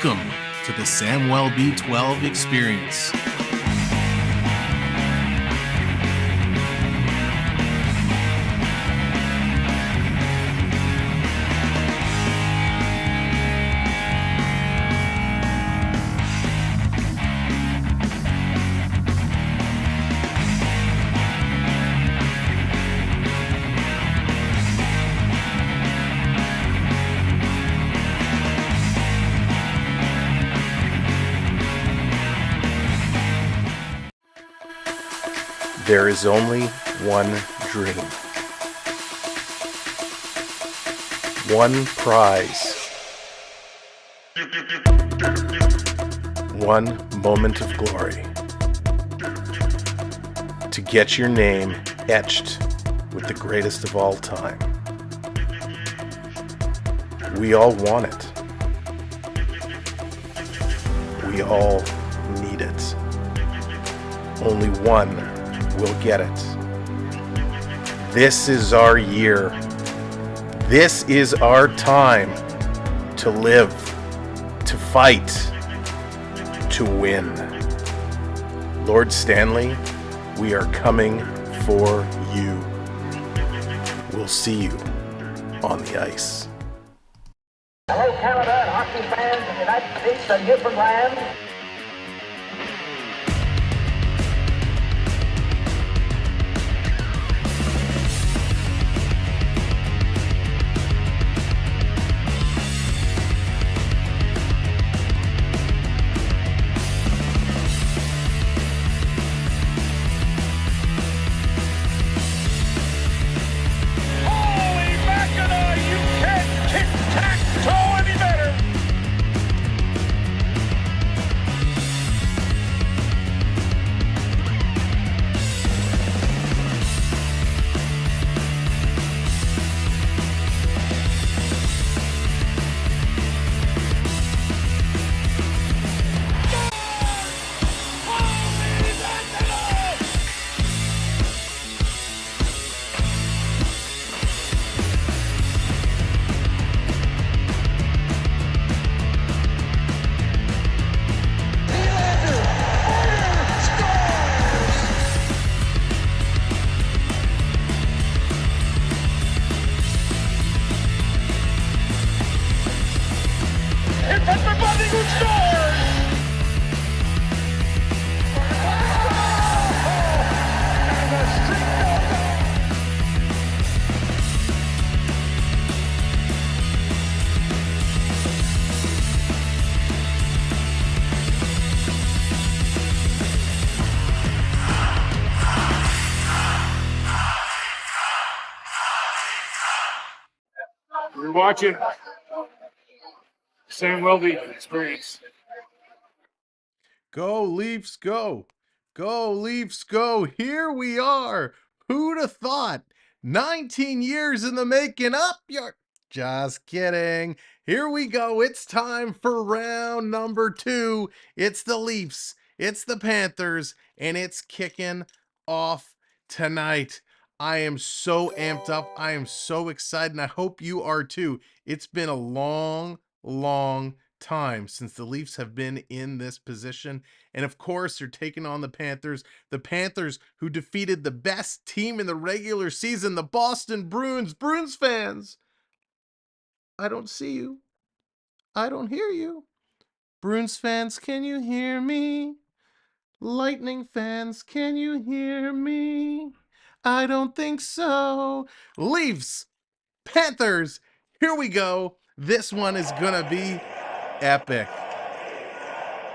Welcome to the Samwelb12 Experience. There is only one dream, one prize, one moment of glory, to get your name etched with the greatest of all time. We all want it. We all need it. Only one will get it. This is our year. This is our time to live, to fight, to win. Lord Stanley, we are coming for you. We'll see you on the ice. Hello, Canada and hockey fans in the United States and Newfoundland. You're watching Samwelb12 Experience. Go Leafs, go! Go Leafs, go! Here we are! Who'd have thought? 19 years in the making up your... Just kidding. Here we go. It's time for round number 2. It's the Leafs, it's the Panthers, and it's kicking off tonight. I am so amped up. I am so excited, and I hope you are too. It's been a long time since the Leafs have been in this position. And of course, they're taking on the Panthers who defeated the best team in the regular season, the Boston Bruins. Bruins fans, I don't see you. I don't hear you. Bruins fans, can you hear me? Lightning fans, can you hear me? I don't think so. Leafs, Panthers, here we go. This one is gonna be epic.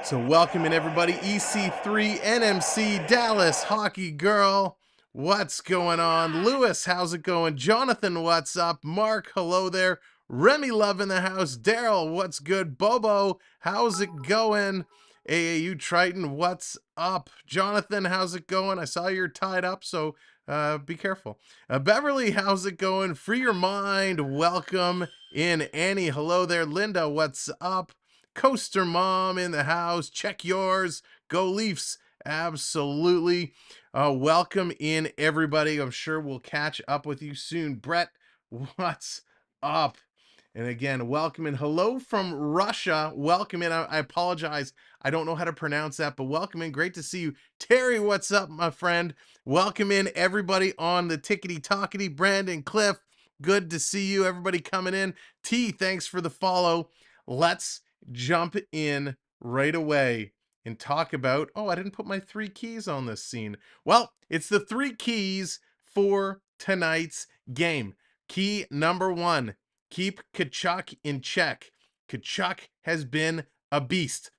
So welcoming everybody, EC3, NMC, Dallas Hockey Girl. What's going on? Lewis, how's it going? Jonathan, what's up? Mark, hello there. Remy Love in the house. Daryl, what's good? Bobo, how's it going? AAU Triton, what's up? Jonathan, how's it going? I saw you're tied up, so be careful. Beverly, how's it going? Free your mind. Welcome in. Annie, hello there. Linda, what's up? Coaster Mom in the house. Check yours. Go Leafs. Absolutely. Welcome in, everybody. I'm sure we'll catch up with you soon. Brett, what's up? And again, welcome and hello from Russia. Welcome in. I apologize. I don't know how to pronounce that, but welcome in. Great to see you. Terry, what's up, my friend? Welcome in, everybody on the Tickety Talkety. Brandon, Cliff, good to see you. Everybody coming in. T, thanks for the follow. Let's jump in right away and talk about, oh, I didn't put my 3 keys on this scene. Well, it's the 3 keys for tonight's game. Key number 1. Keep Tkachuk in check. Tkachuk has been a beast.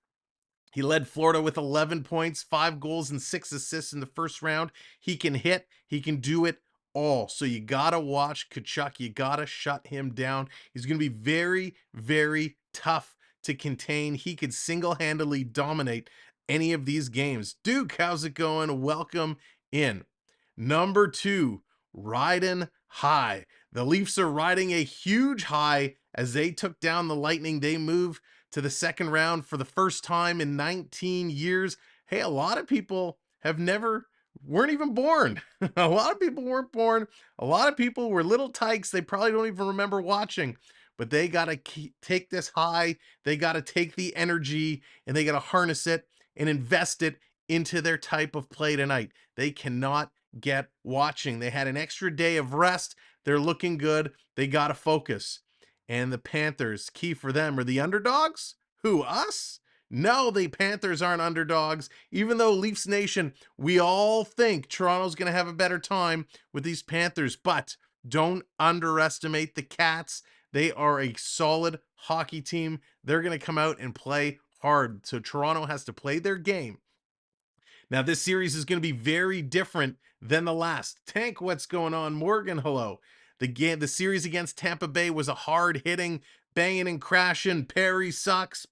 He led Florida with 11 points, 5 goals, and 6 assists in the first round. He can hit. He can do it all. So you got to watch Tkachuk. You got to shut him down. He's going to be very, very tough to contain. He could single-handedly dominate any of these games. Duke, how's it going? Welcome in. Number 2, riding high. The Leafs are riding a huge high as they took down the Lightning. They move to the second round for the first time in 19 years. Hey, a lot of people weren't even born. A lot of people weren't born. A lot of people were little tykes. They probably don't even remember watching, but they got to take this high. They got to take the energy and they got to harness it and invest it into their type of play tonight. They cannot get watching. They had an extra day of rest. They're looking good. They got to focus. And the Panthers, key for them, are the underdogs? Who, us? No, the Panthers aren't underdogs. Even though Leafs Nation, we all think Toronto's going to have a better time with these Panthers, but don't underestimate the Cats. They are a solid hockey team. They're going to come out and play hard. So Toronto has to play their game. Now, this series is going to be very different than the last. Tank, what's going on? Morgan, hello. The series against Tampa Bay was a hard-hitting, banging and crashing, Perry sucks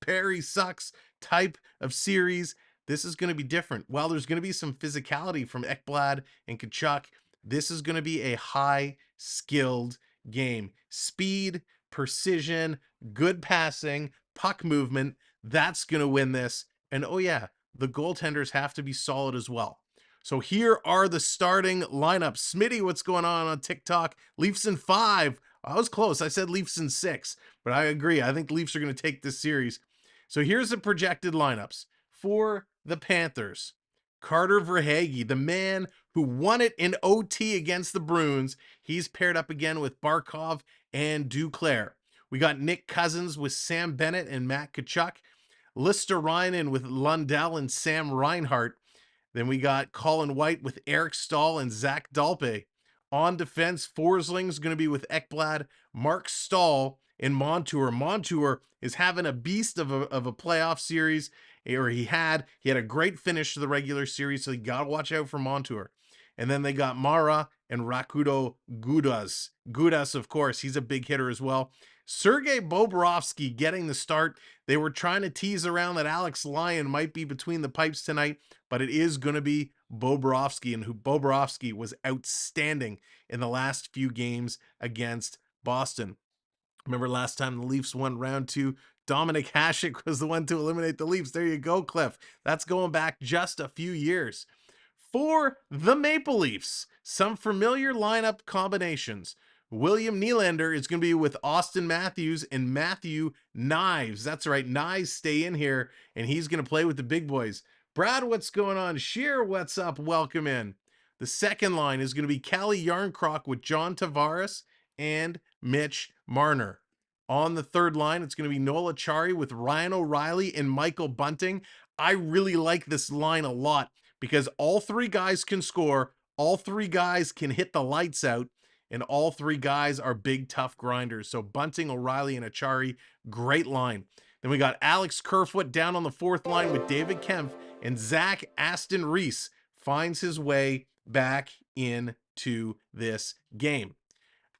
type of series. This is going to be different. While there's going to be some physicality from Ekblad and Tkachuk, this is going to be a high-skilled game. Speed, precision, good passing, puck movement, that's going to win this. And oh yeah, the goaltenders have to be solid as well. So here are the starting lineups. Smitty, what's going on TikTok? Leafs in 5. I was close. I said Leafs in 6, but I agree. I think Leafs are going to take this series. So here's the projected lineups for the Panthers. Carter Verhaeghe, the man who won it in OT against the Bruins. He's paired up again with Barkov and Duclair. We got Nick Cousins with Sam Bennett and Matt Tkachuk. Lister-Ryan with Lundell and Sam Reinhart. Then we got Colin White with Eric Stahl and Zach Dalpe. On defense, Forsling's going to be with Ekblad, Mark Stahl, and Montour. Montour is having a beast of a playoff series, or he had a great finish to the regular series, so you got to watch out for Montour. And then they got Mara and Rakudo Gudas. Gudas, of course, he's a big hitter as well. Sergei Bobrovsky getting the start. They were trying to tease around that Alex Lyon might be between the pipes tonight, but it is going to be Bobrovsky, and Bobrovsky was outstanding in the last few games against Boston. Remember last time the Leafs won round 2, Dominic Hasek was the one to eliminate the Leafs. There you go, Cliff. That's going back just a few years. For the Maple Leafs, some familiar lineup combinations. William Nylander is going to be with Austin Matthews and Matthew Knives. That's right, Knives stay in here, and he's going to play with the big boys. Brad, what's going on? Sheer, what's up? Welcome in. The second line is going to be Calle Yarncroc with John Tavares and Mitch Marner. On the third line, it's going to be Noel Acciari with Ryan O'Reilly and Michael Bunting. I really like this line a lot because all 3 guys can score, all 3 guys can hit the lights out, and all 3 guys are big, tough grinders. So Bunting, O'Reilly, and Acciari, great line. Then we got Alex Kerfoot down on the fourth line with David Kempf, and Zach Aston Reese finds his way back into this game.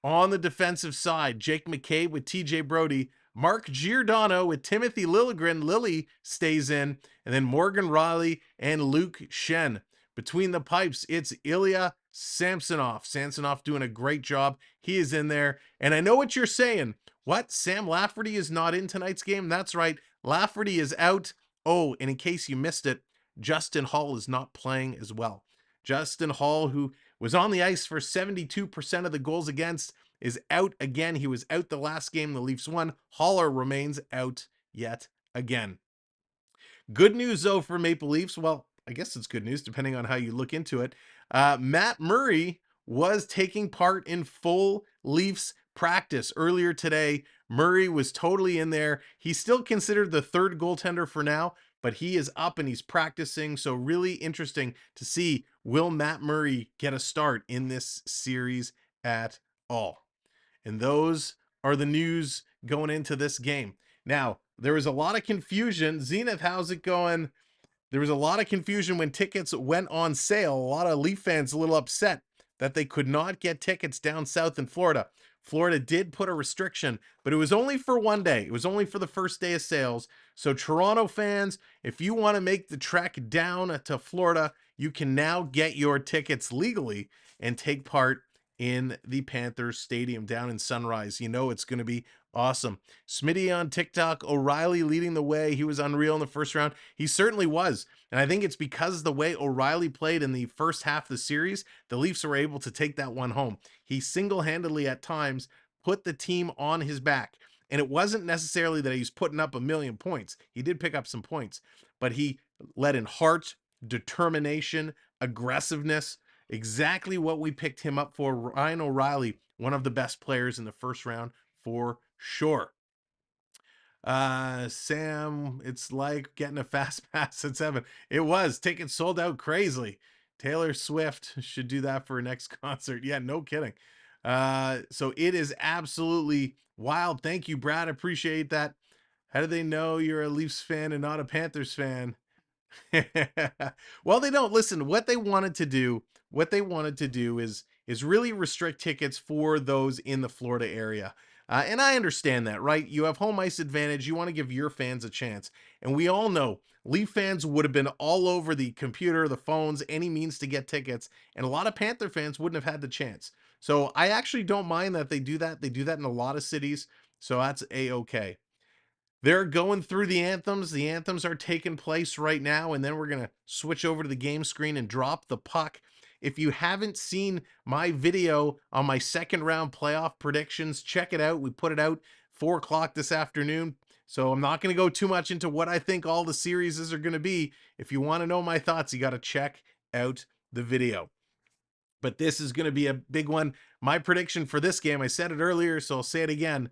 On the defensive side, Jake McCabe with TJ Brody, Mark Giordano with Timothy Liljegren. Lily stays in, and then Morgan Riley and Luke Shen. Between the pipes, it's Ilya Samsonov. Samsonov doing a great job. He is in there. And I know what you're saying. What? Sam Lafferty is not in tonight's game? That's right. Lafferty is out. Oh, and in case you missed it, Justin Hall is not playing as well. Justin Hall, who was on the ice for 72% of the goals against is out again. He was out the last game the Leafs won. Haller remains out yet again. Good news, though, for Maple Leafs. Well, I guess it's good news, depending on how you look into it. Matt Murray was taking part in full Leafs practice earlier today. Murray was totally in there. He's still considered the third goaltender for now, but he is up and he's practicing. So really interesting to see, will Matt Murray get a start in this series at all? And those are the news going into this game. Now, there was a lot of confusion. Zenith, how's it going? There was a lot of confusion when tickets went on sale. A lot of Leaf fans a little upset that they could not get tickets down south in Florida. Florida did put a restriction, but it was only for one day. It was only for the first day of sales. So Toronto fans, if you want to make the trek down to Florida, you can now get your tickets legally and take part in the Panthers Stadium down in Sunrise. You know it's going to be awesome. Smitty on TikTok, O'Reilly leading the way. He was unreal in the first round. He certainly was. And I think it's because of the way O'Reilly played in the first half of the series, the Leafs were able to take that one home. He single-handedly at times put the team on his back. And it wasn't necessarily that he was putting up a million points. He did pick up some points, but he led in heart, determination, aggressiveness, exactly what we picked him up for. Ryan O'Reilly, one of the best players in the first round for sure. Sam, it's like getting a fast pass at 7. It was. Tickets sold out crazily. Taylor Swift should do that for her next concert. Yeah, no kidding. So it is absolutely wild. Thank you, Brad. Appreciate that. How do they know you're a Leafs fan and not a Panthers fan? Well, they don't. Listen, what they wanted to do is really restrict tickets for those in the Florida area. And I understand that, right? You have home ice advantage. You want to give your fans a chance. And we all know Leaf fans would have been all over the computer, the phones, any means to get tickets. And a lot of Panther fans wouldn't have had the chance. So I actually don't mind that they do that. They do that in a lot of cities. So that's A-okay. They're going through the anthems. The anthems are taking place right now, and then we're going to switch over to the game screen and drop the puck. If you haven't seen my video on my second round playoff predictions, check it out. We put it out 4 o'clock this afternoon. So I'm not going to go too much into what I think all the series are going to be. If you want to know my thoughts, you got to check out the video. But this is going to be a big one. My prediction for this game, I said it earlier, so I'll say it again.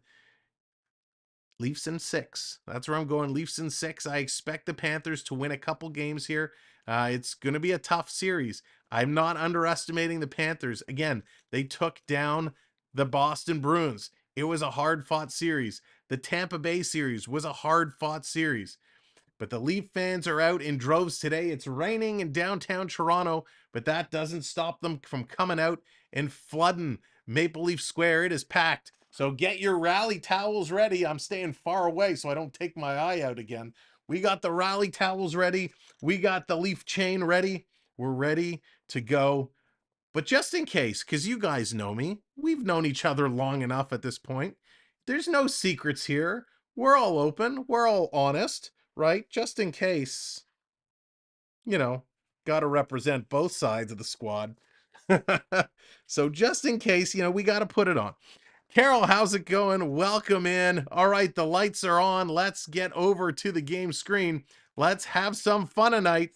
Leafs in 6. That's where I'm going. Leafs in 6. I expect the Panthers to win a couple games here. It's going to be a tough series. I'm not underestimating the Panthers. Again, they took down the Boston Bruins. It was a hard-fought series. The Tampa Bay series was a hard-fought series. But the Leaf fans are out in droves today. It's raining in downtown Toronto, but that doesn't stop them from coming out and flooding Maple Leaf Square. It is packed. So get your rally towels ready. I'm staying far away so I don't take my eye out again. We got the rally towels ready. We got the Leaf chain ready. We're ready to go. But just in case, because you guys know me, we've known each other long enough at this point. There's no secrets here. We're all open. We're all honest, right? Just in case, you know, got to represent both sides of the squad. So just in case, you know, we got to put it on. Carol, how's it going? Welcome in. All right, the lights are on. Let's get over to the game screen. Let's have some fun tonight.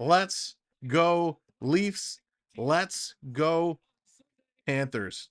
Let's go Leafs. Let's go Panthers.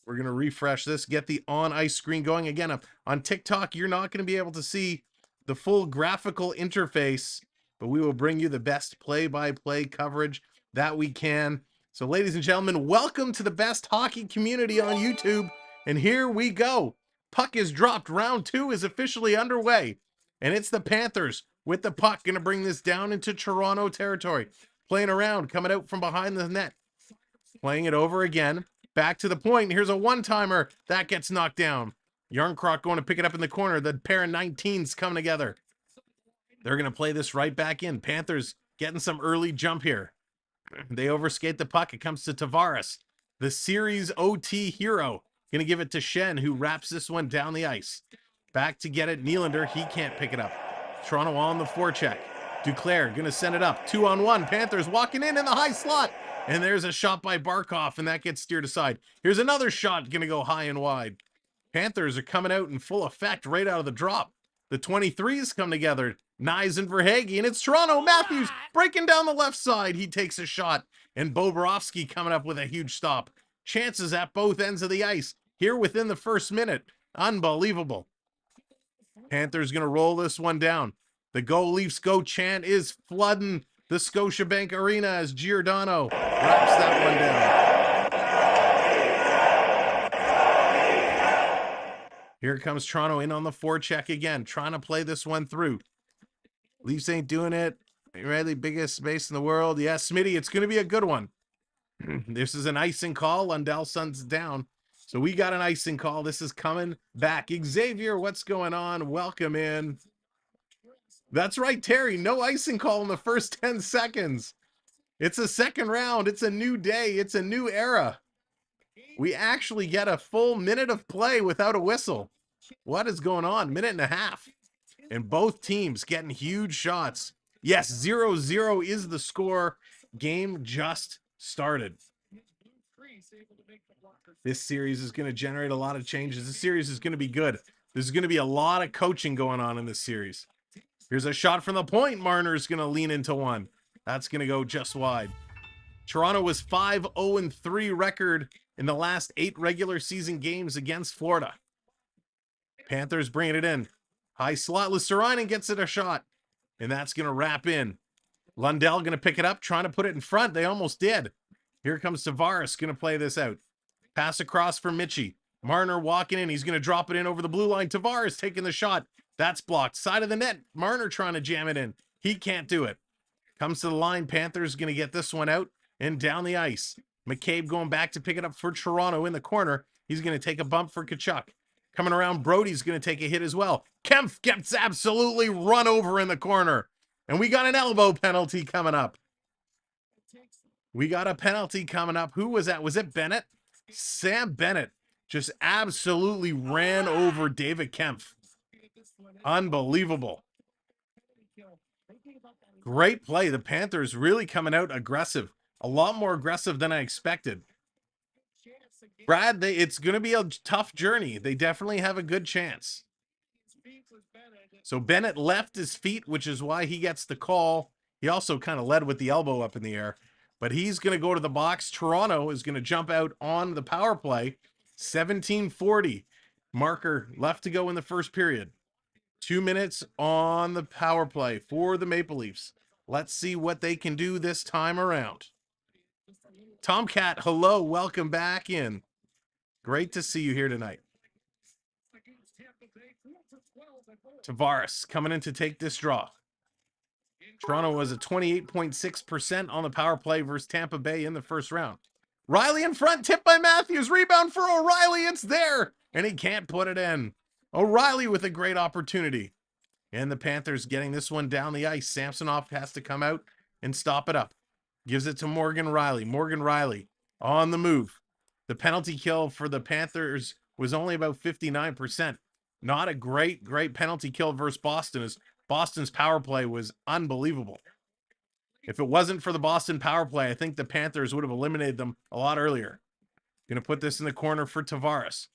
We're going to refresh this, get the on-ice screen going. Again, on TikTok, you're not going to be able to see the full graphical interface, but we will bring you the best play-by-play coverage that we can. So, ladies and gentlemen, welcome to the best hockey community on YouTube. And here we go. Puck is dropped. Round 2 is officially underway. And it's the Panthers with the puck. Going to bring this down into Toronto territory. Playing around, coming out from behind the net. Playing it over again. Back to the point. Here's a one-timer. That gets knocked down. Yarncroc going to pick it up in the corner. The pair of 19s coming together. They're going to play this right back in. Panthers getting some early jump here. They overskate the puck. It comes to Tavares, the series OT hero. Going to give it to Shen, who wraps this one down the ice. Back to get it. Nylander, he can't pick it up. Toronto on the forecheck. Duclair going to send it up. 2-on-1. Panthers walking in the high slot. And there's a shot by Barkov, and that gets steered aside. Here's another shot going to go high and wide. Panthers are coming out in full effect right out of the drop. The 23s come together. Knies and Verhaeghe, and it's Toronto. Matthews breaking down the left side. He takes a shot, and Bobrovsky coming up with a huge stop. Chances at both ends of the ice here within the first minute. Unbelievable. Panthers going to roll this one down. The Go Leafs Go chant is flooding the Scotiabank Arena as Giordano wraps that one down. Here comes Toronto in on the forecheck again, trying to play this one through. Leafs ain't doing it. Riley, biggest space in the world. Yeah, Smitty, it's going to be a good one. This is an icing call. Lundellson's down. So we got an icing call. This is coming back. Xavier, what's going on? Welcome in. That's right, Terry. No icing call in the first 10 seconds. It's a second round. It's a new day. It's a new era. We actually get a full minute of play without a whistle. What is going on? Minute and a half. And both teams getting huge shots. Yes, 0-0 is the score. Game just started. This series is going to generate a lot of changes. This series is going to be good. There's going to be a lot of coaching going on in this series. Here's a shot from the point. Marner's going to lean into one. That's going to go just wide. Toronto was 5-0-3 record in the last 8 regular season games against Florida. Panthers bringing it in. High slot. Luostarinen gets it a shot. And that's going to wrap in. Lundell going to pick it up, trying to put it in front. They almost did. Here comes Tavares, going to play this out. Pass across for Mitchie. Marner walking in. He's going to drop it in over the blue line. Tavares taking the shot. That's blocked. Side of the net. Marner trying to jam it in. He can't do it. Comes to the line. Panthers going to get this one out and down the ice. McCabe going back to pick it up for Toronto in the corner. He's going to take a bump for Tkachuk. Coming around, Brody's going to take a hit as well. Kempf gets absolutely run over in the corner. And we got an elbow penalty coming up. We got a penalty coming up. Who was that? Was it Bennett? Sam Bennett just absolutely ran over David Kempf. Unbelievable. Great play. The Panthers really coming out aggressive. A lot more aggressive than I expected. Brad, it's going to be a tough journey. They definitely have a good chance. So Bennett left his feet, which is why he gets the call. He also kind of led with the elbow up in the air. But he's going to go to the box. Toronto is going to jump out on the power play. 17:40. Marker left to go in the first period. 2 minutes on the power play for the Maple Leafs. Let's see what they can do this time around. Tomcat, hello. Welcome back in. Great to see you here tonight. Tavares coming in to take this draw. Toronto was at 28.6% on the power play versus Tampa Bay in the first round. Riley in front, tipped by Matthews. Rebound for O'Reilly. It's there, and he can't put it in. O'Reilly with a great opportunity. And the Panthers getting this one down the ice. Samsonov has to come out and stop it up. Gives it to Morgan Riley. Morgan Riley on the move. The penalty kill for the Panthers was only about 59%. Not a great penalty kill versus Boston, as Boston's power play was unbelievable. If it wasn't for the Boston power play, I think the Panthers would have eliminated them a lot earlier. Going to put this in the corner for Tavares.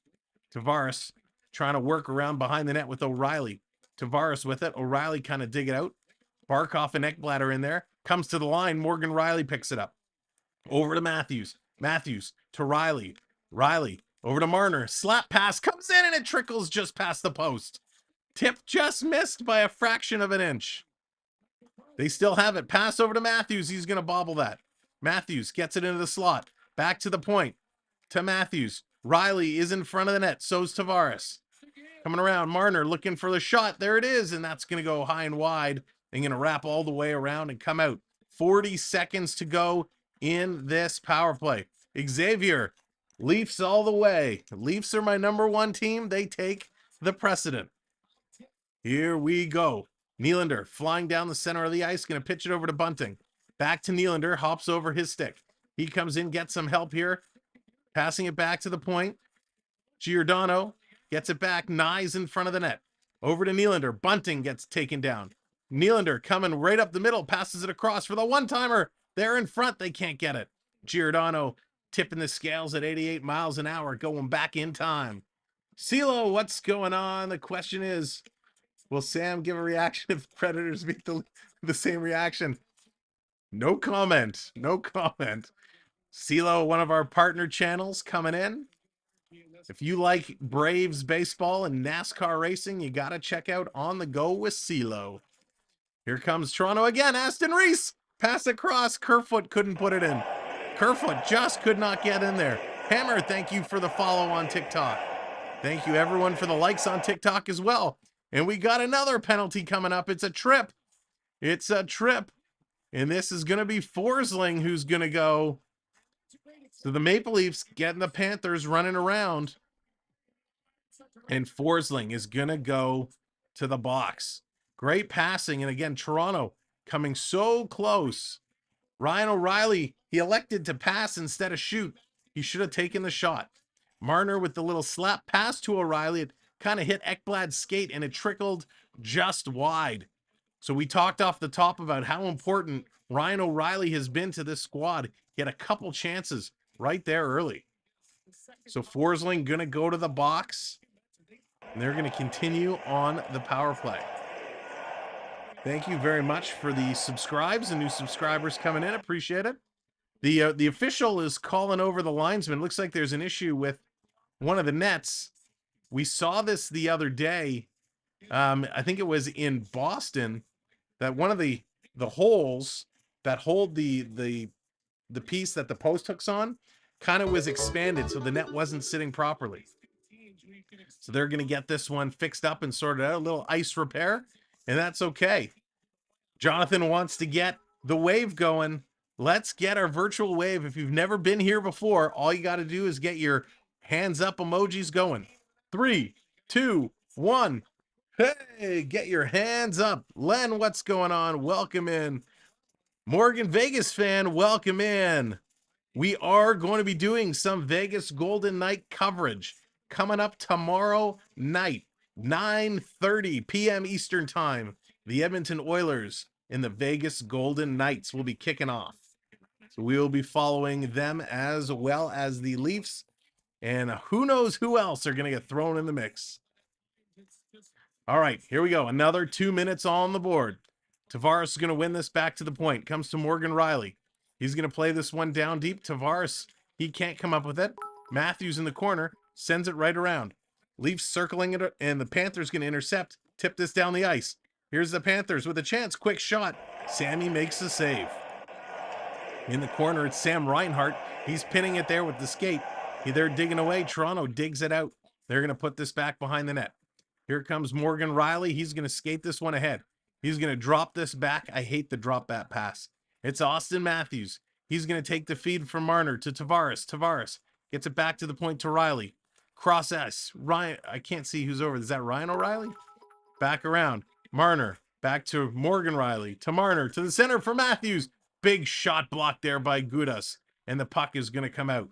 Tavares trying to work around behind the net with O'Reilly. Tavares with it. O'Reilly kind of dig it out. Barkov and Ekblad in there. Comes to the line. Morgan Riley picks it up. Over to Matthews. Matthews to Riley. Riley over to Marner. Slap pass comes in and it trickles just past the post. Tip just missed by a fraction of an inch. They still have it. Pass over to Matthews. He's going to bobble that. Matthews gets it into the slot. Back to the point. To Matthews. Riley is in front of the net. So's Tavares. Coming around. Marner looking for the shot. There it is. And that's going to go high and wide. And going to wrap all the way around and come out. 40 seconds to go in this power play. Xavier. Leafs all the way. Leafs are my #1 team. They take the precedent. Here we go. Nylander flying down the center of the ice. Going to pitch it over to Bunting. Back to Nylander. Hops over his stick. He comes in, gets some help here. Passing it back to the point. Giordano gets it back. Knies in front of the net. Over to Nylander. Bunting gets taken down. Nylander coming right up the middle. Passes it across for the one-timer. They're in front. They can't get it. Giordano tipping the scales at 88 miles an hour, going back in time. CeeLo, what's going on? The question is, will Sam give a reaction if the Predators beat the same reaction? No comment. No comment. CeeLo, one of our partner channels coming in. If you like Braves baseball and NASCAR racing, you got to check out On the Go with CeeLo. Here comes Toronto again. Aston Reese. Pass across. Kerfoot couldn't put it in. Kerfoot just could not get in there. Hammer, thank you for the follow on TikTok. Thank you, everyone, for the likes on TikTok as well. And we got another penalty coming up. It's a trip. It's a trip. And this is going to be Forsling who's going to go. So the Maple Leafs getting the Panthers running around. And Forsling is going to go to the box. Great passing. And again, Toronto coming so close. Ryan O'Reilly, he elected to pass instead of shoot. He should have taken the shot. Marner with the little slap pass to O'Reilly. It kind of hit Ekblad's skate and it trickled just wide. So we talked off the top about how important Ryan O'Reilly has been to this squad. He had a couple chances right there early. So Forsling going to go to the box. And they're going to continue on the power play. Thank you very much for the subscribes and new subscribers coming in. Appreciate it. The official is calling over the linesman. Looks like there's an issue with one of the nets. We saw this the other day. I think it was in Boston that one of the holes that hold the piece that the post hooks on kind of was expanded, so the net wasn't sitting properly. So they're going to get this one fixed up and sorted out. A little ice repair, and that's okay. Jonathan wants to get the wave going. Let's get our virtual wave. If you've never been here before, all you got to do is get your hands up emojis going. 3, 2, 1. Hey, get your hands up. Len, what's going on? Welcome in. Morgan, Vegas fan, welcome in. We are going to be doing some Vegas Golden Knight coverage coming up tomorrow night, 9:30 p.m. Eastern Time. The Edmonton Oilers and the Vegas Golden Knights will be kicking off. So we will be following them as well as the Leafs. And who knows who else are going to get thrown in the mix. All right, here we go. Another 2 minutes on the board. Tavares is going to win this back to the point. Comes to Morgan Riley. He's going to play this one down deep. Tavares, he can't come up with it. Matthews in the corner, sends it right around. Leafs circling it, and the Panthers going to intercept. Tip this down the ice. Here's the Panthers with a chance. Quick shot. Sammy makes the save. In the corner, it's Sam Reinhart. He's pinning it there with the skate. They're digging away. Toronto digs it out. They're going to put this back behind the net. Here comes Morgan Riley. He's going to skate this one ahead. He's going to drop this back. I hate the drop back pass. It's Austin Matthews. He's going to take the feed from Marner to Tavares. Tavares gets it back to the point to Riley. Cross S. Ryan, I can't see who's over. Is that Ryan O'Reilly? Back around. Marner. Back to Morgan Riley. To Marner. To the center for Matthews. Big shot blocked there by Gudas. And the puck is going to come out.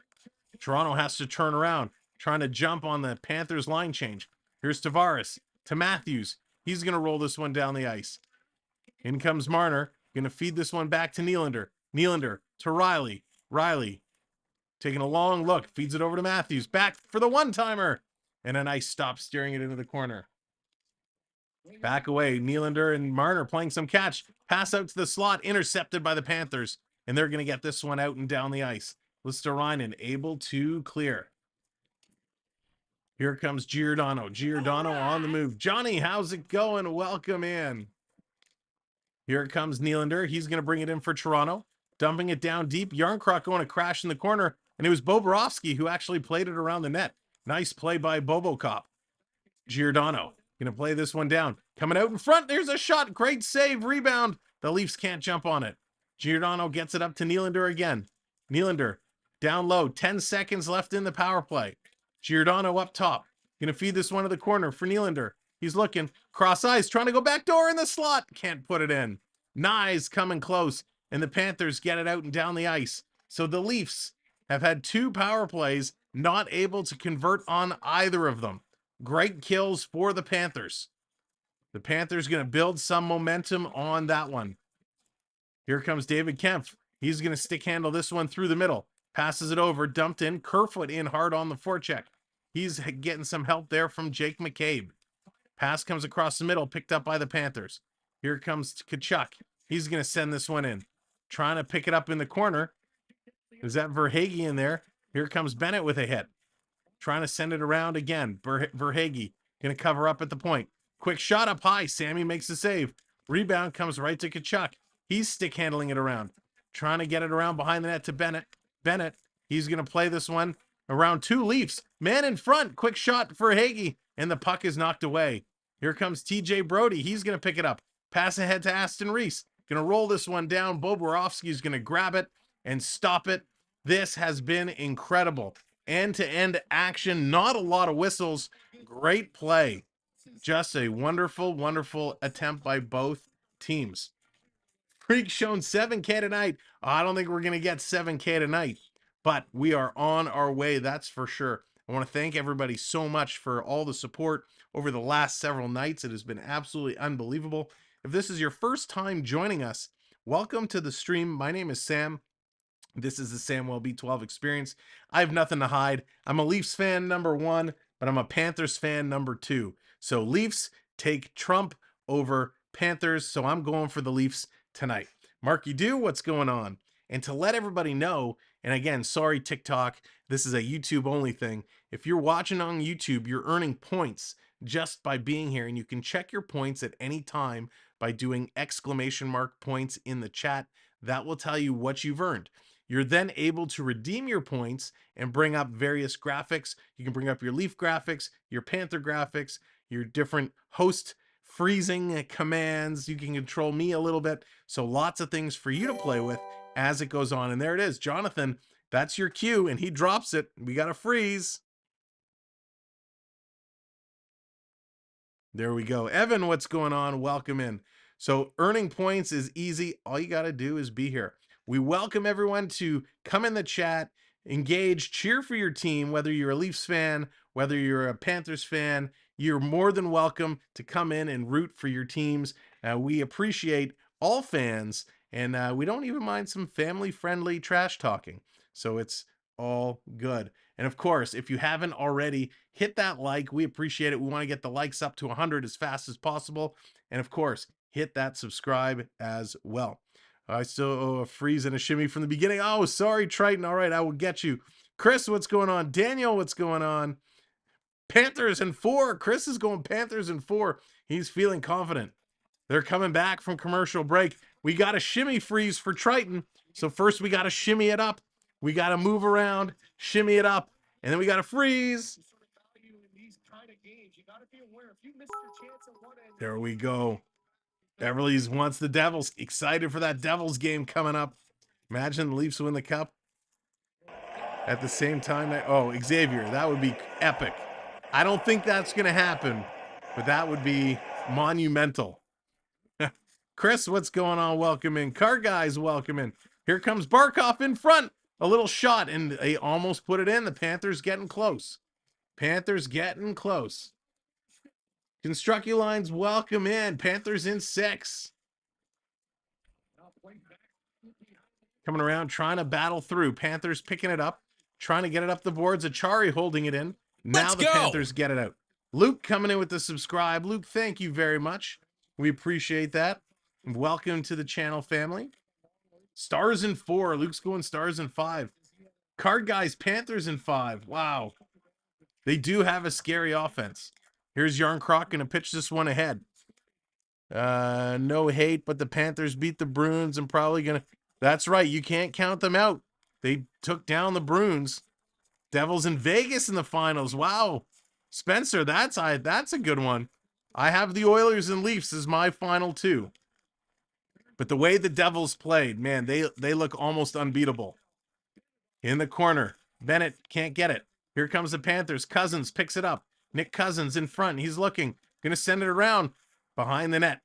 Toronto has to turn around, trying to jump on the Panthers line change. Here's Tavares to Matthews. He's going to roll this one down the ice. In comes Marner. Going to feed this one back to Nylander. Nylander to Riley. Riley taking a long look. Feeds it over to Matthews. Back for the one-timer. And a nice stop steering it into the corner. Back away. Nylander and Marner playing some catch. Pass out to the slot. Intercepted by the Panthers. And they're going to get this one out and down the ice. Listerainen able to clear. Here comes Giordano. Giordano on the move. Johnny, how's it going? Welcome in. Here comes Nylander. He's going to bring it in for Toronto. Dumping it down deep. Yarncroc going to crash in the corner. And it was Bobrovsky who actually played it around the net. Nice play by Bobocop. Giordano going to play this one down. Coming out in front. There's a shot. Great save. Rebound. The Leafs can't jump on it. Giordano gets it up to Nylander again. Nylander down low. 10 seconds left in the power play. Giordano up top. Going to feed this one to the corner for Nylander. He's looking. Cross eyes. Trying to go back door in the slot. Can't put it in. Nyes coming close. And the Panthers get it out and down the ice. So the Leafs have had 2 power plays. Not able to convert on either of them. Great kills for the Panthers. The Panthers going to build some momentum on that one. Here comes David Kempf. He's going to stick handle this one through the middle. Passes it over, dumped in, Kerfoot in hard on the forecheck. He's getting some help there from Jake McCabe. Pass comes across the middle, picked up by the Panthers. Here comes Tkachuk. He's going to send this one in. Trying to pick it up in the corner. Is that Verhaeghe in there? Here comes Bennett with a hit. Trying to send it around again. Verhaeghe going to cover up at the point. Quick shot up high. Sammy makes the save. Rebound comes right to Tkachuk. He's stick handling it around. Trying to get it around behind the net to Bennett. Bennett, he's going to play this one around 2 Leafs. Man in front. Quick shot for Verhaeghe. And the puck is knocked away. Here comes TJ Brody. He's going to pick it up. Pass ahead to Aston Reese. Going to roll this one down. Bobrovsky's going to grab it and stop it. This has been incredible. End-to-end action. Not a lot of whistles. Great play. Just a wonderful, wonderful attempt by both teams. Freak shown 7K tonight. I don't think we're going to get 7K tonight, but we are on our way. That's for sure. I want to thank everybody so much for all the support over the last several nights. It has been absolutely unbelievable. If this is your first time joining us, welcome to the stream. My name is Sam. This is the Samwelb12 Experience. I have nothing to hide. I'm a Leafs fan, #1, but I'm a Panthers fan, #2. So Leafs take Trump over Panthers, so I'm going for the Leafs tonight. Marky Do, what's going on? And to let everybody know, and again, sorry TikTok, this is a YouTube only thing. If you're watching on YouTube, you're earning points just by being here, and you can check your points at any time by doing ! points in the chat. That will tell you what you've earned. You're then able to redeem your points and bring up various graphics. You can bring up your Leaf graphics, your Panther graphics, your different host freezing commands. You can control me a little bit. So lots of things for you to play with as it goes on. And there it is. Jonathan, that's your cue, and he drops it. We got to freeze. There we go. Evan, what's going on? Welcome in. So earning points is easy. All you got to do is be here. We welcome everyone to come in the chat, engage, cheer for your team, whether you're a Leafs fan, whether you're a Panthers fan. You're more than welcome to come in and root for your teams. We appreciate all fans, and we don't even mind some family-friendly trash talking. So it's all good. And of course, if you haven't already, hit that like. We appreciate it. We want to get the likes up to 100 as fast as possible. And of course, hit that subscribe as well. I still owe a freeze and a shimmy from the beginning. Oh, sorry, Triton. All right, I will get you. Chris, what's going on? Daniel, what's going on? Panthers in 4. Chris is going Panthers in 4. He's feeling confident. They're coming back from commercial break. We got a shimmy freeze for Triton. So first we got to shimmy it up. We got to move around, shimmy it up, and then we got to freeze. There we go. Beverly's wants the Devils. Excited for that Devils game coming up. Imagine the Leafs win the cup at the same time. Oh, Xavier, that would be epic. I don't think that's going to happen, but that would be monumental. Chris, what's going on? Welcome in. Car Guys, welcome in. Here comes Barkov in front. A little shot, and they almost put it in. The Panthers getting close. Panthers getting close. Construct Your Lines, welcome in. Panthers in 6. Coming around, trying to battle through. Panthers picking it up, trying to get it up the boards. Achari holding it in. Now the Panthers get it out. Luke coming in with the subscribe. Luke, thank you very much. We appreciate that. Welcome to the channel family. Stars in 4. Luke's going Stars in 5. Card Guys, Panthers in 5. Wow. They do have a scary offense. Here's Yarncroc going to pitch this one ahead. No hate, but the Panthers beat the Bruins and probably going to... That's right. You can't count them out. They took down the Bruins. Devils in Vegas in the finals. Wow. Spencer, that's a good one. I have the Oilers and Leafs as my final 2. But the way the Devils played, man, they look almost unbeatable. In the corner. Bennett can't get it. Here comes the Panthers. Cousins picks it up. Nick Cousins in front. He's looking. Going to send it around behind the net.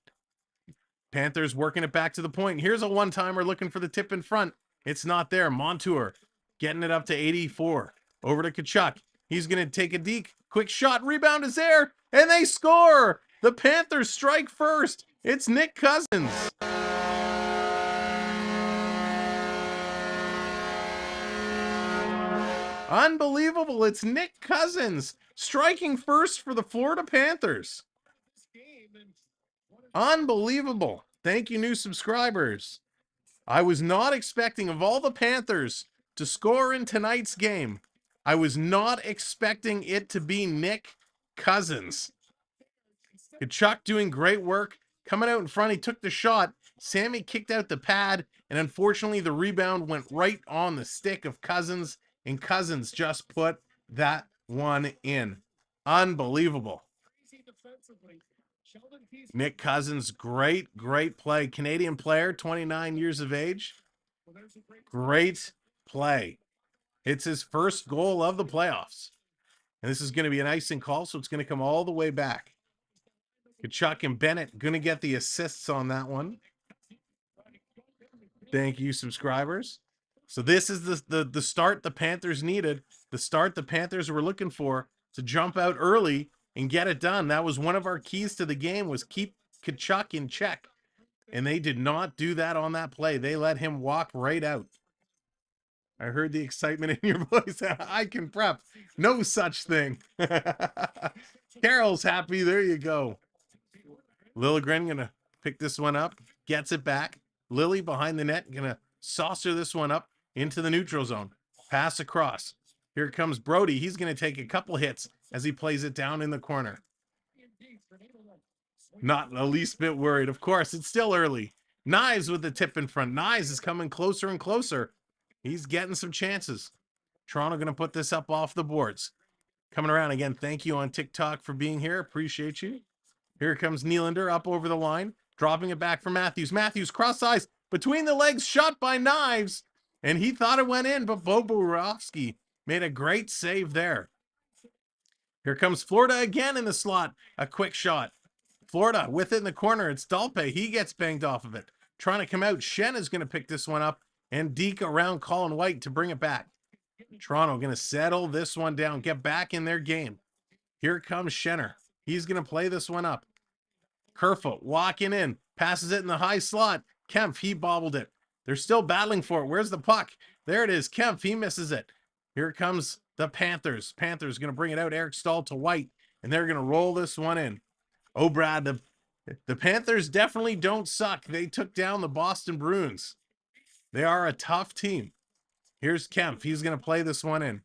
Panthers working it back to the point. Here's a one-timer looking for the tip in front. It's not there. Montour getting it up to 84. Over to Tkachuk. He's going to take a deke. Quick shot. Rebound is there. And they score. The Panthers strike first. It's Nick Cousins. Unbelievable. It's Nick Cousins striking first for the Florida Panthers. Unbelievable. Thank you, new subscribers. I was not expecting, of all the Panthers to score in tonight's game, I was not expecting it to be Nick Cousins. Kachuk doing great work. Coming out in front, he took the shot. Sammy kicked out the pad, and unfortunately the rebound went right on the stick of Cousins, and Cousins just put that one in. Unbelievable. Nick Cousins, great play. Canadian player, 29 years of age. Great play. It's his first goal of the playoffs. And this is going to be an icing call, so it's going to come all the way back. Kachuk and Bennett going to get the assists on that one. Thank you, subscribers. So this is the start the Panthers needed, the start the Panthers were looking for, to jump out early and get it done. That was one of our keys to the game, was keep Kachuk in check. And they did not do that on that play. They let him walk right out. I heard the excitement in your voice. I can prep. No such thing. Carol's happy. There you go. Liljegren going to pick this one up. Gets it back. Lily behind the net. Going to saucer this one up into the neutral zone. Pass across. Here comes Brody. He's going to take a couple hits as he plays it down in the corner. Not the least bit worried. Of course, it's still early. Knives with the tip in front. Knives is coming closer and closer. He's getting some chances. Toronto going to put this up off the boards. Coming around again. Thank you on TikTok for being here. Appreciate you. Here comes Nylander up over the line. Dropping it back for Matthews. Matthews cross eyes between the legs. Shot by Knives. And he thought it went in, but Bobrovsky made a great save there. Here comes Florida again in the slot. A quick shot. Florida with it in the corner. It's Dalpe. He gets banged off of it. Trying to come out. Shen is going to pick this one up and deke around Colin White to bring it back. Toronto going to settle this one down. Get back in their game. Here comes Schenner. He's going to play this one up. Kerfoot walking in. Passes it in the high slot. Kempf, he bobbled it. They're still battling for it. Where's the puck? There it is. Kempf, he misses it. Here comes the Panthers. Panthers going to bring it out. Eric Stahl to White. And they're going to roll this one in. Oh, Brad, the Panthers definitely don't suck. They took down the Boston Bruins. They are a tough team. Here's Kempf. He's going to play this one in.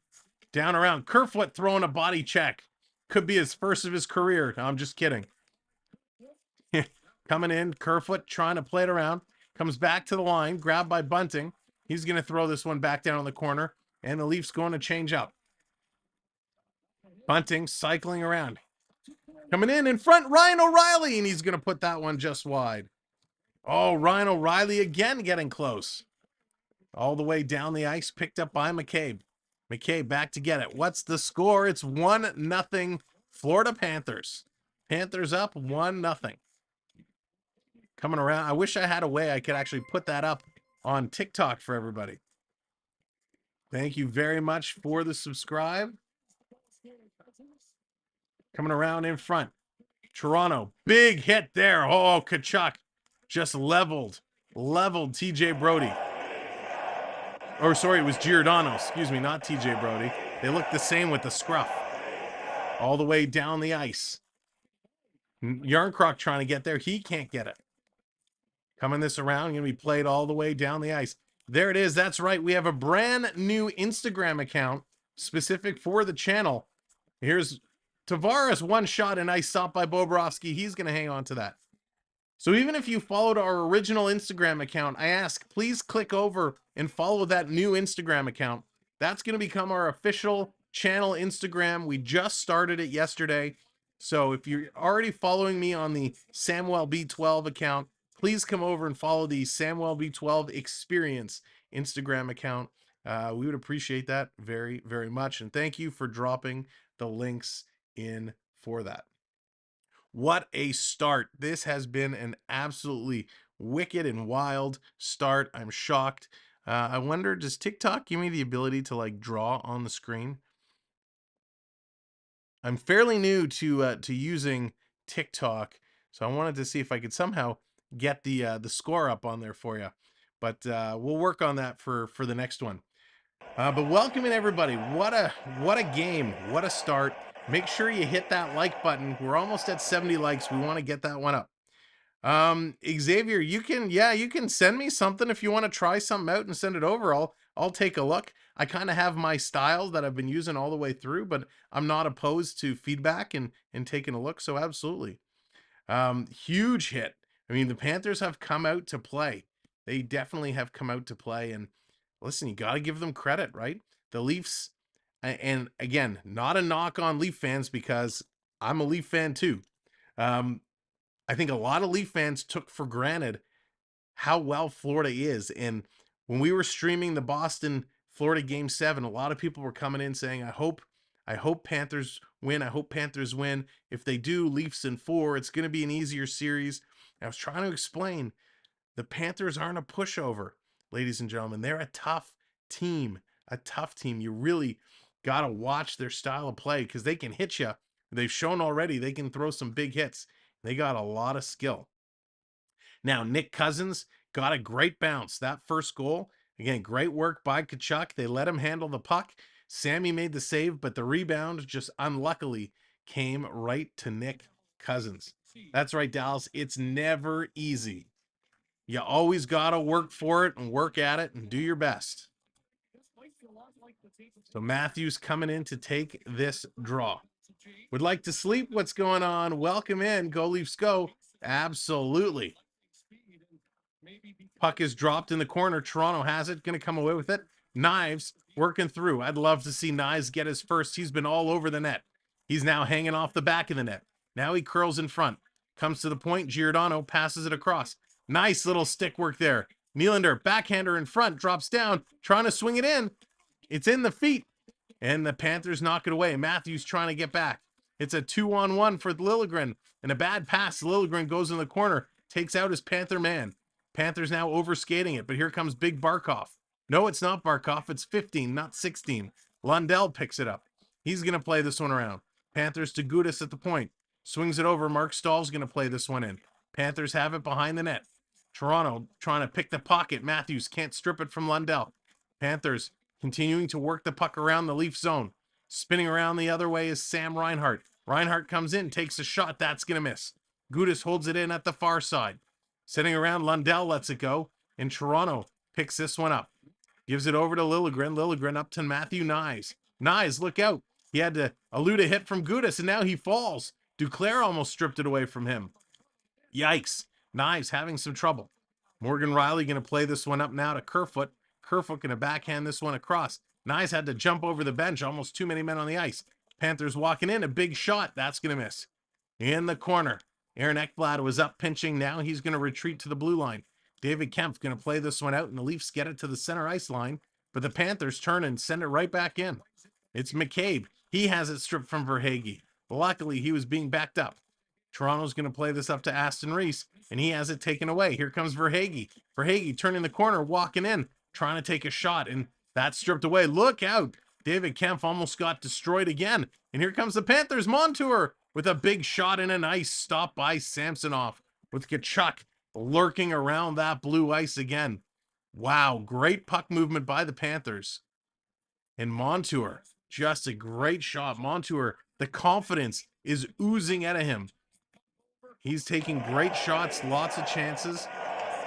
Down around. Kerfoot throwing a body check. Could be his first of his career. No, I'm just kidding. Coming in. Kerfoot trying to play it around. Comes back to the line. Grabbed by Bunting. He's going to throw this one back down in the corner. And the Leafs going to change up. Bunting cycling around. Coming in front, Ryan O'Reilly, and he's going to put that one just wide. Oh, Ryan O'Reilly again getting close. All the way down the ice, picked up by McCabe. McCabe back to get it. What's the score? It's 1-0 Florida Panthers. Panthers up 1-0. Coming around. I wish I had a way I could actually put that up on TikTok for everybody. Thank you very much for the subscribe. Coming around in front. Toronto, big hit there. Oh, Kachuk just leveled TJ Brody. Or sorry, it was Giordano. Excuse me, not TJ Brody. They look the same with the scruff. All the way down the ice. Yarncroc trying to get there. He can't get it. Coming this around, going to be played all the way down the ice. There it is. That's right. We have a brand new Instagram account specific for the channel. Here's Tavares, one shot, and nice stop by Bobrovsky. He's going to hang on to that. So even if you followed our original Instagram account, I ask, please click over and follow that new Instagram account. That's going to become our official channel Instagram. We just started it yesterday. So if you're already following me on the Samwelb12 account, please come over and follow the Samwelb12 Experience Instagram account. We would appreciate that very, very much. And thank you for dropping the links in for that. What a start. This has been an absolutely wicked and wild start. I'm shocked. I wonder, does TikTok give me the ability to like draw on the screen? I'm fairly new to using TikTok, so I wanted to see if I could somehow get the score up on there for you. But we'll work on that for the next one. But welcome in everybody. What a game. What a start. Make sure you hit that like button. We're almost at 70 likes. We want to get that one up. Xavier, you can send me something if you want to try something out and send it over. I'll take a look. I kind of have my style that I've been using all the way through, but I'm not opposed to feedback and taking a look. So absolutely. Huge hit. I mean, the Panthers have come out to play. They definitely have come out to play. And listen, you got to give them credit, right? The Leafs, and again, not a knock on Leaf fans because I'm a Leaf fan too. I think a lot of Leaf fans took for granted how well Florida is. And when we were streaming the Boston Florida game 7, a lot of people were coming in saying, I hope Panthers win. I hope Panthers win. If they do, Leafs in 4, it's going to be an easier series. And I was trying to explain the Panthers aren't a pushover, ladies and gentlemen. They're a tough team, You really got to watch their style of play because they can hit you. They've shown already they can throw some big hits. They got a lot of skill. Now, Nick Cousins got a great bounce. That first goal, again, great work by Tkachuk. They let him handle the puck. Sammy made the save, but the rebound just unluckily came right to Nick Cousins. That's right, Dallas. It's never easy. You always got to work for it and work at it and do your best. So Matthews coming in to take this draw. Would like to sleep? What's going on? Welcome in. Go Leafs go. Absolutely. Puck is dropped in the corner. Toronto has it. Going to come away with it. Knives working through. I'd love to see Knives get his first. He's been all over the net. He's now hanging off the back of the net. Now he curls in front. Comes to the point. Giordano passes it across. Nice little stick work there. Nylander, backhander in front, drops down, trying to swing it in. It's in the feet. And the Panthers knock it away. Matthews trying to get back. It's a 2-on-1 for Liljegren. And a bad pass. Liljegren goes in the corner. Takes out his Panther man. Panthers now overskating it. But here comes Big Barkov. No, it's not Barkov. It's 15, not 16. Lundell picks it up. He's going to play this one around. Panthers to Gudas at the point. Swings it over. Mark Stahl's going to play this one in. Panthers have it behind the net. Toronto trying to pick the pocket. Matthews can't strip it from Lundell. Panthers continuing to work the puck around the Leaf zone. Spinning around the other way is Sam Reinhart. Reinhart comes in, takes a shot. That's going to miss. Gudas holds it in at the far side. Sitting around, Lundell lets it go. And Toronto picks this one up. Gives it over to Liljegren. Liljegren up to Matthew Knies. Knies, look out. He had to elude a hit from Gudas, and now he falls. Duclair almost stripped it away from him. Yikes. Knives having some trouble. Morgan Riley going to play this one up now to Kerfoot. Kerfoot going to backhand this one across. Knives had to jump over the bench. Almost too many men on the ice. Panthers walking in. A big shot. That's going to miss. In the corner. Aaron Ekblad was up pinching. Now he's going to retreat to the blue line. David Kempf going to play this one out, and the Leafs get it to the center ice line. But the Panthers turn and send it right back in. It's McCabe. He has it stripped from Verhaeghe. Luckily, he was being backed up. Toronto's going to play this up to Aston Reese, and he has it taken away. Here comes Verhaeghe. Verhaeghe turning the corner, walking in, trying to take a shot, and that's stripped away. Look out. David Kempf almost got destroyed again. And here comes the Panthers. Montour with a big shot and a nice stop by Samsonov with Tkachuk lurking around that blue ice again. Wow, great puck movement by the Panthers. And Montour, just a great shot. Montour, the confidence is oozing out of him. He's taking great shots, lots of chances.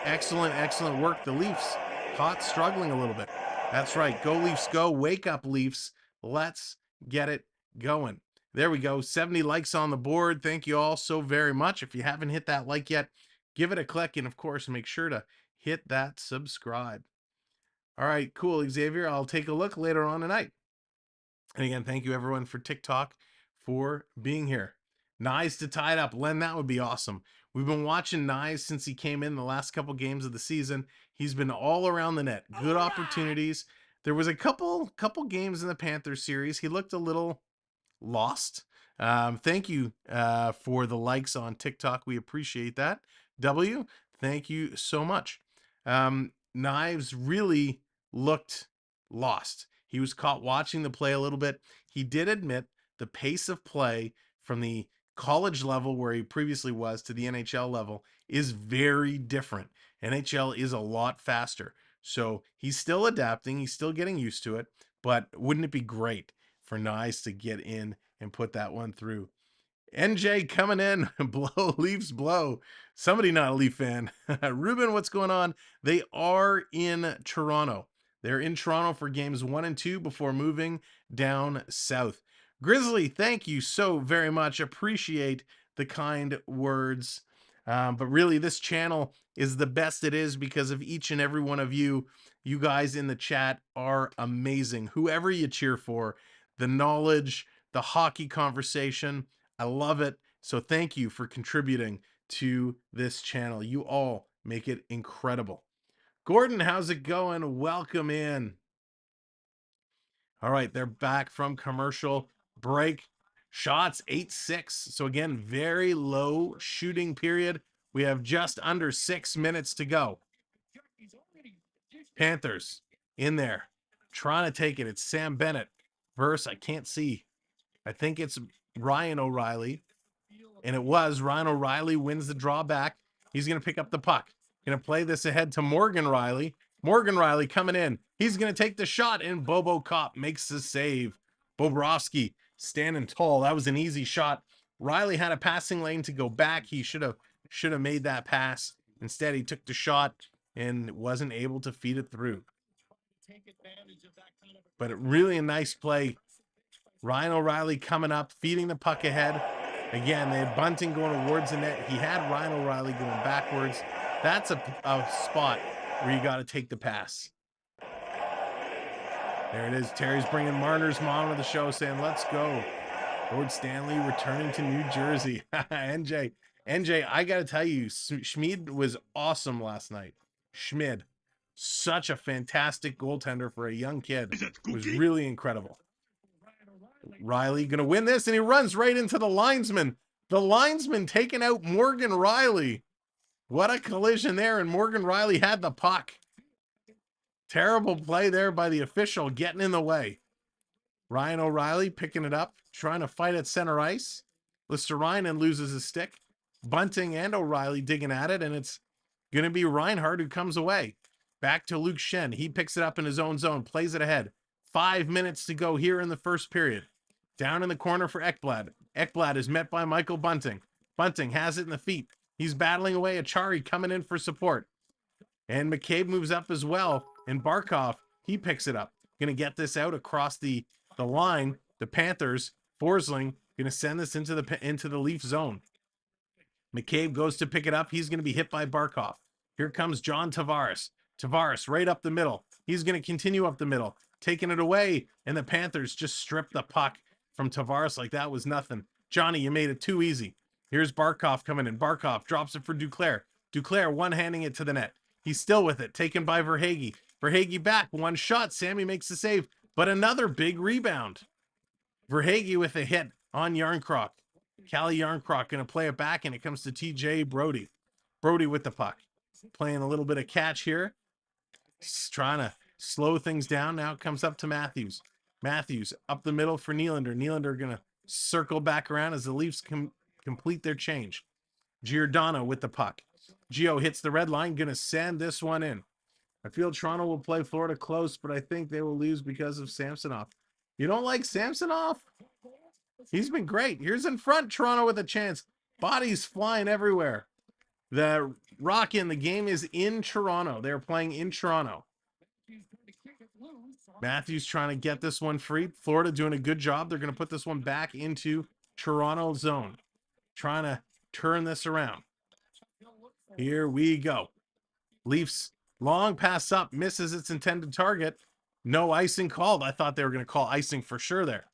Excellent, excellent work. The Leafs caught struggling a little bit. That's right. Go Leafs, go. Wake up, Leafs. Let's get it going. There we go. 70 likes on the board. Thank you all so very much. If you haven't hit that like yet, give it a click. And, of course, make sure to hit that subscribe. All right, cool, Xavier. I'll take a look later on tonight. And, again, thank you, everyone, for TikTok for being here. Knies to tie it up. Len, that would be awesome. We've been watching Knies since he came in the last couple games of the season. He's been all around the net. Good opportunities. There was a couple games in the Panthers series. He looked a little lost. Thank you for the likes on TikTok. We appreciate that. W, thank you so much. Knives really looked lost. He was caught watching the play a little bit. He did admit the pace of play from the college level where he previously was to the NHL level is very different. NHL is a lot faster. So he's still adapting. He's still getting used to it. But wouldn't it be great for Nyes to get in and put that one through? NJ coming in, blow, Leafs blow. Somebody not a Leaf fan. Ruben, what's going on? They are in Toronto. They're in Toronto for games 1 and 2 before moving down south. Grizzly, thank you so very much. Appreciate the kind words. But really, this channel is the best it is because of each and every one of you. You guys in the chat are amazing. Whoever you cheer for, the knowledge, the hockey conversation, I love it. So thank you for contributing to this channel. You all make it incredible. Gordon, how's it going? Welcome in. All right, they're back from commercial break. Shots 8-6. So again, very low shooting period. We have just under 6 minutes to go. Panthers in there trying to take it. It's Sam Bennett versus, I can't see. I think it's Ryan O'Reilly. And it was Ryan O'Reilly wins the draw back. He's going to pick up the puck. Going to play this ahead to Morgan Riley. Morgan Riley coming in. He's going to take the shot, and Bobo Kopp makes the save. Bobrovsky standing tall. That was an easy shot. Riley had a passing lane to go back. He should have made that pass. Instead, he took the shot and wasn't able to feed it through. But really a nice play. Ryan O'Reilly coming up, feeding the puck ahead. Again, they had Bunting going towards the net. He had Ryan O'Reilly going backwards. That's a spot where you got to take the pass. There it is. Terry's bringing Marner's mom to the show saying, let's go. Lord Stanley returning to New Jersey. NJ, I got to tell you, Schmid was awesome last night. Schmid, such a fantastic goaltender for a young kid. Was really incredible. Riley gonna win this, and he runs right into the linesman. The linesman taking out Morgan Riley. What a collision there, and Morgan Riley had the puck. Terrible play there by the official, getting in the way. Ryan O'Reilly picking it up, trying to fight at center ice. Ryan loses his stick. Bunting and O'Reilly digging at it, and it's gonna be Reinhardt who comes away. Back to Luke Shen. He picks it up in his own zone, plays it ahead. 5 minutes to go here in the first period. Down in the corner for Ekblad. Ekblad is met by Michael Bunting. Bunting has it in the feet. He's battling away. Achari coming in for support. And McCabe moves up as well. And Barkov, he picks it up. Going to get this out across the line. The Panthers, Forsling, going to send this into the Leaf zone. McCabe goes to pick it up. He's going to be hit by Barkov. Here comes John Tavares. Tavares right up the middle. He's going to continue up the middle, taking it away. And the Panthers just strip the puck from Tavares like that was nothing. Johnny, you made it too easy. Here's Barkov coming in. Barkov drops it for Duclair. Duclair one-handing it to the net. He's still with it. Taken by Verhaeghe. Verhaeghe back. One shot. Sammy makes the save. But another big rebound. Verhaeghe with a hit on Yarncroc. Callie Yarncroc going to play it back, and it comes to TJ Brody. Brody with the puck. Playing a little bit of catch here. Trying to slow things down. Now it comes up to Matthews. Matthews up the middle for Nylander. Nylander going to circle back around as the Leafs complete their change. Giordano with the puck. Gio hits the red line. Going to send this one in. I feel Toronto will play Florida close, but I think they will lose because of Samsonov. You don't like Samsonov? He's been great. Here's in front, Toronto with a chance. Bodies flying everywhere. The Rockin', the game is in Toronto. They're playing in Toronto. Matthews trying to get this one free. Florida doing a good job. They're going to put this one back into Toronto zone. Trying to turn this around. Here we go. Leafs long pass up. Misses its intended target. No icing called. I thought they were going to call icing for sure there.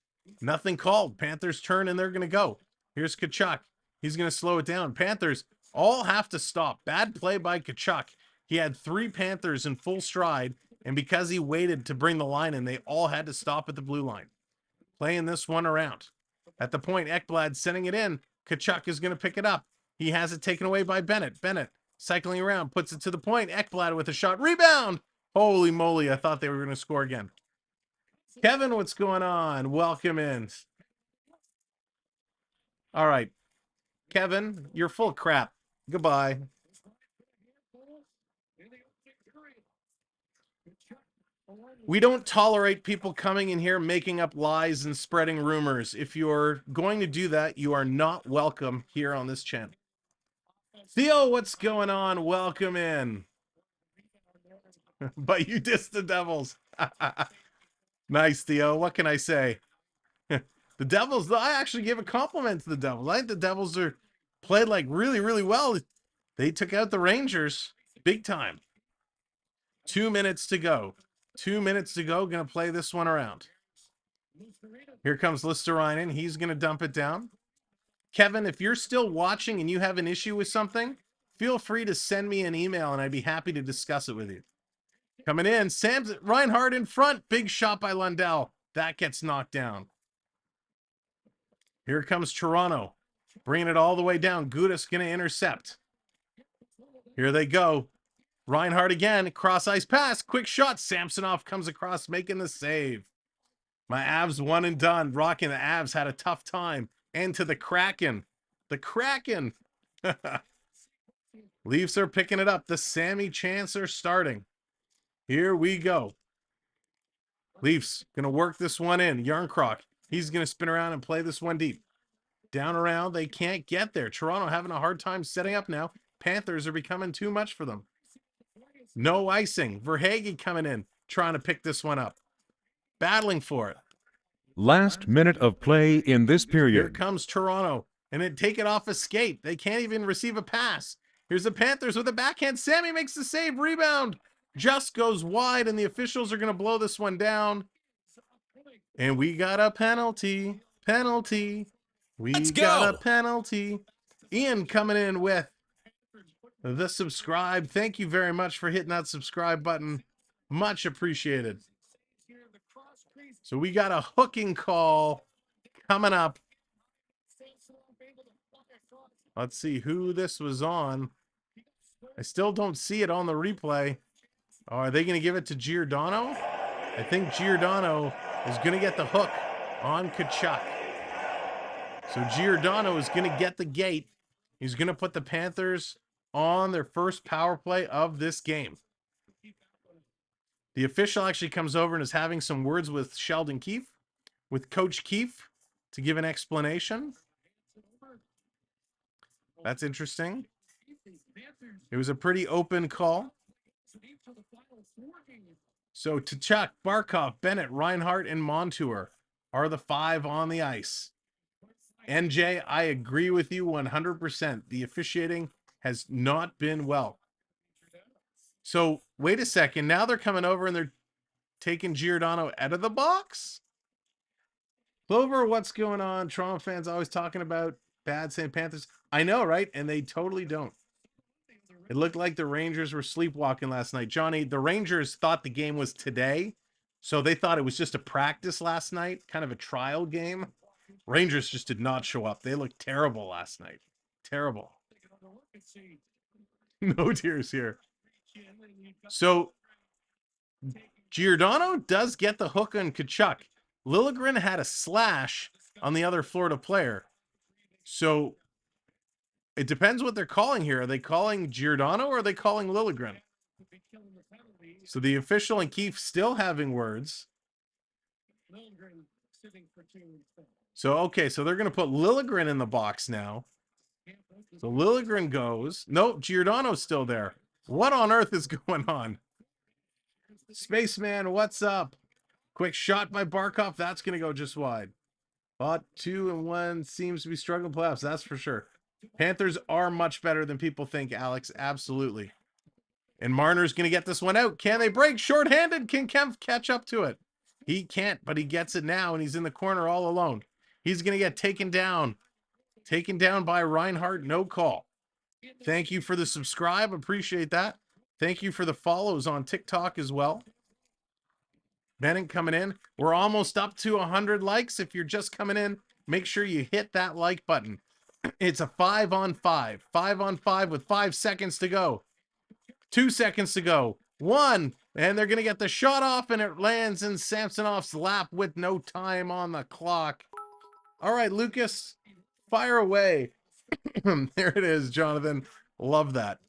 Nothing called. Panthers turn and they're going to go. Here's Tkachuk. He's going to slow it down. Panthers all have to stop. Bad play by Tkachuk. He had 3 Panthers in full stride, and because he waited to bring the line in, they all had to stop at the blue line. Playing this one around. At the point, Ekblad sending it in. Tkachuk is going to pick it up. He has it taken away by Bennett. Bennett cycling around, puts it to the point. Ekblad with a shot. Rebound! Holy moly, I thought they were going to score again. Kevin, what's going on? Welcome in. All right. Kevin, you're full of crap. Goodbye. We don't tolerate people coming in here making up lies and spreading rumors. If you're going to do that, you are not welcome here on this channel. Theo, what's going on? Welcome in. But you dissed the Devils. Nice, Theo. What can I say? The Devils, I actually gave a compliment to the Devils. I think the Devils are played like really, really well. They took out the Rangers big time. 2 minutes to go. 2 minutes to go. Going to play this one around. Here comes Listerainen. He's going to dump it down. Kevin, if you're still watching and you have an issue with something, feel free to send me an email and I'd be happy to discuss it with you. Coming in, Reinhart in front. Big shot by Lundell. That gets knocked down. Here comes Toronto. Bringing it all the way down. Gudas going to intercept. Here they go. Reinhart again. Cross ice pass. Quick shot. Samsonov comes across making the save. My Avs one and done. Rocking the Avs had a tough time. And to the Kraken. The Kraken. Leafs are picking it up. The Sammy chants are starting. Here we go. Leafs going to work this one in. Yarncroc. He's going to spin around and play this one deep. Down around. They can't get there. Toronto having a hard time setting up now. Panthers are becoming too much for them. No icing. Verhaeghe coming in. Trying to pick this one up. Battling for it. Last minute of play in this Here period. comes Toronto. And then take it off a skate. They can't even receive a pass. Here's the Panthers with a backhand. Sammy makes the save. Rebound. Just goes wide. And the officials are going to blow this one down. And we got a penalty. Penalty. We got a penalty. Ian coming in with the subscribe. Thank you very much for hitting that subscribe button. Much appreciated. So we got a hooking call coming up. Let's see who this was on. I still don't see it on the replay. Oh, are they going to give it to Giordano? I think Giordano is going to get the hook on Tkachuk. So Giordano is going to get the gate. He's going to put the Panthers on their first power play of this game. The official actually comes over and is having some words with Sheldon Keefe, with Coach Keefe, to give an explanation. That's interesting. It was a pretty open call. So Tkachuk, Barkov, Bennett, Reinhart, and Montour are the 5 on the ice. NJ, I agree with you 100%. The officiating has not been well. So wait a second. Now they're coming over and they're taking Giordano out of the box? Clover, what's going on? Toronto fans always talking about bad St. Panthers. I know, right? And they totally don't. It looked like the Rangers were sleepwalking last night. Johnny, the Rangers thought the game was today. So they thought it was just a practice last night, kind of a trial game. Rangers just did not show up. They looked terrible last night. Terrible. No tears here. So Giordano does get the hook on Tkachuk. Liljegren had a slash on the other Florida player. So it depends what they're calling here. Are they calling Giordano or are they calling Liljegren? So the official and Keefe still having words. So, okay, so they're going to put Liljegren in the box now. So Liljegren goes. Nope, Giordano's still there. What on earth is going on? Spaceman, what's up? Quick shot by Barkov. That's going to go just wide. But 2-1 seems to be struggling playoffs. That's for sure. Panthers are much better than people think, Alex. Absolutely. And Marner's going to get this one out. Can they break? Short-handed. Can Kempf catch up to it? He can't, but he gets it now, and he's in the corner all alone. He's going to get taken down. Taken down by Reinhart. No call. Thank you for the subscribe. Appreciate that. Thank you for the follows on TikTok as well. Bennett coming in. We're almost up to 100 likes. If you're just coming in, make sure you hit that like button. It's a 5-on-5. 5-on-5 with 5 seconds to go. 2 seconds to go. 1. And they're going to get the shot off, and it lands in Samsonov's lap with no time on the clock. All right, Lucas, fire away. There it is, Jonathan. Love that.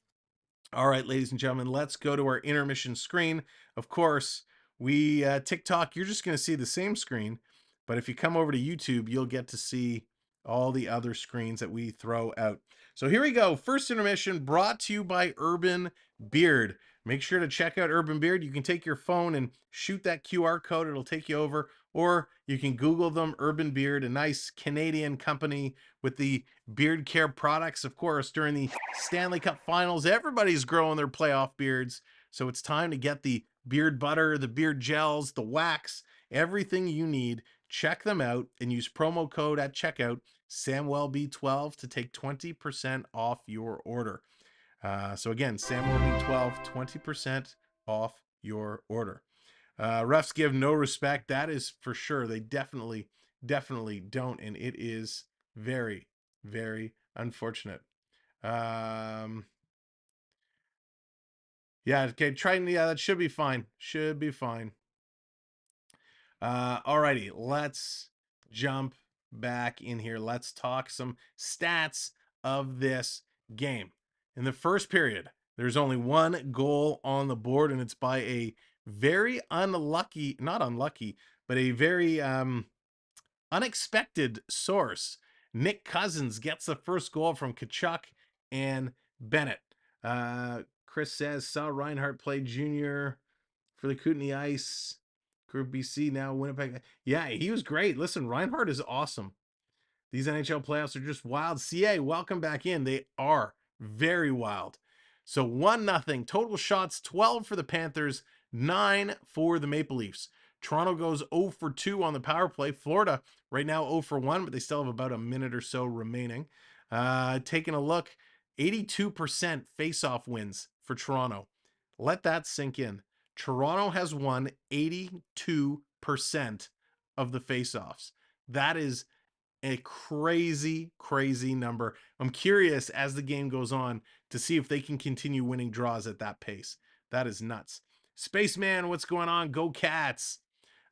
All right, ladies and gentlemen, let's go to our intermission screen. Of course, TikTok, you're just going to see the same screen, but if you come over to YouTube, you'll get to see all the other screens that we throw out. So here we go. First intermission brought to you by Urban Beard. Make sure to check out Urban Beard. You can take your phone and shoot that QR code. It'll take you over, or you can Google them. Urban Beard, a nice Canadian company with the beard care products. Of course, during the Stanley Cup Finals, everybody's growing their playoff beards. So it's time to get the beard butter, the beard gels, the wax, everything you need. Check them out and use promo code at checkout, Samwelb12, to take 20% off your order. So again, Samwelb12, 20% off your order. Refs give no respect. That is for sure. They definitely don't. And it is very, very unfortunate. Yeah, okay, that should be fine. Should be fine. Alrighty, let's jump back in here. Let's talk some stats of this game. In the first period, there's only one goal on the board, and it's by a very not unlucky, but a very unexpected source. Nick Cousins gets the first goal from Tkachuk and Bennett. Chris says, saw Reinhart play junior for the Kootenay Ice. Group BC, now Winnipeg. Yeah, he was great. Listen, Reinhart is awesome. These NHL playoffs are just wild. CA, welcome back in. They are very wild. So 1-0. Total shots, 12 for the Panthers, 9 for the Maple Leafs. Toronto goes 0 for 2 on the power play. Florida right now 0 for 1, but they still have about a minute or so remaining. Taking a look, 82% face-off wins for Toronto. Let that sink in. Toronto has won 82% of the face-offs. That is a crazy, crazy number. I'm curious as the game goes on to see if they can continue winning draws at that pace. That is nuts. Spaceman, what's going on? Go Cats.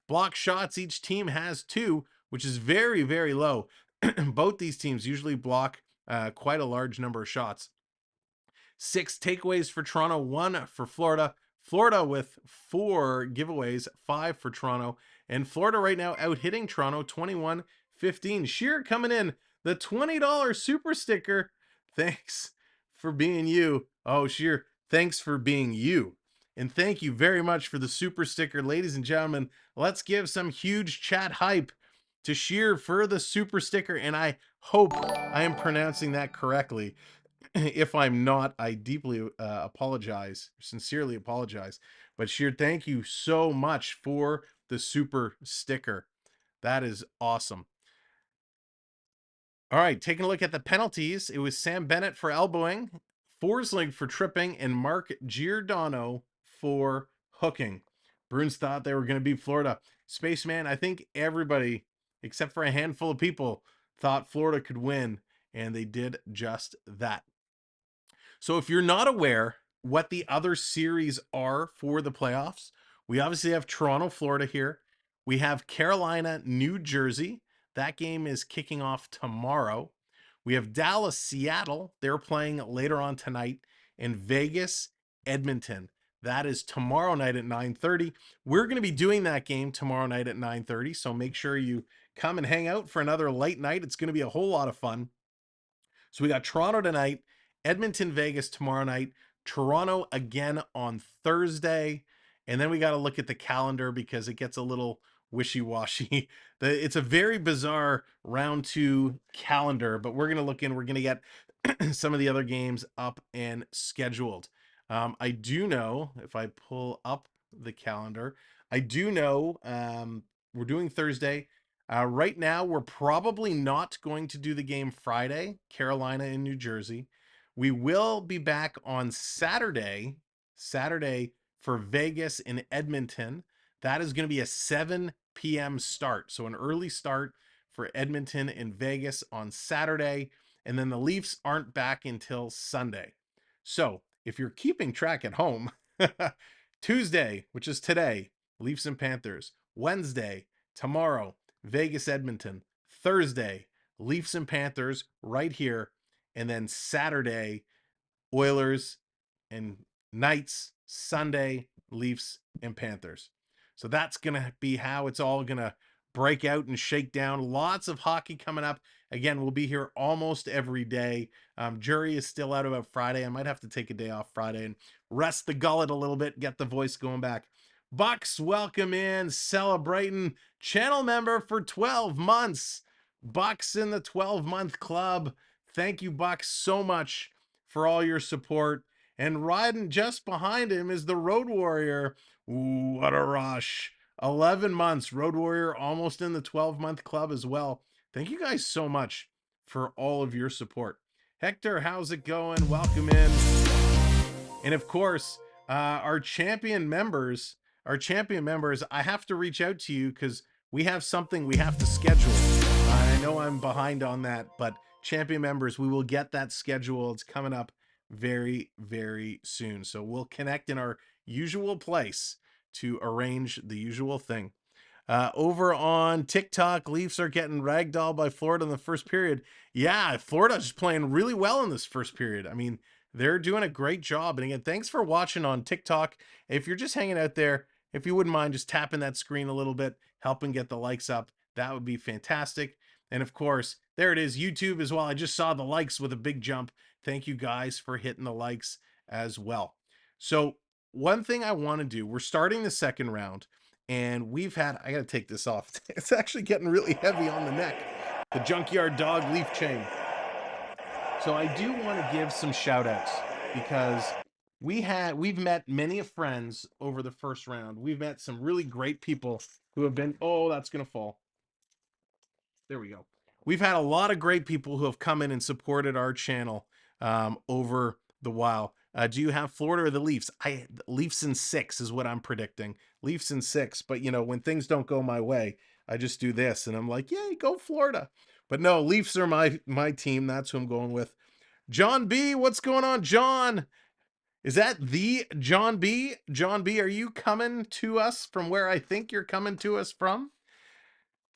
Block shots, each team has 2, which is very, very low. Both these teams usually block quite a large number of shots. 6 takeaways for Toronto, 1 for Florida. Florida with 4 giveaways, 5 for Toronto. And Florida right now out hitting Toronto 21-15. Sheer coming in, the $20 super sticker. Thanks for being you. Oh, Sheer, thanks for being you. And thank you very much for the super sticker. Ladies and gentlemen, let's give some huge chat hype to Sheer for the super sticker. And I hope I am pronouncing that correctly. If I'm not, I deeply apologize, sincerely apologize. But Sheer, thank you so much for the super sticker. That is awesome. All right, taking a look at the penalties. It was Sam Bennett for elbowing, Forsling for tripping, and Mark Giordano for hooking. Bruins thought they were going to beat Florida. Spaceman, I think everybody, except for a handful of people, thought Florida could win, and they did just that. So if you're not aware what the other series are for the playoffs, we obviously have Toronto, Florida here. We have Carolina, New Jersey. That game is kicking off tomorrow. We have Dallas, Seattle. They're playing later on tonight. And Vegas, Edmonton. That is tomorrow night at 9:30. We're going to be doing that game tomorrow night at 9:30. So make sure you come and hang out for another late night. It's going to be a whole lot of fun. So we got Toronto tonight, Edmonton, Vegas tomorrow night, Toronto again on Thursday. And then we got to look at the calendar because it gets a little wishy-washy. It's a very bizarre round 2 calendar, but we're going to look in. We're going to get some of the other games up and scheduled. I do know, if I pull up the calendar, I do know we're doing Thursday. Right now, we're probably not going to do the game Friday, Carolina and New Jersey. We will be back on Saturday for Vegas and Edmonton. That is going to be a 7 p.m. start. So an early start for Edmonton and Vegas on Saturday. And then the Leafs aren't back until Sunday. So if you're keeping track at home, Tuesday, which is today, Leafs and Panthers. Wednesday, tomorrow, Vegas, Edmonton. Thursday, Leafs and Panthers right here. And then Saturday, Oilers and Knights. Sunday, Leafs and Panthers. So that's going to be how it's all going to break out and shake down. Lots of hockey coming up. Again, we'll be here almost every day. Jury is still out about Friday. I might have to take a day off Friday and rest the gullet a little bit, get the voice going back. Bucks, welcome in, celebrating channel member for 12 months. Bucks in the 12-month club. Thank you, Bucks, so much for all your support. And riding just behind him is the Road Warrior. Ooh, what a rush. 11 months. Road Warrior almost in the 12-month club as well. Thank you guys so much for all of your support. Hector, how's it going? Welcome in. And of course, our champion members, I have to reach out to you because we have something we have to schedule. I know I'm behind on that, but champion members, we will get that schedule. It's coming up very, very soon. So we'll connect in our usual place to arrange the usual thing. Over on TikTok, Leafs are getting ragdolled by Florida in the first period. Yeah, Florida's playing really well in this first period. I mean, they're doing a great job. And again, thanks for watching on TikTok. If you're just hanging out there, if you wouldn't mind just tapping that screen a little bit, helping get the likes up, that would be fantastic. And of course, there it is, YouTube as well. I just saw the likes with a big jump. Thank you guys for hitting the likes as well. So one thing I want to do, we're starting the second round, and we've had, I got to take this off. It's actually getting really heavy on the neck, the Junkyard Dog leaf chain. So I do want to give some shout outs because we've met many friends over the first round. We've met some really great people who have been, oh, that's going to fall. There we go. We've had a lot of great people who have come in and supported our channel over the while. Do you have Florida or the Leafs? Leafs in 6 is what I'm predicting. Leafs in 6. But, you know, when things don't go my way, I just do this. And I'm like, yay, go Florida. But no, Leafs are my team. That's who I'm going with. John B, what's going on, John? Is that the John B? John B, are you coming to us from where I think you're coming to us from?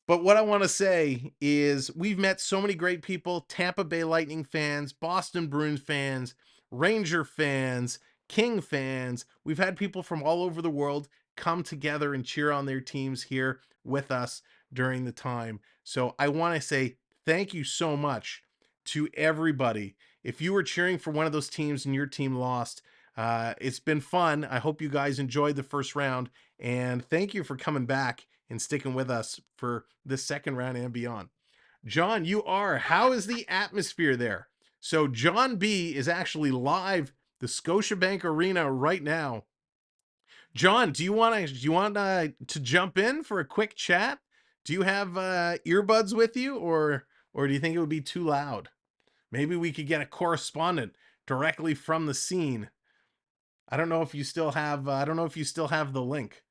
But what I want to say is we've met so many great people, Tampa Bay Lightning fans, Boston Bruins fans, Ranger fans, King fans. We've had people from all over the world come together and cheer on their teams here with us during the time. So I want to say thank you so much to everybody. If you were cheering for one of those teams and your team lost, it's been fun. I hope you guys enjoyed the first round, and thank you for coming back and sticking with us for the second round and beyond. John, how is the atmosphere there? So John B is actually live, the Scotiabank Arena right now. John, do you want to jump in for a quick chat? Do you have earbuds with you, or do you think it would be too loud? Maybe we could get a correspondent directly from the scene. I don't know if you still have the link.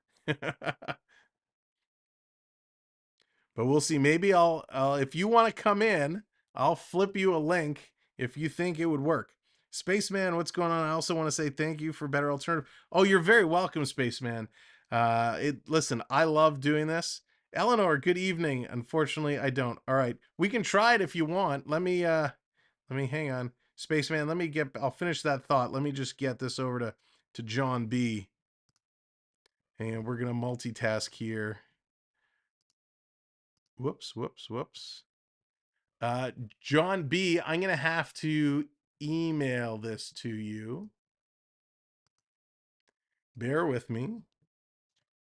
But we'll see. Maybe I'll if you want to come in, I'll flip you a link if you think it would work. Spaceman, what's going on? I also want to say thank you for Better Alternative. Oh, you're very welcome, Spaceman. Listen, I love doing this. Eleanor, good evening. Unfortunately, I don't. All right. We can try it if you want. Let me hang on. Spaceman, I'll finish that thought. Let me just get this over to John B. And we're going to multitask here. Whoops. John B, I'm going to have to email this to you. Bear with me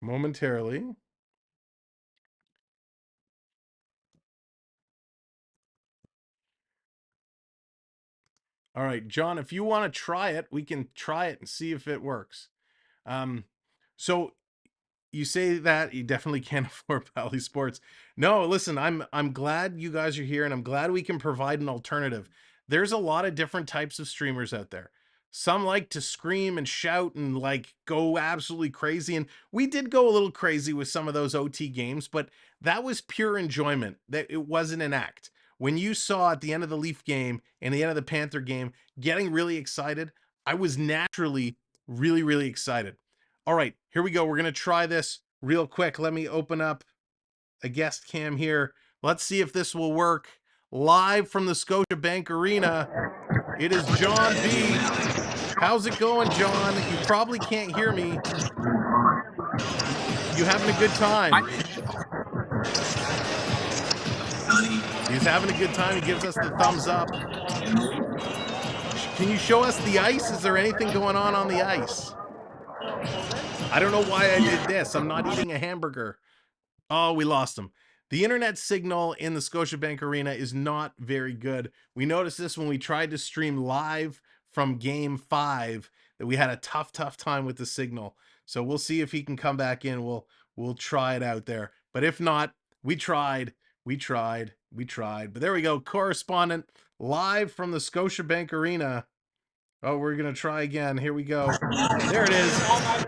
momentarily. All right, John, if you want to try it, we can try it and see if it works. So you say that you definitely can't afford Bally Sports. No, listen, I'm glad you guys are here, and I'm glad we can provide an alternative. There's a lot of different types of streamers out there. Some like to scream and shout and like go absolutely crazy. And we did go a little crazy with some of those OT games, but that was pure enjoyment. That it wasn't an act. When you saw at the end of the Leaf game and the end of the Panther game, getting really excited, I was naturally really, really excited. All right, here we go. We're going to try this real quick. Let me open up a guest cam here. Let's see if this will work. Live from the Scotiabank Arena, it is John B. How's it going, John? You probably can't hear me. you having a good time? He's having a good time. He gives us the thumbs up. Can you show us the ice? Is there anything going on the ice? I don't know why I did this. I'm not eating a hamburger. Oh, we lost him. The internet signal in the Scotiabank Arena is not very good. We noticed this when we tried to stream live from Game 5, that we had a tough time with the signal. So we'll see if he can come back in. We'll try it out there. But if not, we tried. But there we go. Correspondent live from the Scotiabank Arena. Oh, we're going to try again. Here we go. There it is.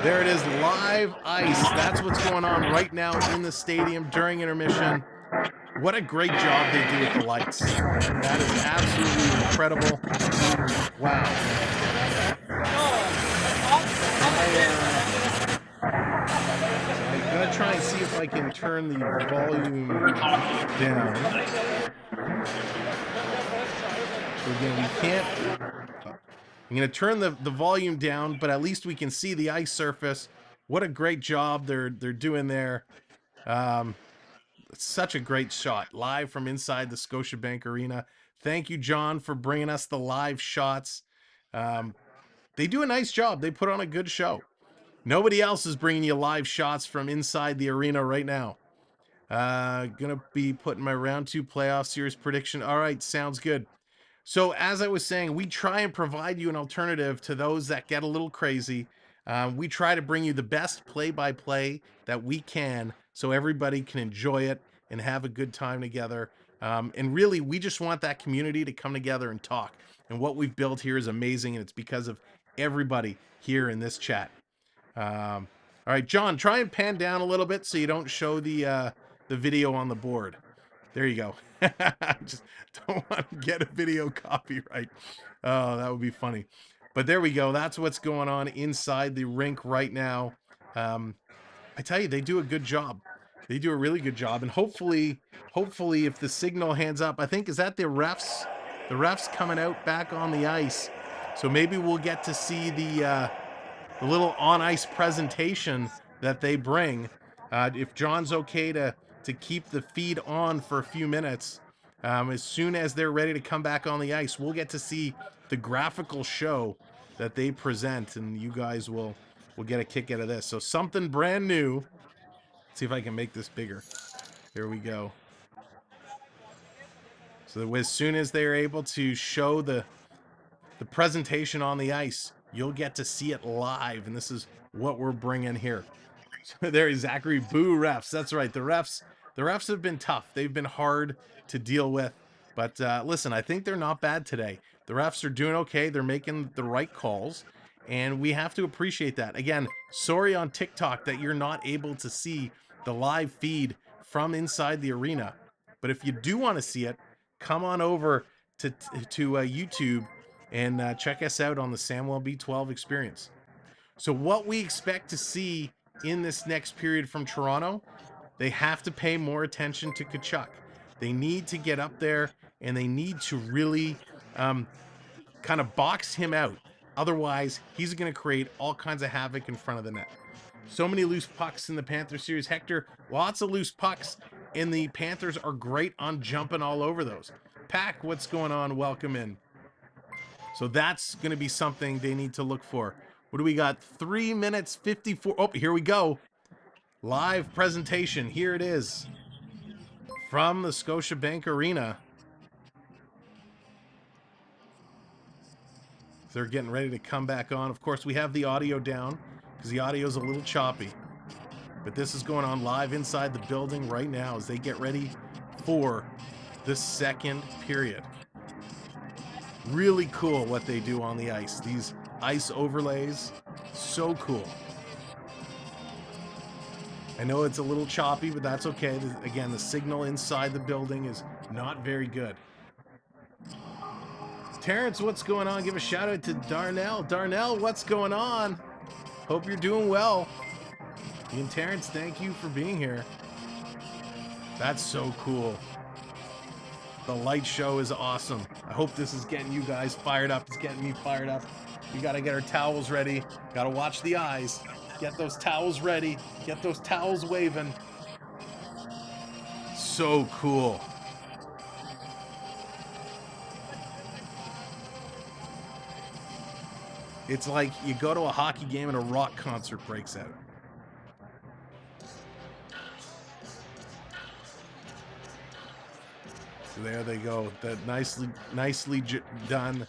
There it is, live ice. That's what's going on right now in the stadium during intermission. What a great job they do with the lights. That is absolutely incredible. Wow. I'm going to try and see if I can turn the volume down. So again, we can't... I'm going to turn the volume down, but at least we can see the ice surface. What a great job they're doing there. Such a great shot, live from inside the Scotiabank Arena. Thank you, John, for bringing us the live shots. They do a nice job. They put on a good show. Nobody else is bringing you live shots from inside the arena right now. Gonna be putting my round 2 playoff series prediction. All right, sounds good. So as I was saying, we try and provide you an alternative to those that get a little crazy. We try to bring you the best play-by-play that we can so everybody can enjoy it and have a good time together. And really, we just want that community to come together and talk. And what we've built here is amazing, and it's because of everybody here in this chat. All right, John, try and pan down a little bit so you don't show the video on the board. There you go. Just don't want to get a video copyright. Oh, that would be funny. But there we go. That's what's going on inside the rink right now. I tell you, they do a good job. They do a really good job. And hopefully if the signal hands up, I think, is that the refs? The refs coming out back on the ice. So maybe we'll get to see the little on-ice presentation that they bring. If John's okay to keep the feed on for a few minutes, as soon as they're ready to come back on the ice, we'll get to see the graphical show that they present, and you guys will get a kick out of this. So something brand new. Let's see if I can make this bigger. There we go. So that as soon as they're able to show the presentation on the ice, you'll get to see it live, and this is what we're bringing here. There is Zachary. Boo refs. That's right. The refs have been tough. They've been hard to deal with. But listen, I think they're not bad today. The refs are doing okay. They're making the right calls, and we have to appreciate that. Again, sorry on TikTok that you're not able to see the live feed from inside the arena. But if you do want to see it, come on over to YouTube and check us out on the Samwelb12 Experience. So what we expect to see in this next period from Toronto, they have to pay more attention to Tkachuk. They need to get up there, and they need to really kind of box him out. Otherwise, he's going to create all kinds of havoc in front of the net. So many loose pucks in the Panthers series. Hector, lots of loose pucks, and the Panthers are great on jumping all over those. Pack, what's going on? Welcome in. So that's going to be something they need to look for. What do we got? 3 minutes 54. Oh, here we go. Live presentation. Here it is from the Scotiabank Arena. They're getting ready to come back on. Of course, we have the audio down because the audio is a little choppy. But this is going on live inside the building right now as they get ready for the second period. Really cool what they do on the ice. These ice overlays, so cool. I know it's a little choppy, but that's okay. Again, the signal inside the building is not very good. Terrence, what's going on? Give a shout out to Darnell. Darnell, what's going on? Hope you're doing well. And Terrence, thank you for being here. That's so cool. The light show is awesome. I hope this is getting you guys fired up. It's getting me fired up. We got to get our towels ready. Got to watch the eyes. Get those towels ready. Get those towels waving. So cool. It's like you go to a hockey game and a rock concert breaks out. So there they go. That nicely done.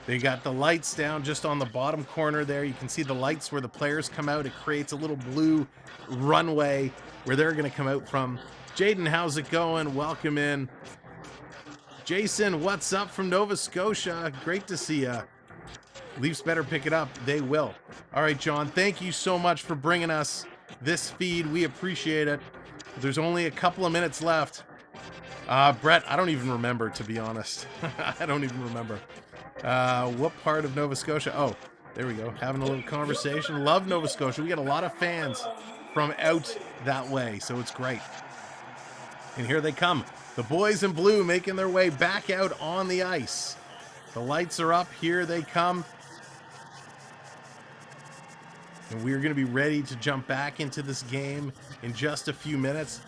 They got the lights down just on the bottom corner there. You can see the lights where the players come out. It creates a little blue runway where they're going to come out from. Jaden, how's it going? Welcome in. Jason, what's up from Nova Scotia? Great to see ya. Leafs better pick it up. They will. All right, John, thank you so much for bringing us this feed. We appreciate it. There's only a couple of minutes left. Brett, I don't even remember, to be honest. I don't even remember. What part of Nova Scotia? Oh, there we go. Having a little conversation. Love Nova Scotia. We got a lot of fans from out that way, so it's great. And here they come. The boys in blue making their way back out on the ice. The lights are up. Here they come. And we're going to be ready to jump back into this game in just a few minutes.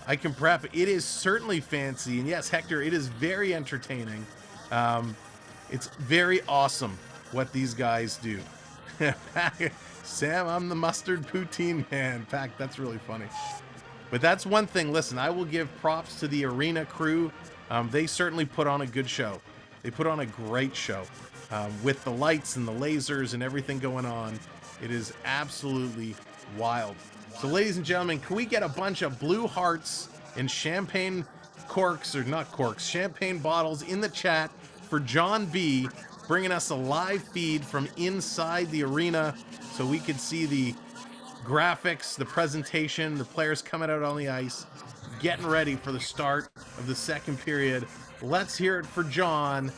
I can prep. It is certainly fancy. And yes, Hector, it is very entertaining. It's very awesome what these guys do. Sam, I'm the mustard poutine man. In fact, that's really funny. But that's one thing. Listen, I will give props to the arena crew. They certainly put on a good show. They put on a great show with the lights and the lasers and everything going on. It is absolutely wild. So, ladies and gentlemen, can we get a bunch of blue hearts and champagne corks, or not corks, champagne bottles in the chat for John B, bringing us a live feed from inside the arena so we could see the graphics, the presentation, the players coming out on the ice, getting ready for the start of the second period. Let's hear it for John.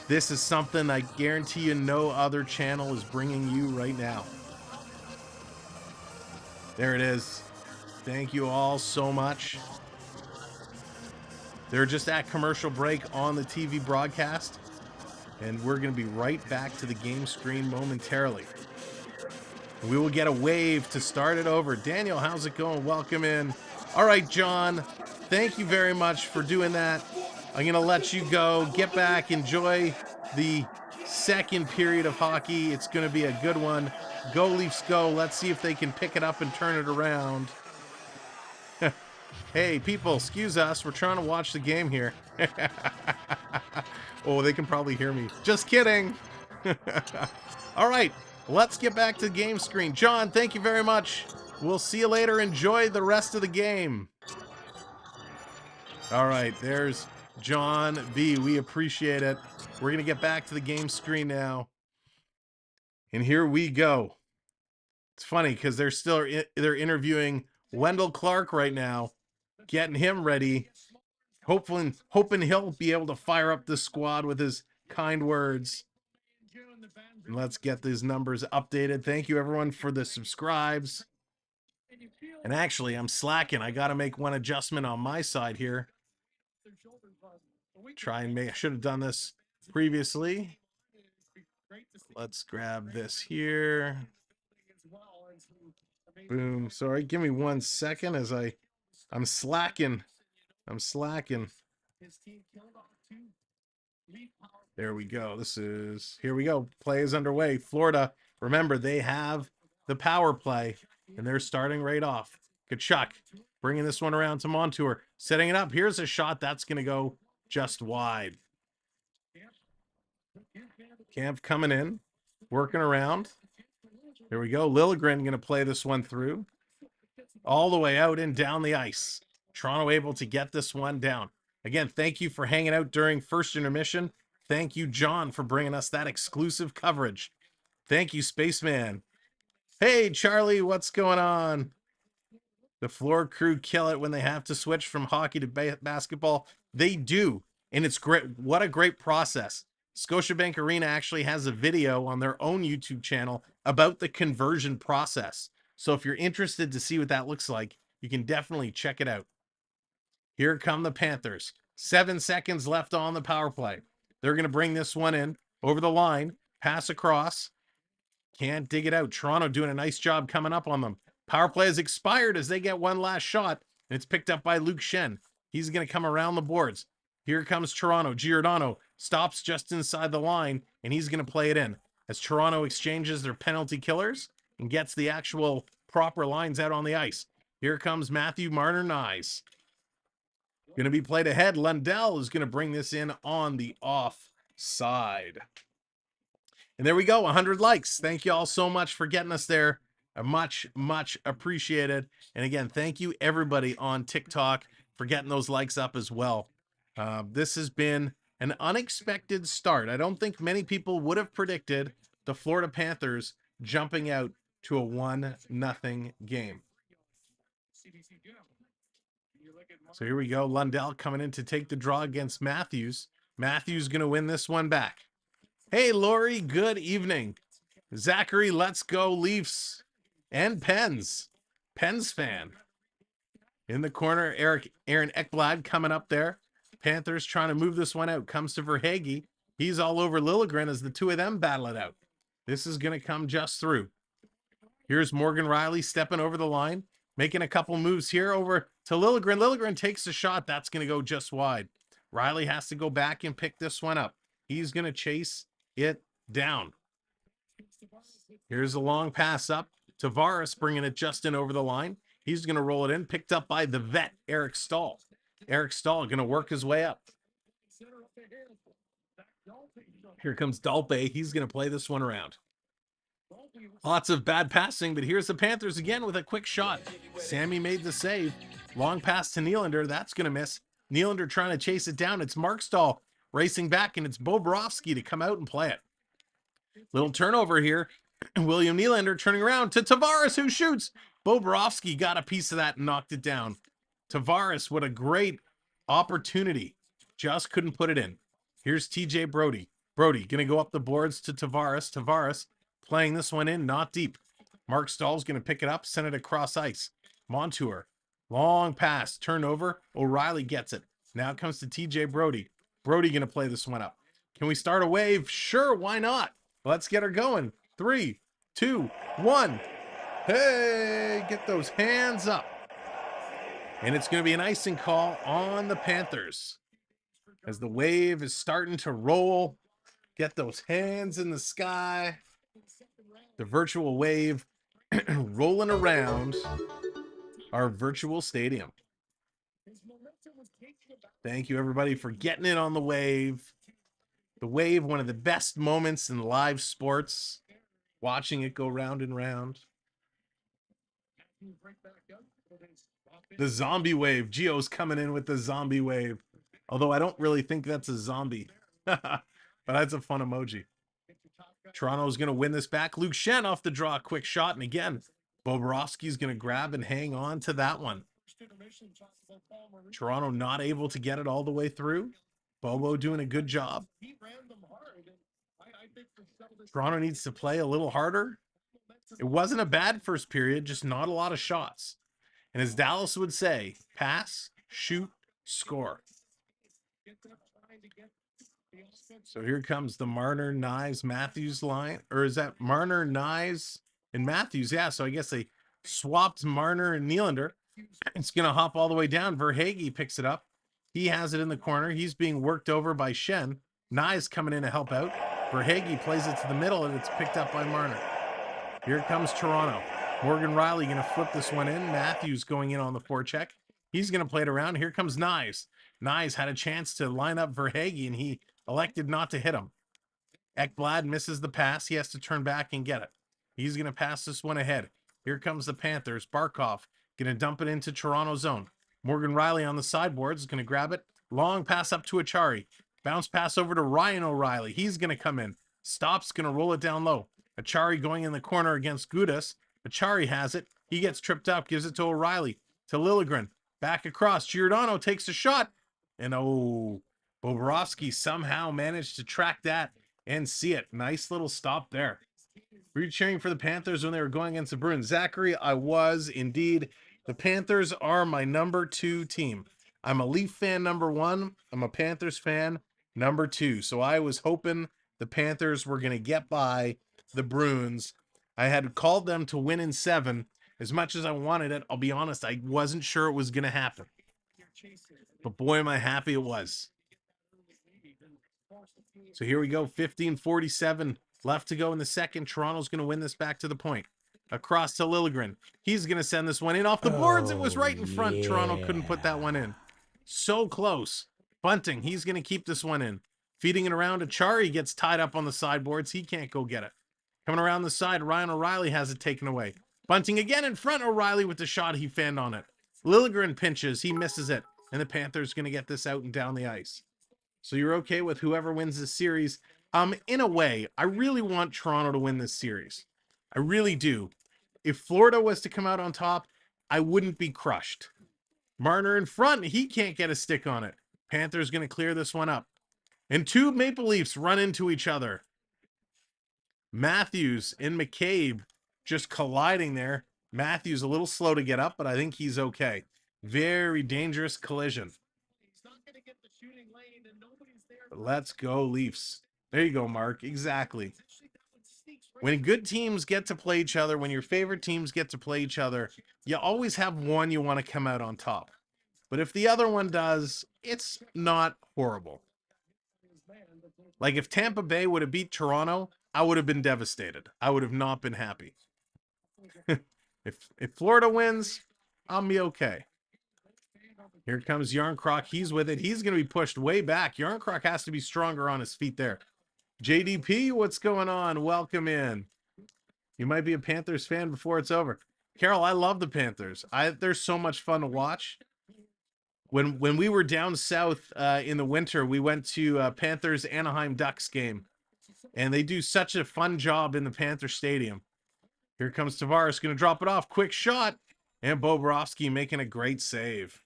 This is something I guarantee you no other channel is bringing you right now. There it is. Thank you all so much. They're just at commercial break on the TV broadcast, and we're going to be right back to the game screen momentarily. We will get a wave to start it over. Daniel, how's it going? Welcome in. All right, John, thank you very much for doing that. I'm going to let you go. Get back. Enjoy the second period of hockey. It's going to be a good one. Go Leafs, go. Let's see if they can pick it up and turn it around. Hey, people, excuse us. We're trying to watch the game here. Oh, they can probably hear me. Just kidding. All right, let's get back to the game screen. John, thank you very much. We'll see you later. Enjoy the rest of the game. All right, there's John B. We appreciate it. We're going to get back to the game screen now. And here we go. It's funny because they're interviewing Wendell Clark right now, getting him ready, hoping he'll be able to fire up the squad with his kind words. And let's get these numbers updated. Thank you, everyone, for the subscribes. And actually, I'm slacking. I got to make one adjustment on my side here. I should have done this previously. Let's grab this here. Boom. Sorry, give me 1 second as I'm slacking. There we go. Here we go. Play is underway. Florida, remember, they have the power play, and they're starting right off. Kachuk bringing this one around to Montour, setting it up. Here's a shot that's going to go just wide. Camp coming in, working around. There we go. Liljegren going to play this one through. All the way out and down the ice. Toronto able to get this one down. Again, thank you for hanging out during first intermission. Thank you, John, for bringing us that exclusive coverage. Thank you, Spaceman. Hey, Charlie, what's going on? The floor crew kill it when they have to switch from hockey to basketball. They do, and it's great. What a great process. Scotiabank Arena actually has a video on their own YouTube channel about the conversion process. So if you're interested to see what that looks like, you can definitely check it out. Here come the Panthers. 7 seconds left on the power play. They're going to bring this one in over the line, pass across. Can't dig it out. Toronto doing a nice job coming up on them. Power play has expired as they get one last shot. And it's picked up by Luke Shen. He's going to come around the boards. Here comes Toronto. Giordano stops just inside the line, and he's going to play it in. As Toronto exchanges their penalty killers and gets the actual proper lines out on the ice. Here comes Matthew Marner Nyes. Going to be played ahead. Lundell is going to bring this in on the off side. And there we go, 100 likes. Thank you all so much for getting us there. Much, much appreciated. And again, thank you everybody on TikTok for getting those likes up as well. This has been an unexpected start. I don't think many people would have predicted the Florida Panthers jumping out to a 1-0 game. So here we go. Lundell coming in to take the draw against Matthews. Matthews going to win this one back. Hey, Lori, good evening. Zachary, let's go Leafs. And Pens. Pens fan. In the corner, Aaron Ekblad coming up there. Panthers trying to move this one out. Comes to Verhaeghe. He's all over Liljegren as the two of them battle it out. This is going to come just through. Here's Morgan Rielly stepping over the line. Making a couple moves here over to Liljegren. Liljegren takes a shot. That's going to go just wide. Rielly has to go back and pick this one up. He's going to chase it down. Here's a long pass up. Tavares bringing it just in over the line. He's going to roll it in. Picked up by the vet, Eric Stahl. Eric Stahl going to work his way up. Here comes Dalpe. He's going to play this one around. Lots of bad passing, but here's the Panthers again with a quick shot. Sammy made the save. Long pass to Nylander. That's going to miss. Nylander trying to chase it down. It's Mark Stahl racing back, and it's Bobrovsky to come out and play it. Little turnover here. William Nylander turning around to Tavares, who shoots. Bobrovsky got a piece of that and knocked it down. Tavares, what a great opportunity. Just couldn't put it in. Here's TJ Brody. Brody going to go up the boards to Tavares. Tavares playing this one in, not deep. Mark Stahl's going to pick it up, send it across ice. Montour, long pass, turnover. O'Reilly gets it. Now it comes to TJ Brody. Brody going to play this one up. Can we start a wave? Sure, why not? Let's get her going. 3, 2, 1. Hey, get those hands up. And it's going to be an icing call on the Panthers. As the wave is starting to roll, get those hands in the sky. The virtual wave rolling around our virtual stadium. Thank you, everybody, for getting in on the wave. The wave, one of the best moments in live sports. Watching it go round and round. The zombie wave. Gio's coming in with the zombie wave. Although I don't really think that's a zombie. But that's a fun emoji. Toronto's going to win this back. Luke Shen off the draw. Quick shot. And again, Bobrovsky's going to grab and hang on to that one. Toronto not able to get it all the way through. Bobo doing a good job. Toronto needs to play a little harder. It wasn't a bad first period, just not a lot of shots. And as Dallas would say, pass, shoot, score. So here comes the Marner, Nyes, Matthews line. Or is that Marner, Nyes, and Matthews? Yeah, so I guess they swapped Marner and Nylander. It's going to hop all the way down. Verhaeghe picks it up. He has it in the corner. He's being worked over by Shen. Nyes coming in to help out. Verhaeghe plays it to the middle, and it's picked up by Marner. Here comes Toronto. Morgan Rielly going to flip this one in. Matthews going in on the forecheck. He's going to play it around. Here comes Nyes. Nyes had a chance to line up Verhaeghe, and he elected not to hit him. Ekblad misses the pass. He has to turn back and get it. He's going to pass this one ahead. Here comes the Panthers. Barkov going to dump it into Toronto zone. Morgan Rielly on the sideboards is going to grab it. Long pass up to Achari. Bounce pass over to Ryan O'Reilly. He's going to come in. Stops, going to roll it down low. Achari going in the corner against Gudas. Achari has it. He gets tripped up, gives it to O'Reilly. To Liljegren. Back across. Giordano takes a shot. And Bobrovsky somehow managed to track that and see it. Nice little stop there. Were you cheering for the Panthers when they were going against the Bruins? Zachary, I was indeed. The Panthers are my number 2 team. I'm a Leaf fan, number 1. I'm a Panthers fan, number 2. So I was hoping the Panthers were going to get by the Bruins I had called them to win in 7. As much as I wanted it, I'll be honest, I wasn't sure it was going to happen. But boy, am I happy it was. So here we go, 15:47 left to go in the second. Toronto's going to win this back to the point. Across to Liljegren. He's going to send this one in off the boards. It was right in front. Toronto couldn't put that one in. So close. Bunting, he's going to keep this one in. Feeding it around to Chari, gets tied up on the sideboards. He can't go get it. Coming around the side, Ryan O'Reilly has it taken away. Bunting again in front. O'Reilly with the shot. He fanned on it. Liljegren pinches. He misses it. And the Panthers going to get this out and down the ice. So you're okay with whoever wins this series? In a way, I really want Toronto to win this series. I really do. If Florida was to come out on top, I wouldn't be crushed. Marner in front. He can't get a stick on it. Panthers going to clear this one up. And 2 Maple Leafs run into each other. Matthews and McCabe just colliding there. Matthews a little slow to get up, but I think he's okay. Very dangerous collision. But let's go, Leafs. There you go, Mark. Exactly. When good teams get to play each other, when your favorite teams get to play each other, you always have one you want to come out on top. But if the other one does, it's not horrible. Like if Tampa Bay would have beat Toronto, I would have been devastated. I would have not been happy. If Florida wins, I'll be okay. Here comes Yarncroc. He's with it. He's going to be pushed way back. Yarncroc has to be stronger on his feet there. JDP, what's going on? Welcome in. You might be a Panthers fan before it's over. Carol, I love the Panthers. They're so much fun to watch. When we were down south in the winter, we went to Panthers Anaheim Ducks game. And they do such a fun job in the Panther Stadium. Here comes Tavares, going to drop it off. Quick shot. And Bobrovsky making a great save.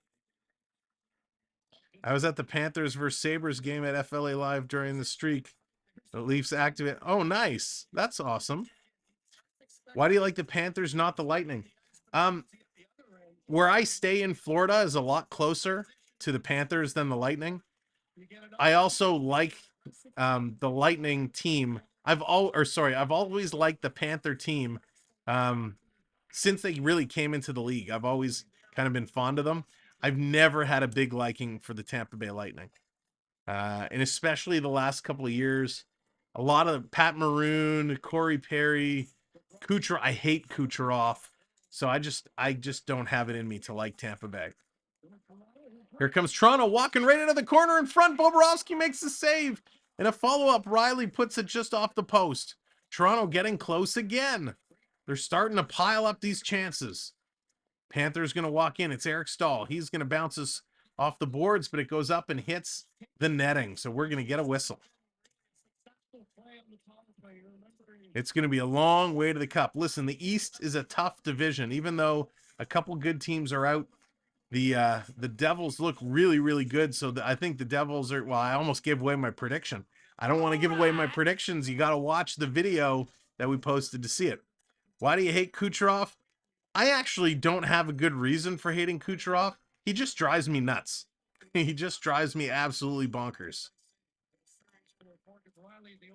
I was at the Panthers versus Sabres game at FLA Live during the streak. The Leafs activate. Oh, nice. That's awesome. Why do you like the Panthers, not the Lightning? Where I stay in Florida is a lot closer to the Panthers than the Lightning. I also like the Lightning team. I've always liked the Panther team since they really came into the league. I've always kind of been fond of them. I've never had a big liking for the Tampa Bay Lightning. And especially the last couple of years, a lot of Pat Maroon, Corey Perry, Kucherov. I hate Kucherov. So I just don't have it in me to like Tampa Bay. Here comes Toronto walking right into the corner in front. Bobrovsky makes the save. And a follow-up, Riley puts it just off the post. Toronto getting close again. They're starting to pile up these chances. Panthers going to walk in. It's Eric Stahl. He's going to bounce us off the boards, but it goes up and hits the netting. So we're going to get a whistle. It's going to be a long way to the cup. Listen, the East is a tough division. Even though a couple good teams are out, the Devils look really, really good. So I think the Devils are, well, I almost gave away my prediction. I don't want to give away my predictions. You got to watch the video that we posted to see it. Why do you hate Kucherov? I actually don't have a good reason for hating Kucherov. He just drives me nuts. He just drives me absolutely bonkers.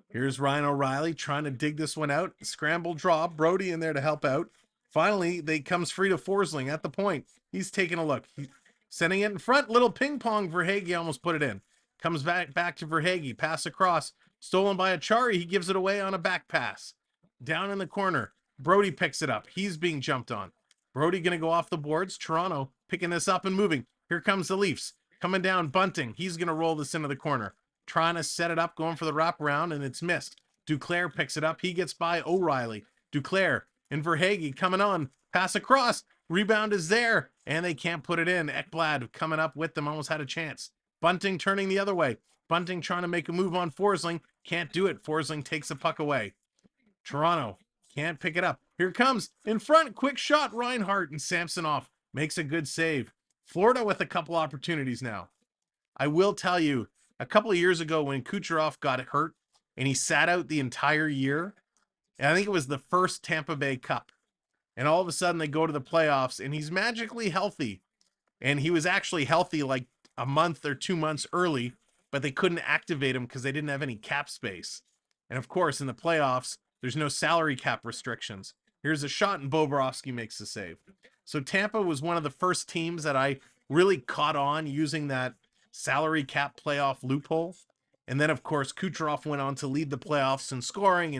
Here's Ryan O'Reilly trying to dig this one out. Scramble draw. Brody in there to help out. Finally, they comes free to Forsling at the point. He's taking a look. Sending it in front. Little ping pong. Verhaeghe almost put it in. Comes back to Verhaeghe. Pass across. Stolen by Achari. He gives it away on a back pass. Down in the corner. Brody picks it up. He's being jumped on. Brody going to go off the boards. Toronto picking this up and moving. Here comes the Leafs. Coming down. Bunting. He's going to roll this into the corner. Trying to set it up, going for the wraparound, and it's missed. Duclair picks it up. He gets by O'Reilly. Duclair and Verhaeghe coming on. Pass across. Rebound is there, and they can't put it in. Ekblad coming up with them, almost had a chance. Bunting turning the other way. Bunting trying to make a move on Forsling. Can't do it. Forsling takes the puck away. Toronto can't pick it up. Here it comes. In front. Quick shot. Reinhart and Samsonov makes a good save. Florida with a couple opportunities now. I will tell you, a couple of years ago when Kucherov got hurt and he sat out the entire year, and I think it was the first Tampa Bay Cup, and all of a sudden they go to the playoffs and he's magically healthy. And he was actually healthy like a month or 2 months early, but they couldn't activate him because they didn't have any cap space. And of course, in the playoffs, There's no salary cap restrictions. Here's a shot, and Bobrovsky makes the save. So Tampa was one of the first teams that I really caught on using that salary cap playoff loophole. And then, of course, Kucherov went on to lead the playoffs in scoring,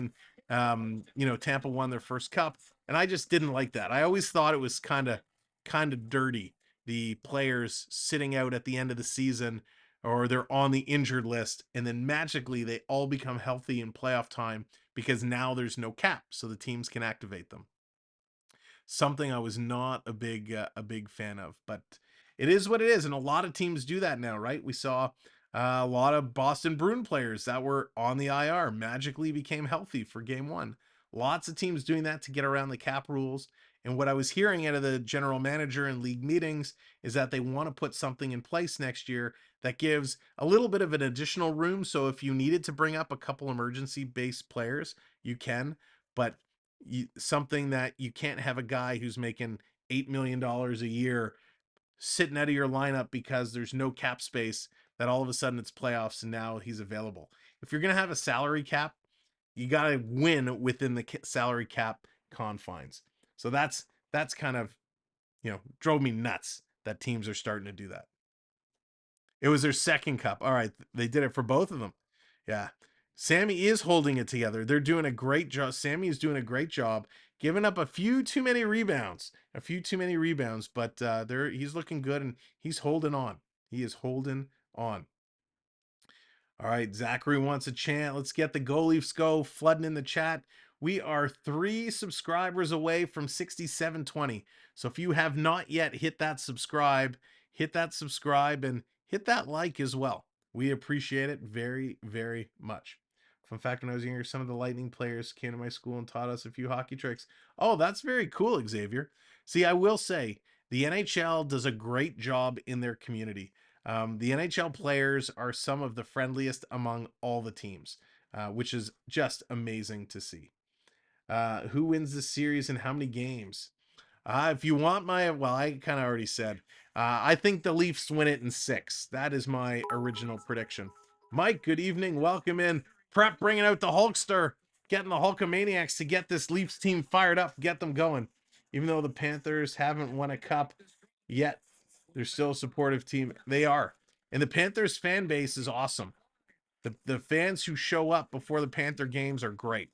and Tampa won their first cup. And I just didn't like that. I always thought it was kind of dirty, the players sitting out at the end of the season, or they're on the injured list, and then magically they all become healthy in playoff time because now there's no cap, so the teams can activate them. Something I was not a big fan of, but it is what it is, and a lot of teams do that now, right? We saw a lot of Boston Bruin players that were on the IR magically became healthy for game one. Lots of teams doing that to get around the cap rules. And what I was hearing out of the general manager and league meetings is that they want to put something in place next year that gives a little bit of an additional room. So if you needed to bring up a couple emergency-based players, you can, but something that you can't have a guy who's making $8 million a year sitting out of your lineup because there's no cap space, that all of a sudden it's playoffs and now he's available. If you're going to have a salary cap, you got to win within the salary cap confines. So that's kind of, drove me nuts that teams are starting to do that. It was their second cup. All right, they did it for both of them. Yeah. Sammy is holding it together. They're doing a great job. Sammy is doing a great job, giving up a few too many rebounds, but he's looking good and he's holding on. He is holding on. All right, Zachary wants a chant. Let's get the Go Leafs Go flooding in the chat. We are 3 subscribers away from 6720. So if you have not yet hit that subscribe and hit that like as well. We appreciate it very, very much. Fun fact, when I was younger, some of the Lightning players came to my school and taught us a few hockey tricks. Oh, that's very cool, Xavier. See, I will say, the NHL does a great job in their community. The NHL players are some of the friendliest among all the teams, which is just amazing to see. Who wins the series and how many games? If you want I kind of already said. I think the Leafs win it in 6. That is my original prediction. Mike, good evening. Welcome in. Prep bringing out the Hulkster, getting the Hulkamaniacs to get this Leafs team fired up, get them going. Even though the Panthers haven't won a cup yet, they're still a supportive team. They are. And the Panthers fan base is awesome. The fans who show up before the Panther games are great.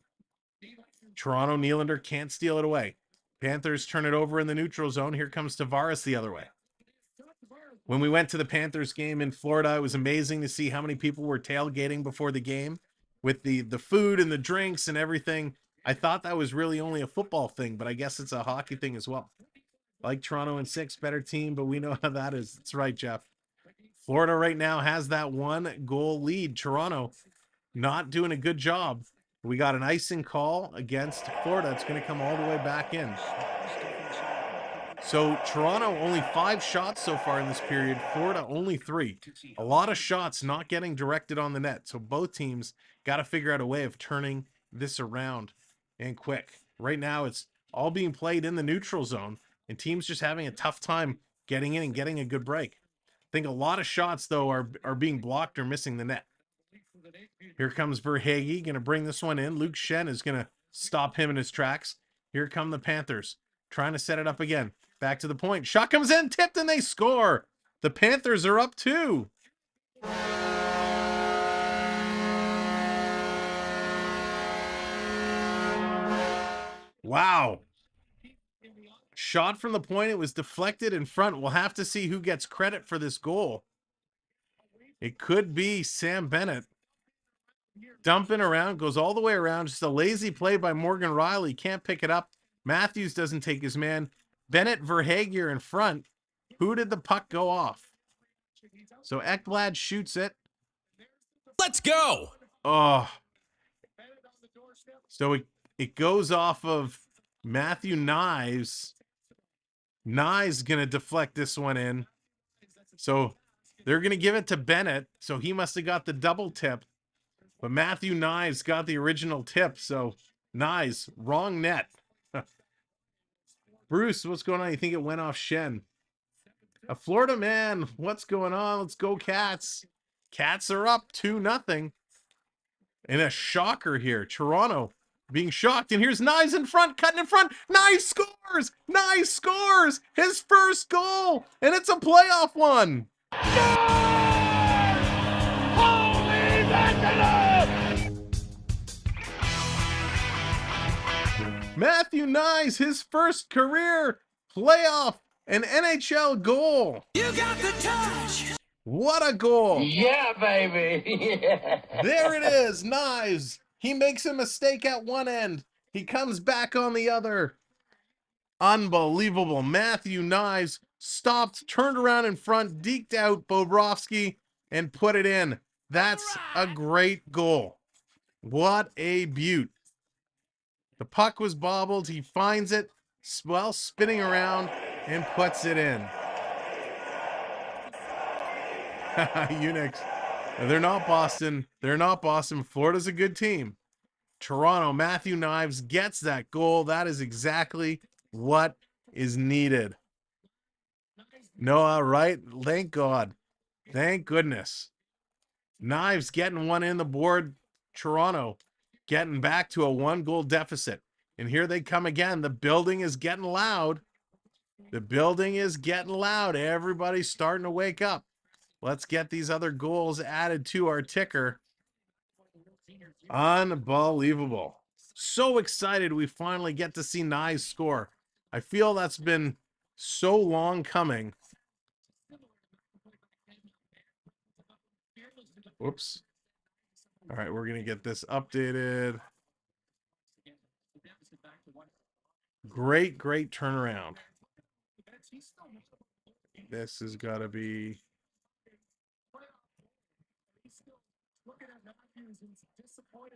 Toronto Nylander can't steal it away. Panthers turn it over in the neutral zone. Here comes Tavares the other way. When we went to the Panthers game in Florida, it was amazing to see how many people were tailgating before the game with the food and the drinks and everything. I thought that was really only a football thing, but I guess it's a hockey thing as well. Like Toronto in 6, better team, but we know how that is. That's right, Jeff. Florida right now has that 1-goal lead. Toronto not doing a good job. We got an icing call against Florida. It's going to come all the way back in. So Toronto only 5 shots so far in this period. Florida only 3. A lot of shots not getting directed on the net. So both teams got to figure out a way of turning this around and quick. Right now it's all being played in the neutral zone and teams just having a tough time getting in and getting a good break. I think a lot of shots though are being blocked or missing the net. Here comes Verhaeghe, going to bring this one in. Luke Schenn is going to stop him in his tracks. Here come the Panthers, trying to set it up again. Back to the point. Shot comes in, tipped, and they score. The Panthers are up 2. Wow. Shot from the point. It was deflected in front. We'll have to see who gets credit for this goal. It could be Sam Bennett. Dumping around, goes all the way around. Just a lazy play by Morgan Riley. Can't pick it up. Matthews doesn't take his man. Bennett, Verhaeghe in front. Who did the puck go off? So Ekblad shoots it. Let's go. Oh. So it goes off of Matthew Knies. Knies going to deflect this one in. So they're going to give it to Bennett. So he must have got the double tip. But Matthew Knies got the original tip. So Knies, wrong net. Bruce, what's going on? You think it went off Schenn? A Florida man, what's going on? Let's go Cats. Cats are up 2-0. And a shocker here. Toronto being shocked. And here's Knives in front, cutting in front. Knives scores! Knives scores! His first goal! And it's a playoff one! Matthew Knives, his first career playoff and NHL goal. You got the touch. What a goal! Yeah, baby. There it is, Knives. He makes a mistake at one end. He comes back on the other. Unbelievable. Matthew Knives stopped, turned around in front, deked out Bobrovsky, and put it in. That's a great goal. What a beaut. The puck was bobbled. He finds it, well, spinning around, and puts it in. Unix. They're not Boston. They're not Boston. Florida's a good team. Toronto, Matthew Knives gets that goal. That is exactly what is needed. Noah, right? Thank God. Thank goodness. Knives getting one in the board. Toronto getting back to a 1-goal deficit. And here they come again. The building is getting loud. The building is getting loud. Everybody's starting to wake up. Let's get these other goals added to our ticker. Unbelievable. So excited we finally get to see Knives score. I feel that's been so long coming. Whoops. All right, we're going to get this updated. Great turnaround. This has got to be...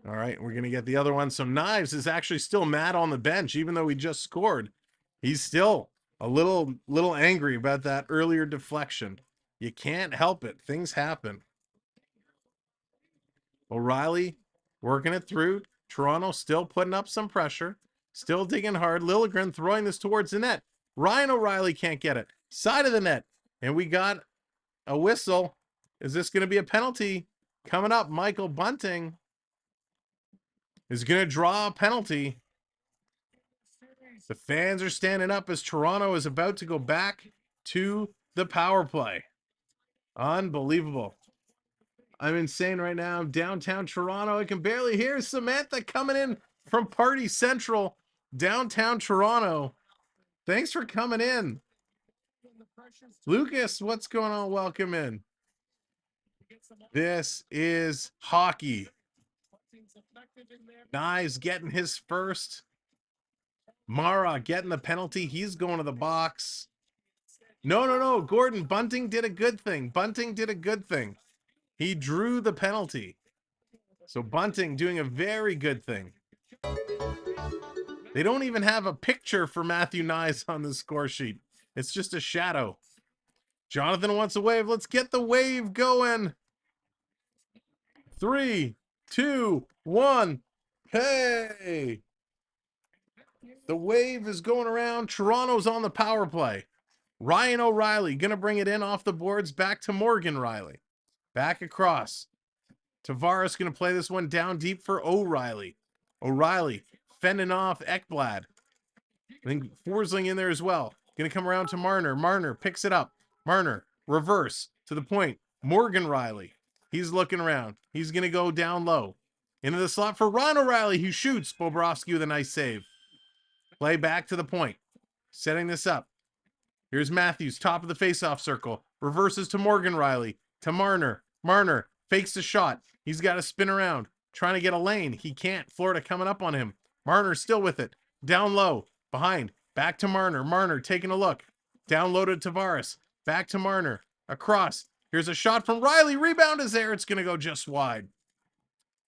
All right, we're going to get the other one. So Knives is actually still mad on the bench, even though he just scored. He's still a little angry about that earlier deflection. You can't help it. Things happen. O'Reilly working it through. Toronto still putting up some pressure. Still digging hard. Liljegren throwing this towards the net. Ryan O'Reilly can't get it. Side of the net. And we got a whistle. Is this going to be a penalty? Coming up, Michael Bunting is going to draw a penalty. The fans are standing up as Toronto is about to go back to the power play. Unbelievable. I'm insane right now. Downtown Toronto. I can barely hear Samantha coming in from Party Central. Downtown Toronto. Thanks for coming in. Lucas, what's going on? Welcome in. This is hockey. Knives getting his first. Mara getting the penalty. He's going to the box. No. Gordon, Bunting did a good thing. Bunting did a good thing. He drew the penalty. So Bunting doing a very good thing. They don't even have a picture for Matthew Knives on the score sheet. It's just a shadow. Jonathan wants a wave. Let's get the wave going. 3, 2, 1. Hey! The wave is going around. Toronto's on the power play. Ryan O'Reilly going to bring it in off the boards back to Morgan Riley. Back across. Tavares going to play this one down deep for O'Reilly. O'Reilly fending off Ekblad. I think Forsling in there as well. Going to come around to Marner. Marner picks it up. Marner, reverse to the point. Morgan Riley. He's looking around. He's going to go down low. Into the slot for Ron O'Reilly, who shoots. Bobrovsky with a nice save. Play back to the point. Setting this up. Here's Matthews, top of the faceoff circle. Reverses to Morgan Riley. To Marner. Marner fakes the shot. He's got to spin around. Trying to get a lane. He can't. Florida coming up on him. Marner still with it. Down low. Behind. Back to Marner. Marner taking a look. Down low to Tavares. Back to Marner. Across. Here's a shot from Riley. Rebound is there. It's going to go just wide.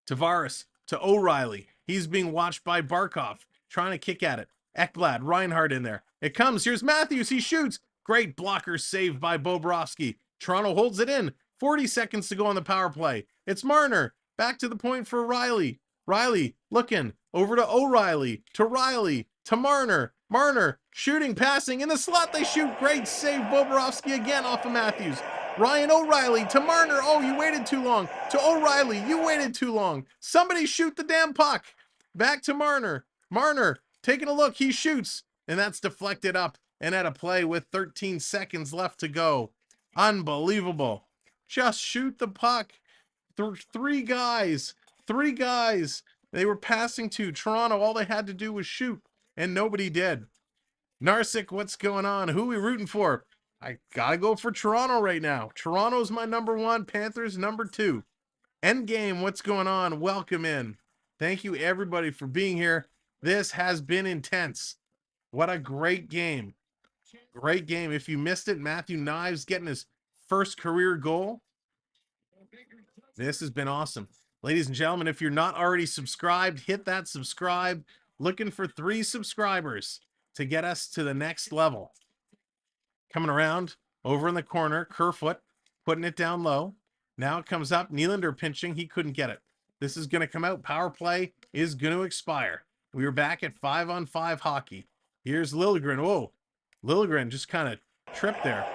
Tavares to O'Reilly. He's being watched by Barkov. Trying to kick at it. Ekblad. Reinhardt in there. It comes. Here's Matthews. He shoots. Great blocker saved by Bobrovsky. Toronto holds it in. 40 seconds to go on the power play. It's Marner. Back to the point for Riley. Riley looking. Over to O'Reilly. To Riley. To Marner. Marner shooting, passing. In the slot they shoot. Great save. Bobrovsky again off of Matthews. Ryan O'Reilly to Marner. Oh, you waited too long. To O'Reilly. You waited too long. Somebody shoot the damn puck. Back to Marner. Marner taking a look. He shoots. And that's deflected up and at a play with 13 seconds left to go. Unbelievable. Just shoot the puck. Three guys. They were passing to Toronto. All they had to do was shoot. And nobody did. Narsic, what's going on? Who are we rooting for? I gotta go for Toronto right now. Toronto's my number one. Panthers number two. Endgame, what's going on? Welcome in. Thank you everybody for being here. This has been intense. What a great game. Great game. If you missed it, Matthew Knives getting his first career goal. This has been awesome. Ladies and gentlemen, if you're not already subscribed, hit that subscribe. Looking for 3 subscribers to get us to the next level. Coming around over in the corner, Kerfoot putting it down low. Now it comes up. Nylander pinching. He couldn't get it. This is going to come out. Power play is going to expire. We are back at 5-on-5 hockey. Here's Liljegren. Whoa. Liljegren just kind of tripped there.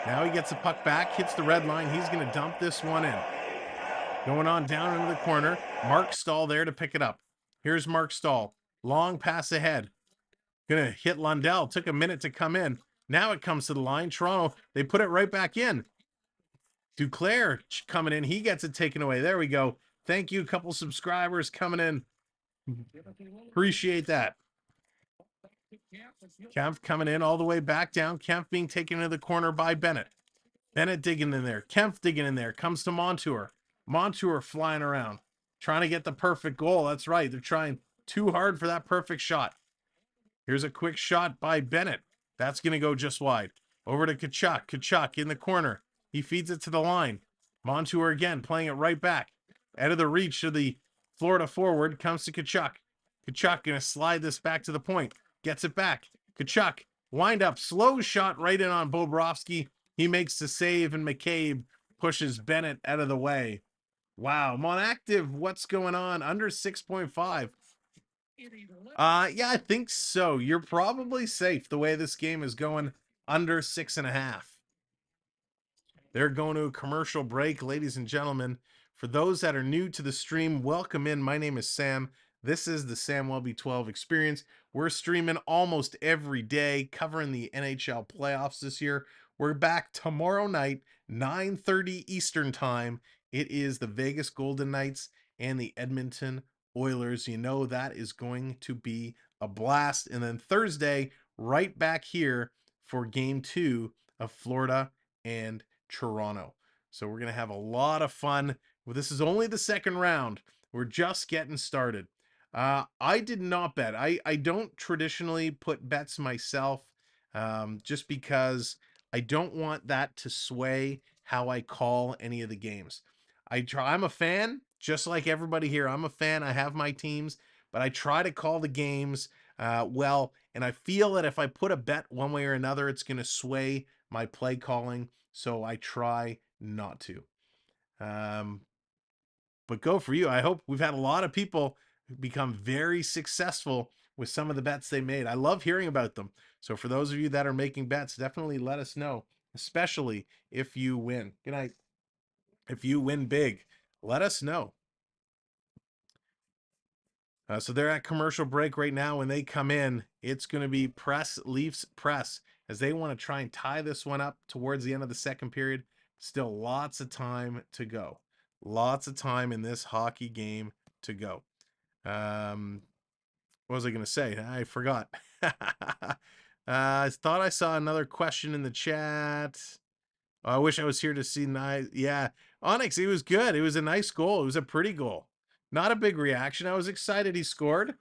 Now he gets the puck back, hits the red line. He's going to dump this one in. Going on down into the corner. Mark Stahl there to pick it up. Here's Mark Stahl. Long pass ahead. Going to hit Lundell. Took a minute to come in. Now it comes to the line. Toronto, they put it right back in. Duclair coming in. He gets it taken away. There we go. Thank you. A couple subscribers coming in. Appreciate that. Kempf coming in all the way back down. Kempf being taken into the corner by Bennett. Bennett digging in there. Kempf digging in there. Comes to Montour. Montour flying around. Trying to get the perfect goal. That's right. They're trying too hard for that perfect shot. Here's a quick shot by Bennett. That's going to go just wide. Over to Tkachuk. Tkachuk in the corner. He feeds it to the line. Montour again playing it right back. Out of the reach of the Florida forward comes to Tkachuk. Tkachuk going to slide this back to the point. Gets it back. Tkachuk, wind up, slow shot right in on Bobrovsky. He makes the save, and McCabe pushes Bennett out of the way. Wow, Monactive, what's going on? Under 6.5. Yeah, I think so. You're probably safe the way this game is going. Under 6.5. They're going to a commercial break, ladies and gentlemen. For those that are new to the stream, welcome in. My name is Sam. This is the Samwelb12 Experience. We're streaming almost every day, covering the NHL playoffs this year. We're back tomorrow night, 9:30 Eastern Time. It is the Vegas Golden Knights and the Edmonton Oilers. You know that is going to be a blast. And then Thursday, right back here for Game 2 of Florida and Toronto. So we're going to have a lot of fun. Well, this is only the second round. We're just getting started. I did not bet. I don't traditionally put bets myself, just because I don't want that to sway how I call any of the games. I'm a fan, just like everybody here. I'm a fan. I have my teams, but I try to call the games well, and I feel that if I put a bet one way or another, it's going to sway my play calling, so I try not to. But go for you. I hope we've had a lot of people become very successful with some of the bets they made. I love hearing about them. So for those of you that are making bets, definitely let us know, especially if you win. Good night. If you win big, let us know. So they're at commercial break right now. When they come in, it's going to be Leafs press, as they want to try and tie this one up towards the end of the second period. Still lots of time to go. Lots of time in this hockey game to go. What was I going to say? I forgot. I thought I saw another question in the chat. Oh, I wish I was here to see nice. Yeah, Onyx, it was good. It was a nice goal. It was a pretty goal. Not a big reaction. I was excited he scored.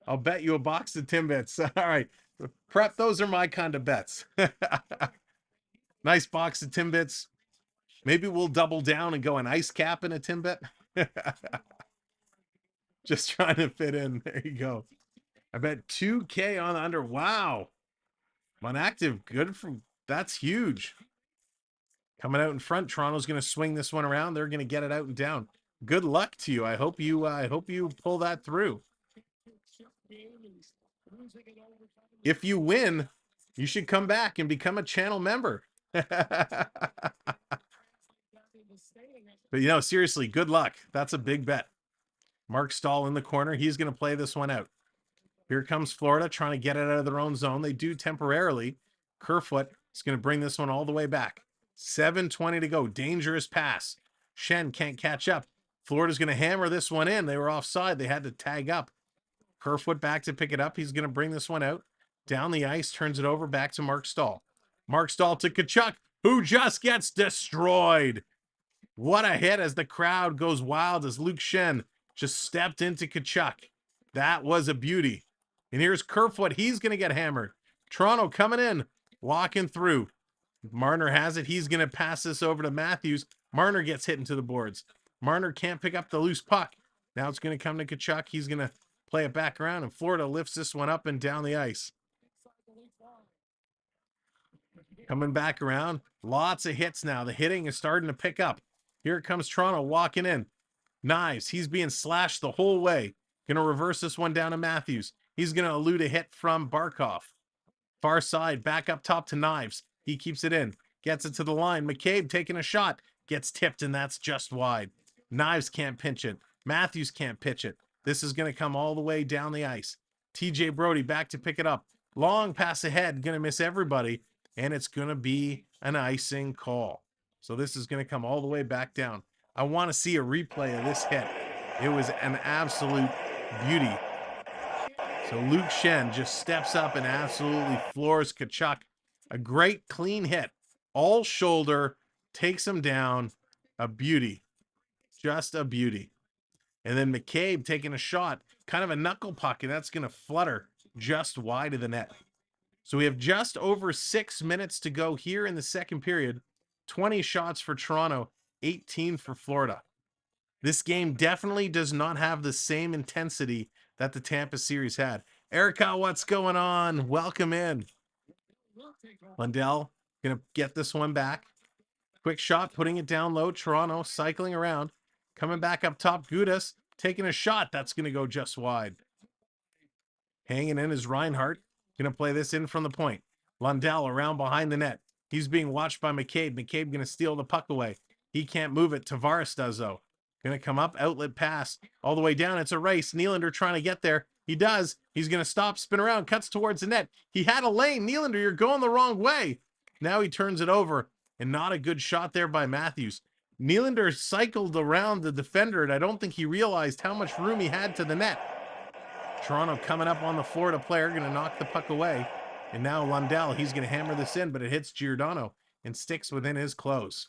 I'll bet you a box of Timbits. All right. Prep, those are my kind of bets. Nice box of Timbits. Maybe we'll double down and go an ice cap in a Timbit. Just trying to fit in. There you go. I bet 2K on the under. Wow. Monactive, good for, that's huge. Coming out in front, Toronto's going to swing this one around. They're going to get it out and down. Good luck to you. I hope you pull that through. If you win, you should come back and become a channel member. But seriously, good luck. That's a big bet. Mark Stahl in the corner. He's going to play this one out. Here comes Florida trying to get it out of their own zone. They do temporarily. Kerfoot is going to bring this one all the way back. 7:20 to go. Dangerous pass. Shen can't catch up. Florida's going to hammer this one in. They were offside. They had to tag up. Kerfoot back to pick it up. He's going to bring this one out. Down the ice, turns it over back to Mark Stahl. Mark Stahl to Tkachuk, who just gets destroyed. What a hit as the crowd goes wild as Luke Shen just stepped into Tkachuk. That was a beauty. And here's Kerfoot. He's going to get hammered. Toronto coming in, walking through. Marner has it. He's going to pass this over to Matthews. Marner gets hit into the boards. Marner can't pick up the loose puck. Now it's going to come to Tkachuk. He's going to play it back around, and Florida lifts this one up and down the ice. Coming back around. Lots of hits now. The hitting is starting to pick up. Here comes Toronto walking in. Knives. He's being slashed the whole way. Going to reverse this one down to Matthews. He's going to elude a hit from Barkov. Far side, back up top to Knives. He keeps it in. Gets it to the line. McCabe taking a shot. Gets tipped, and that's just wide. Knives can't pinch it. Matthews can't pitch it. This is going to come all the way down the ice. TJ Brody back to pick it up. Long pass ahead. Going to miss everybody, and it's going to be an icing call. So this is going to come all the way back down. I want to see a replay of this hit. It was an absolute beauty. So Luke Shen just steps up and absolutely floors Tkachuk. A great clean hit. All shoulder, takes him down. A beauty. Just a beauty. And then McCabe taking a shot. Kind of a knuckle puck, and that's going to flutter just wide of the net. So we have just over 6 minutes to go here in the second period. 20 shots for Toronto, 18 for Florida. This game definitely does not have the same intensity that the Tampa series had. Erica, what's going on? Welcome in. Lundell going to get this one back. Quick shot, putting it down low. Toronto cycling around. Coming back up top. Gudas taking a shot. That's going to go just wide. Hanging in is Reinhart. Going to play this in from the point. Lundell around behind the net. He's being watched by McCabe. McCabe going to steal the puck away. He can't move it. Tavares does, though. Going to come up. Outlet pass. All the way down. It's a race. Nylander trying to get there. He does. He's going to stop, spin around, cuts towards the net. He had a lane. Nylander, you're going the wrong way. Now he turns it over, and not a good shot there by Matthews. Nylander cycled around the defender, and I don't think he realized how much room he had to the net. Toronto coming up on the Florida player, going to knock the puck away. And now Lundell, he's going to hammer this in, but it hits Giordano and sticks within his close.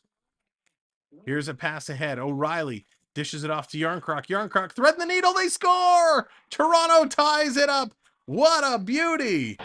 Here's a pass ahead. O'Reilly dishes it off to Yarncroc. Yarncroc threading the needle. They score! Toronto ties it up. What a beauty!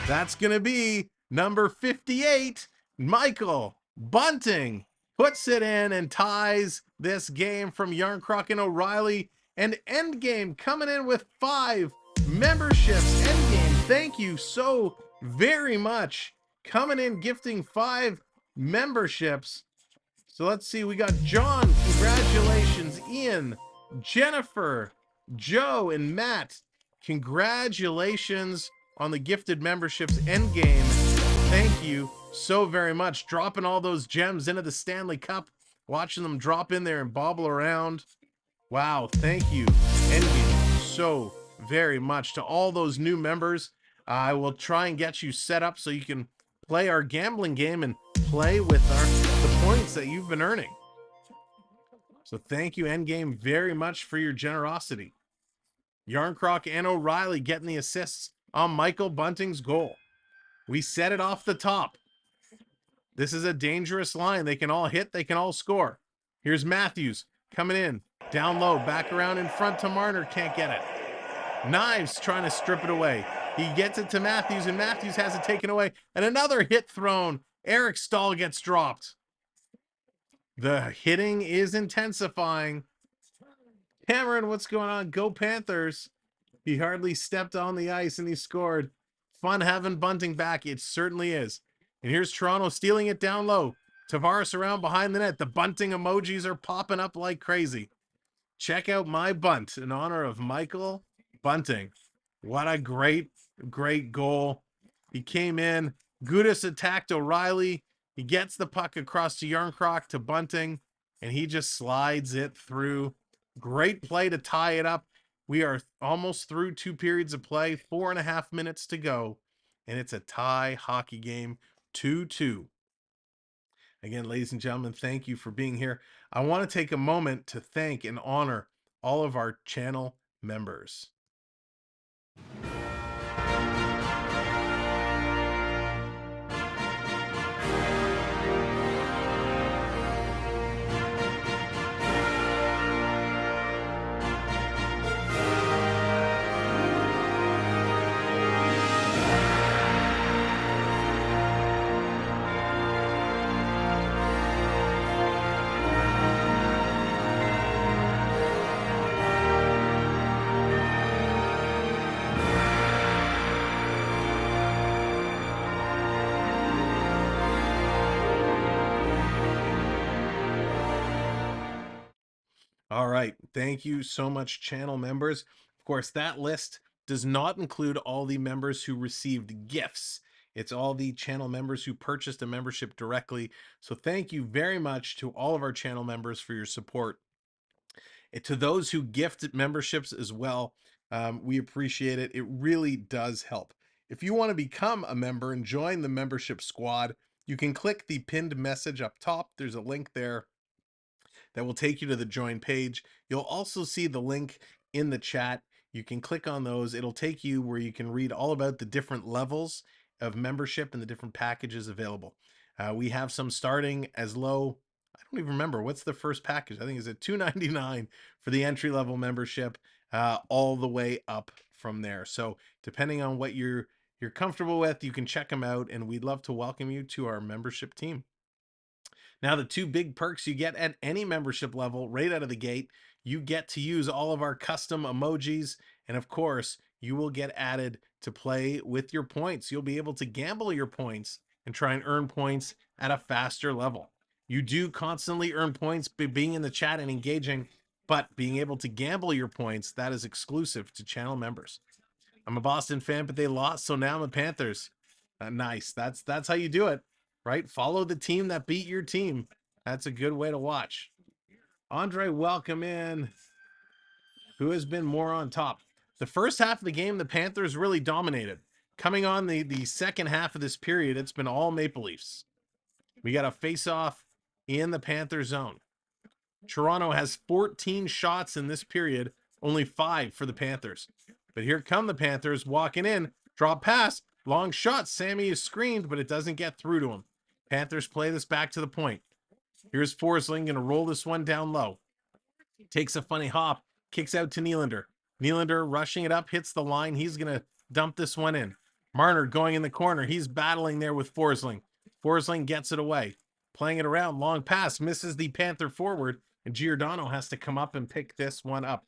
That's going to be number 58, Michael Bunting. Puts it in and ties this game from Yarncroc and O'Reilly. And Endgame coming in with 5 memberships. Endgame, thank you so very much. Coming in, gifting 5 memberships. So let's see, we got John, congratulations. Ian, Jennifer, Joe, and Matt, congratulations on the gifted memberships. Endgame, thank you so very much. Dropping all those gems into the Stanley Cup, watching them drop in there and bobble around. Wow, thank you, Endgame, so very much. To all those new members, I will try and get you set up so you can play our gambling game and play with the points that you've been earning. So thank you, Endgame, very much for your generosity. Yarncroc and O'Reilly getting the assists on Michael Bunting's goal. We set it off the top. This is a dangerous line. They can all hit. They can all score. Here's Matthews coming in. Down low. Back around in front to Marner. Can't get it. Knives trying to strip it away. He gets it to Matthews, and Matthews has it taken away. And another hit thrown. Eric Stahl gets dropped. The hitting is intensifying. Cameron, what's going on? Go Panthers. He hardly stepped on the ice, and he scored. Fun having Bunting back. It certainly is. And here's Toronto stealing it down low. Tavares around behind the net. The bunting emojis are popping up like crazy. Check out my bunt in honor of Michael Bunting. What a great, great goal. He came in. Gudas attacked O'Reilly. He gets the puck across to Yarncroc to Bunting, and he just slides it through. Great play to tie it up. We are almost through 2 periods of play, 4.5 minutes to go, and it's a tie hockey game, 2-2. Again, ladies and gentlemen, thank you for being here. I want to take a moment to thank and honor all of our channel members. All right. Thank you so much, channel members. Of course, that list does not include all the members who received gifts. It's all the channel members who purchased a membership directly. So thank you very much to all of our channel members for your support. And to those who gifted memberships as well, we appreciate it. It really does help. If you want to become a member and join the membership squad, you can click the pinned message up top. There's a link there that will take you to the join page. You'll also see the link in the chat. You can click on those. It'll take you where you can read all about the different levels of membership and the different packages available. We have some starting as low, I don't even remember, what's the first package? I think it's at $2.99 for the entry level membership, all the way up from there. So depending on what you're comfortable with, you can check them out, and we'd love to welcome you to our membership team. Now, the 2 big perks you get at any membership level right out of the gate, you get to use all of our custom emojis. And of course, you will get added to play with your points. You'll be able to gamble your points and try and earn points at a faster level. You do constantly earn points by being in the chat and engaging, but being able to gamble your points, that is exclusive to channel members. I'm a Boston fan, but they lost, so now I'm a Panthers. Nice. That's how you do it, right? Follow the team that beat your team. That's a good way to watch. Andre, welcome in. Who has been more on top? The first half of the game, the Panthers really dominated. Coming on the second half of this period, it's been all Maple Leafs. We got a face-off in the Panther zone. Toronto has 14 shots in this period, only 5 for the Panthers. But here come the Panthers walking in, drop pass, long shot. Sammy is screened, but it doesn't get through to him. Panthers play this back to the point. Here's Forsling going to roll this one down low. Takes a funny hop, kicks out to Nylander. Nylander rushing it up, hits the line. He's going to dump this one in. Marner going in the corner. He's battling there with Forsling. Forsling gets it away. Playing it around, long pass, misses the Panther forward, and Giordano has to come up and pick this one up.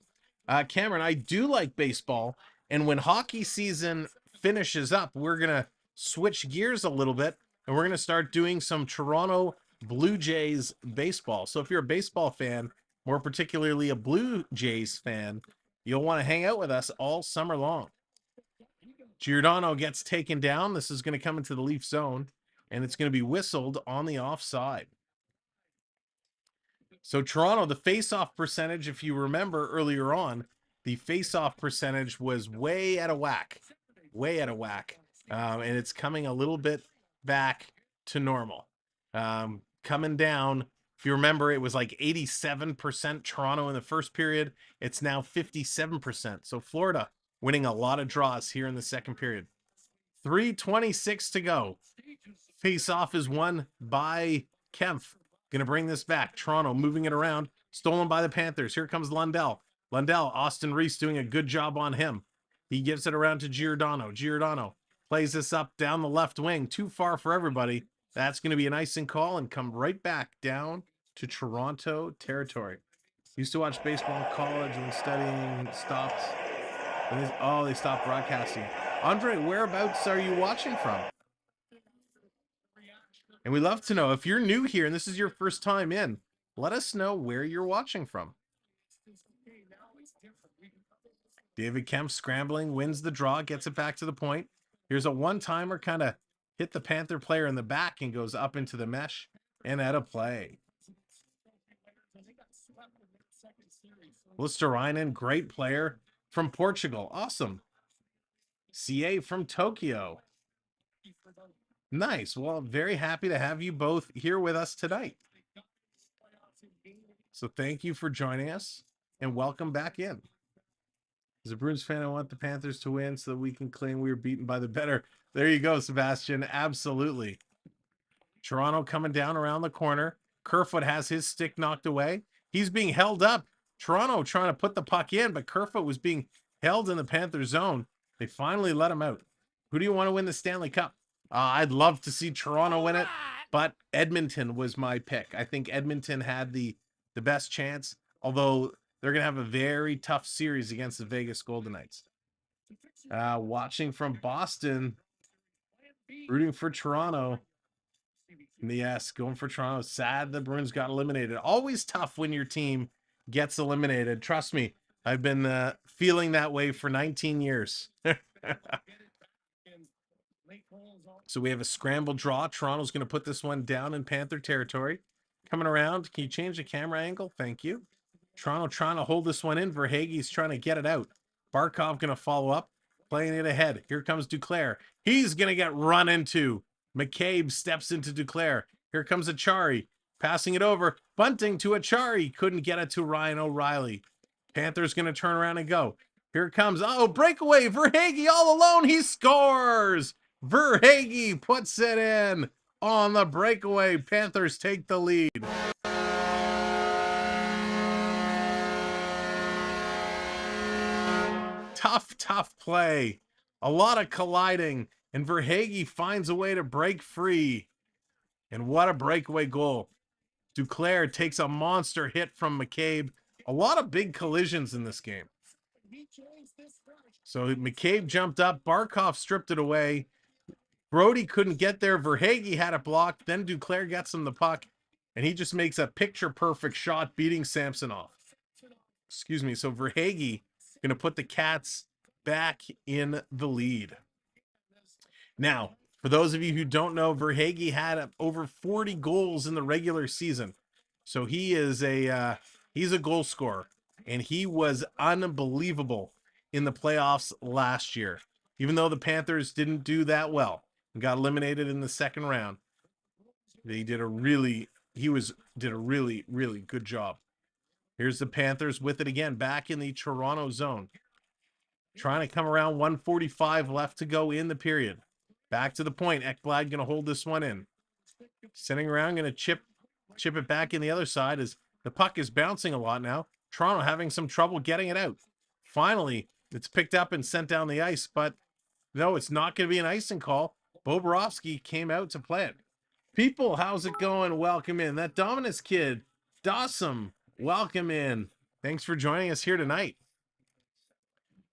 Cameron, I do like baseball, and when hockey season finishes up, we're going to switch gears a little bit, and we're going to start doing some Toronto Blue Jays baseball. So if you're a baseball fan, more particularly a Blue Jays fan, you'll want to hang out with us all summer long. Giordano gets taken down. This is going to come into the Leaf zone, and it's going to be whistled on the offside. So Toronto, the face-off percentage, if you remember earlier on, the face-off percentage was way out of whack. Way out of whack. And it's coming a little bit back to normal. Coming down, if you remember, it was like 87% Toronto in the first period. It's now 57%. So Florida winning a lot of draws here in the second period. 3:26 to go. Face-off is won by Kempf. Going to bring this back. Toronto moving it around. Stolen by the Panthers. Here comes Lundell. Lundell, Austin Reese doing a good job on him. He gives it around to Giordano. Giordano plays this up down the left wing. Too far for everybody. That's going to be an icing call and come right back down to Toronto territory. Used to watch baseball in college when studying stopped. They stopped broadcasting. Andre, whereabouts are you watching from? And we'd love to know, if you're new here and this is your first time in, let us know where you're watching from. David Kemp scrambling, wins the draw, gets it back to the point. Here's a one-timer kind of hit the Panther player in the back and goes up into the mesh and out of play. Listerainen, great player from Portugal. Awesome. CA from Tokyo. Nice. Well, very happy to have you both here with us tonight. So thank you for joining us and welcome back in. As a Bruins fan, I want the Panthers to win so that we can claim we were beaten by the better. There you go, Sebastian. Absolutely. Toronto coming down around the corner. Kerfoot has his stick knocked away. He's being held up. Toronto trying to put the puck in, but Kerfoot was being held in the Panther zone. They finally let him out. Who do you want to win the Stanley Cup? I'd love to see Toronto win it, but Edmonton was my pick. I think Edmonton had the best chance, although they're going to have a very tough series against the Vegas Golden Knights. Watching from Boston, rooting for Toronto. Yes, going for Toronto. Sad the Bruins got eliminated. Always tough when your team gets eliminated. Trust me, I've been feeling that way for 19 years. So we have a scramble draw. Toronto's going to put this one down in Panther territory. Coming around. Can you change the camera angle? Thank you. Toronto trying to hold this one in. Verhaeghe's trying to get it out. Barkov going to follow up. Playing it ahead. Here comes Duclair. He's going to get run into. McCabe steps into Duclair. Here comes Achari. Passing it over. Bunting to Achari. Couldn't get it to Ryan O'Reilly. Panthers going to turn around and go. Here comes, breakaway. Verhaeghe all alone. He scores. Verhaeghe puts it in on the breakaway. Panthers take the lead. Tough play. A lot of colliding, and Verhaeghe finds a way to break free. And what a breakaway goal. Duclair takes a monster hit from McCabe. A lot of big collisions in this game. So McCabe jumped up. Barkov stripped it away. Brody couldn't get there. Verhaeghe had it blocked. Then Duclair gets him the puck, and he just makes a picture-perfect shot, beating Samsonov. Excuse me. So Verhaeghe going to put the Cats back in the lead. Now, for those of you who don't know, Verhaeghe had over 40 goals in the regular season. So he is he's a goal scorer, and he was unbelievable in the playoffs last year. Even though the Panthers didn't do that well and got eliminated in the second round, they did a really good job. Here's the Panthers with it again, back in the Toronto zone. Trying to come around, 1:45 left to go in the period. Back to the point. Ekblad going to hold this one in. Sending around, going to chip it back in the other side as the puck is bouncing a lot now. Toronto having some trouble getting it out. Finally, it's picked up and sent down the ice, but no, it's not going to be an icing call. Bobrovsky came out to play it. People, how's it going? Welcome in. That Dominus kid, Dawson, welcome in. Thanks for joining us here tonight.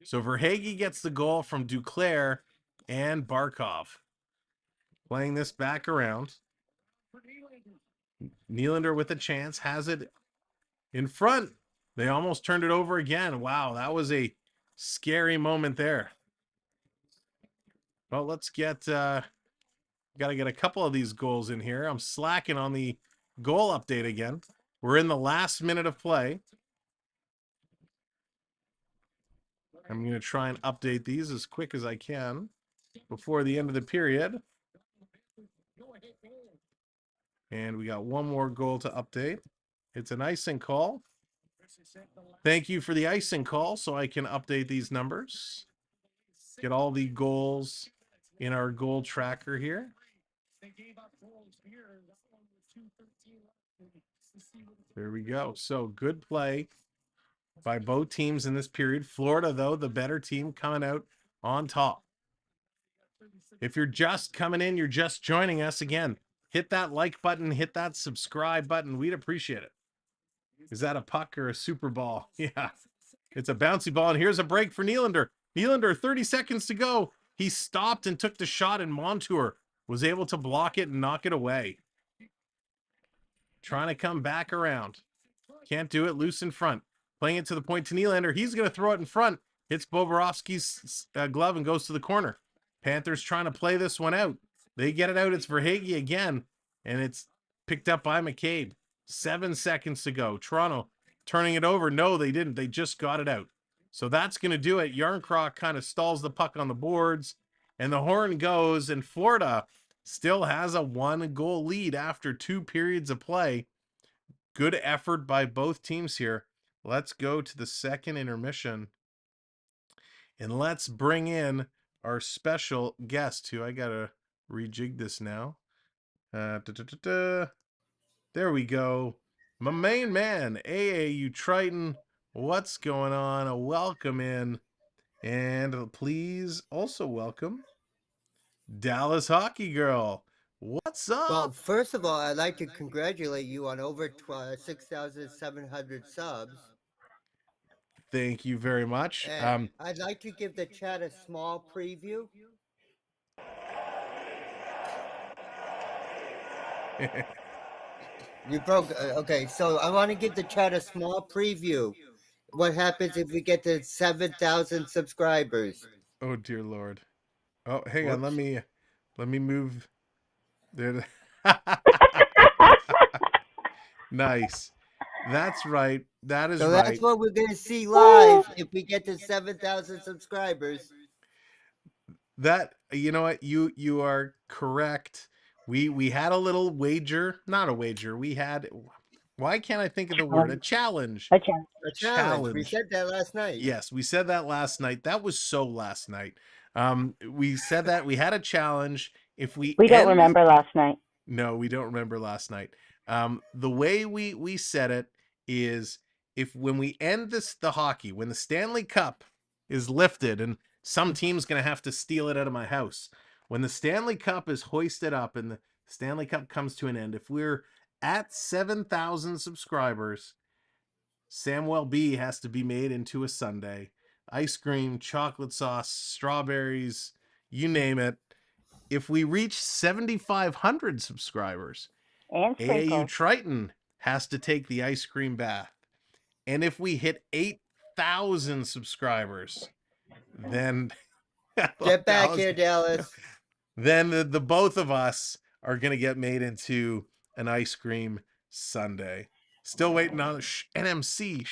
So Verhaeghe gets the goal from Duclair and Barkov. Playing this back around. Nylander with a chance, has it in front. They almost turned it over again. Wow, that was a scary moment there. Well, let's get, got to get a couple of these goals in here. I'm slacking on the goal update again. We're in the last minute of play. I'm going to try and update these as quick as I can before the end of the period. And we got one more goal to update. It's an icing call. Thank you for the icing call so I can update these numbers. Get all the goals in our goal tracker here. There we go. So good play by both teams in this period. Florida, though, the better team, coming out on top. If you're just coming in, you're just joining us, again, hit that like button, hit that subscribe button. We'd appreciate it. Is that a puck or a super ball? Yeah, it's a bouncy ball, and here's a break for Nylander. Nylander, 30 seconds to go. He stopped and took the shot, and Montour was able to block it and knock it away. Trying to come back around. Can't do it. Loose in front. Playing it to the point to Nylander. He's going to throw it in front. Hits Bobrovsky's glove and goes to the corner. Panthers trying to play this one out. They get it out. It's Verhaeghe again, and it's picked up by McCabe. 7 seconds to go. Toronto turning it over. No, they didn't. They just got it out. So that's going to do it. Yarncroc kind of stalls the puck on the boards, and the horn goes, and Florida still has a 1-goal lead after 2 periods of play. Good effort by both teams here. Let's go to the second intermission, and let's bring in our special guest, who I got to rejig this now. There we go. My main man, AAU Triton. What's going on? Welcome in. And please also welcome Dallas Hockey Girl. What's up? Well, first of all, I'd like to congratulate you on over 6,700 subs. Thank you very much. And I'd like to give the chat a small preview. You broke. Okay, so I want to give the chat a small preview. What happens if we get to 7,000 subscribers? Oh dear Lord. Oh, hang on. Whoops. Let me move there. Nice. That's right. That is So right. that's what we're gonna see live if we get to 7,000 subscribers. That, you know what, you are correct. We had a little wager, not a wager. We had, why can't I think of the word? A challenge. A challenge. We said that last night. Yes, we said that last night. That was so last night. We said that we had a challenge. If we don't remember last night. No, we don't remember last night. The way we said it is, if when we end the hockey, when the Stanley Cup is lifted, and some team's going to have to steal it out of my house. When the Stanley Cup is hoisted up and the Stanley Cup comes to an end, if we're at 7,000 subscribers, Samwell B has to be made into a sundae. Ice cream, chocolate sauce, strawberries, you name it. If we reach 7,500 subscribers, And AAU Triton has to take the ice cream bath. And if we hit 8,000 subscribers, then Get back here, Dallas. Then the both of us are going to get made into an ice cream sundae. Still waiting on NMC.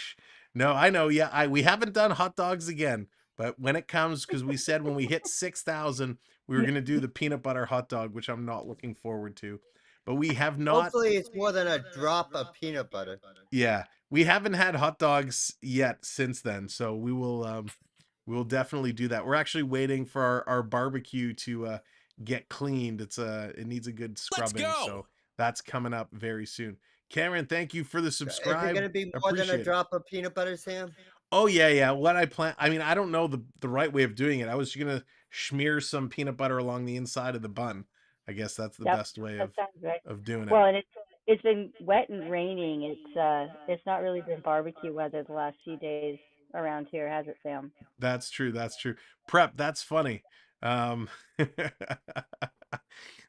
No, I know. Yeah, we haven't done hot dogs again, but when it comes, because we said when we hit 6,000, we were going to do the peanut butter hot dog, which I'm not looking forward to. But we have not. Hopefully, it's more than a drop of peanut butter. Yeah, we haven't had hot dogs yet since then, so we will definitely do that. We're actually waiting for our barbecue to get cleaned. It needs a good scrubbing, so that's coming up very soon. Cameron, thank you for the subscribe. Is it going to be more than a drop of peanut butter, Sam? Oh yeah. What I plan, I mean, I don't know the right way of doing it. I was gonna smear some peanut butter along the inside of the bun. I guess that's the best way of doing it. Well, and it's been wet and raining. It's not really been barbecue weather the last few days around here, has it, Sam? That's true. Prep, that's funny. That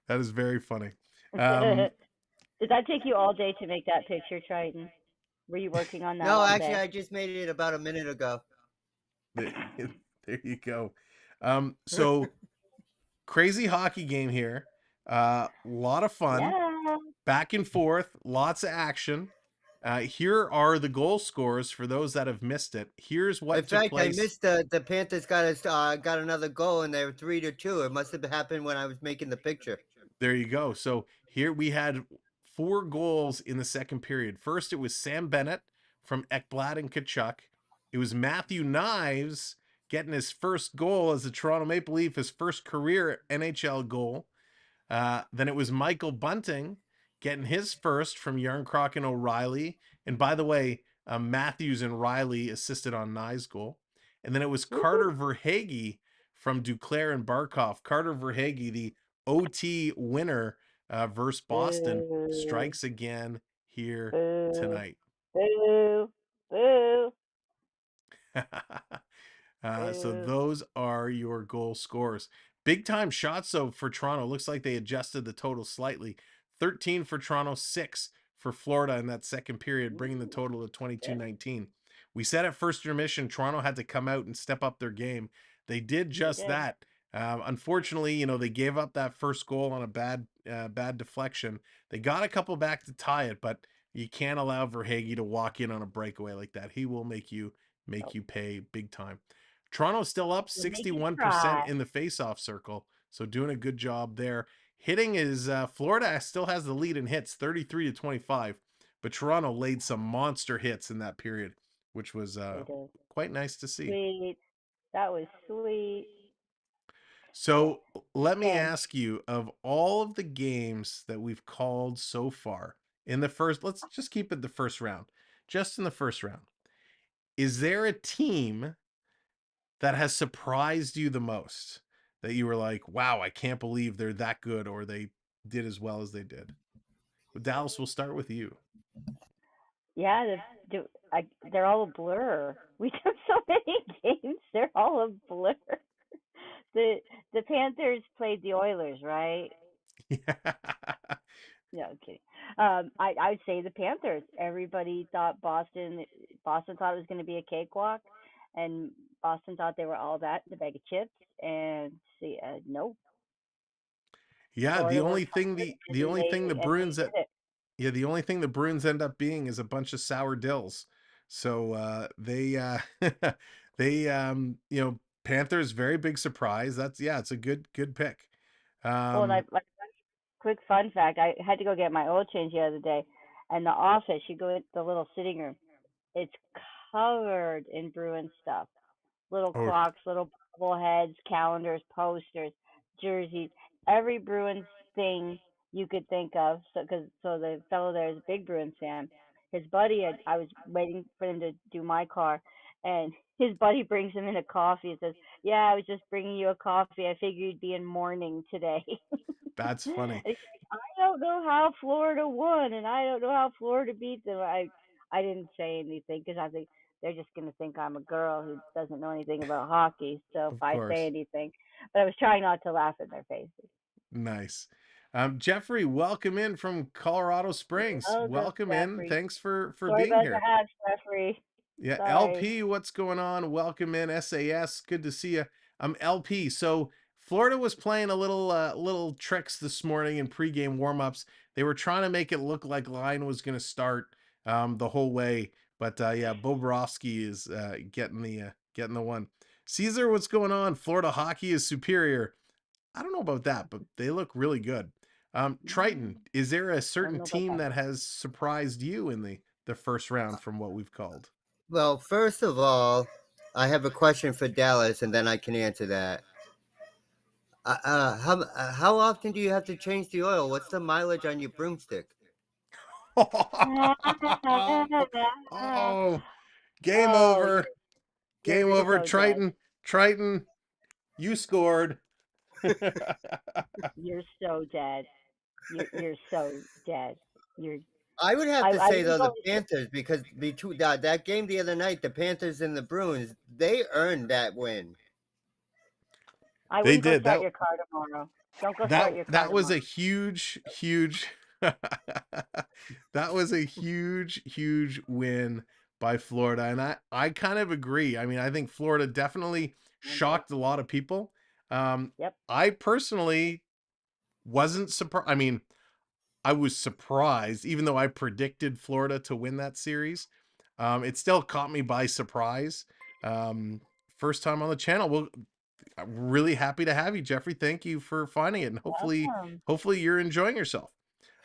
is very funny. Did that take you all day to make that picture, Triton? Were you working on that? No, actually, I just made it about a minute ago. There you go. So crazy hockey game here. Lot of fun. Yeah. Back and forth, lots of action. Here are the goal scores for those that have missed it. Here's what took place. I missed the Panthers got another goal, and they were 3-2. It must have happened when I was making the picture. There you go. So here we had 4 goals in the second period. First, it was Sam Bennett from Ekblad and Kachuk. It was Matthew Knives getting his first goal as a Toronto Maple Leaf, his first career NHL goal. Then it was Michael Bunting getting his first from Yarncroc and O'Reilly. And by the way, Matthews and Riley assisted on Nye's goal. And then it was Carter Verhaeghe from Duclair and Barkov. Carter Verhaeghe, the OT winner versus Boston, strikes again here tonight. Boo. Boo. So those are your goal scores. Big time shots though for Toronto. Looks like they adjusted the total slightly. 13 for Toronto, 6 for Florida in that second period, bringing the total to 22-19. We said at first intermission, Toronto had to come out and step up their game. They did just that. Unfortunately, they gave up that first goal on a bad deflection. They got a couple back to tie it, but you can't allow Verhaeghe to walk in on a breakaway like that. He will make you pay big time. Toronto's still up We'll make you 61% cry. in the faceoff circle, so doing a good job there. Hitting is Florida still has the lead in hits, 33-25, but Toronto laid some monster hits in that period, which was They did. quite nice to see. Sweet. That was sweet. So let me And ask you, of all of the games that we've called so far in the first, let's just keep it the first round. Just in the first round, is there a team that has surprised you the most, that you were like, wow, I can't believe they're that good, or they did as well as they did? Dallas, we'll start with you. yeah, they're all a blur. We took so many games; they're all a blur. The the Panthers played the Oilers, right? Yeah. No, I'm kidding. I'd say the Panthers. Everybody thought Boston thought it was going to be a cakewalk, and Boston thought they were all that in a bag of chips. And see, nope. Yeah, the Florida only worked thing hard, the and only thing the they Bruins did it. Yeah, the only thing the Bruins end up being is a bunch of sour dills. So they they Panthers, very big surprise. It's a good pick. Well, and Um quick fun fact: I had to go get my oil change the other day, and the office. You go into the little sitting room. It's covered in Bruin stuff. Little oh, clocks, little bobbleheads, calendars, posters, jerseys, every Bruins thing you could think of. So the fellow there is a big Bruins fan. His buddy, I was waiting for him to do my car, and his buddy brings him in a coffee and says, "Yeah, I was just bringing you a coffee. I figured you'd be in mourning today." that's funny. And he's like, I don't know how Florida won, and I don't know how Florida beat them. I didn't say anything because I think they're just going to think I'm a girl who doesn't know anything about hockey. So if Of I say course. anything, but I was trying not to laugh in their faces. Nice. Jeffrey, welcome in from Colorado Springs. Welcome, Welcome in. Jeffrey. Thanks for Sorry being about the here. half, Jeffrey. Yeah, Sorry. LP, what's going on? Welcome in, SAS. Good to see you. I'm LP. So Florida was playing a little tricks this morning in pregame warmups. They were trying to make it look like line was going to start the whole way, but yeah, Bobrovsky is getting the one. Caesar, what's going on? Florida hockey is superior. I don't know about that, but they look really good. Triton, is there a I don't certain know about team that. that has surprised you in the first round from what we've called? Well, first of all, I have a question for Dallas, and then I can answer that. How often do you have to change the oil? What's the mileage on your broomstick? Oh, game Oh, over. Game you're over. so dead. Triton, you scored. You're so dead. You're so dead. You're. I would have to I say wouldn't though go. the Panthers, because between that game the other night, the Panthers and the Bruins, they earned that win. I They wouldn't go did start that. your car tomorrow. Don't go That start your car that was tomorrow. a huge that was a huge win by Florida, and I kind of agree. I mean, I think Florida definitely shocked a lot of people. Yep. I personally wasn't surprised. I mean, I was surprised, even though I predicted Florida to win that series. It still caught me by surprise. First time on the channel. Well, I'm really happy to have you, Jeffrey. Thank you for finding it, and Welcome. hopefully you're enjoying yourself.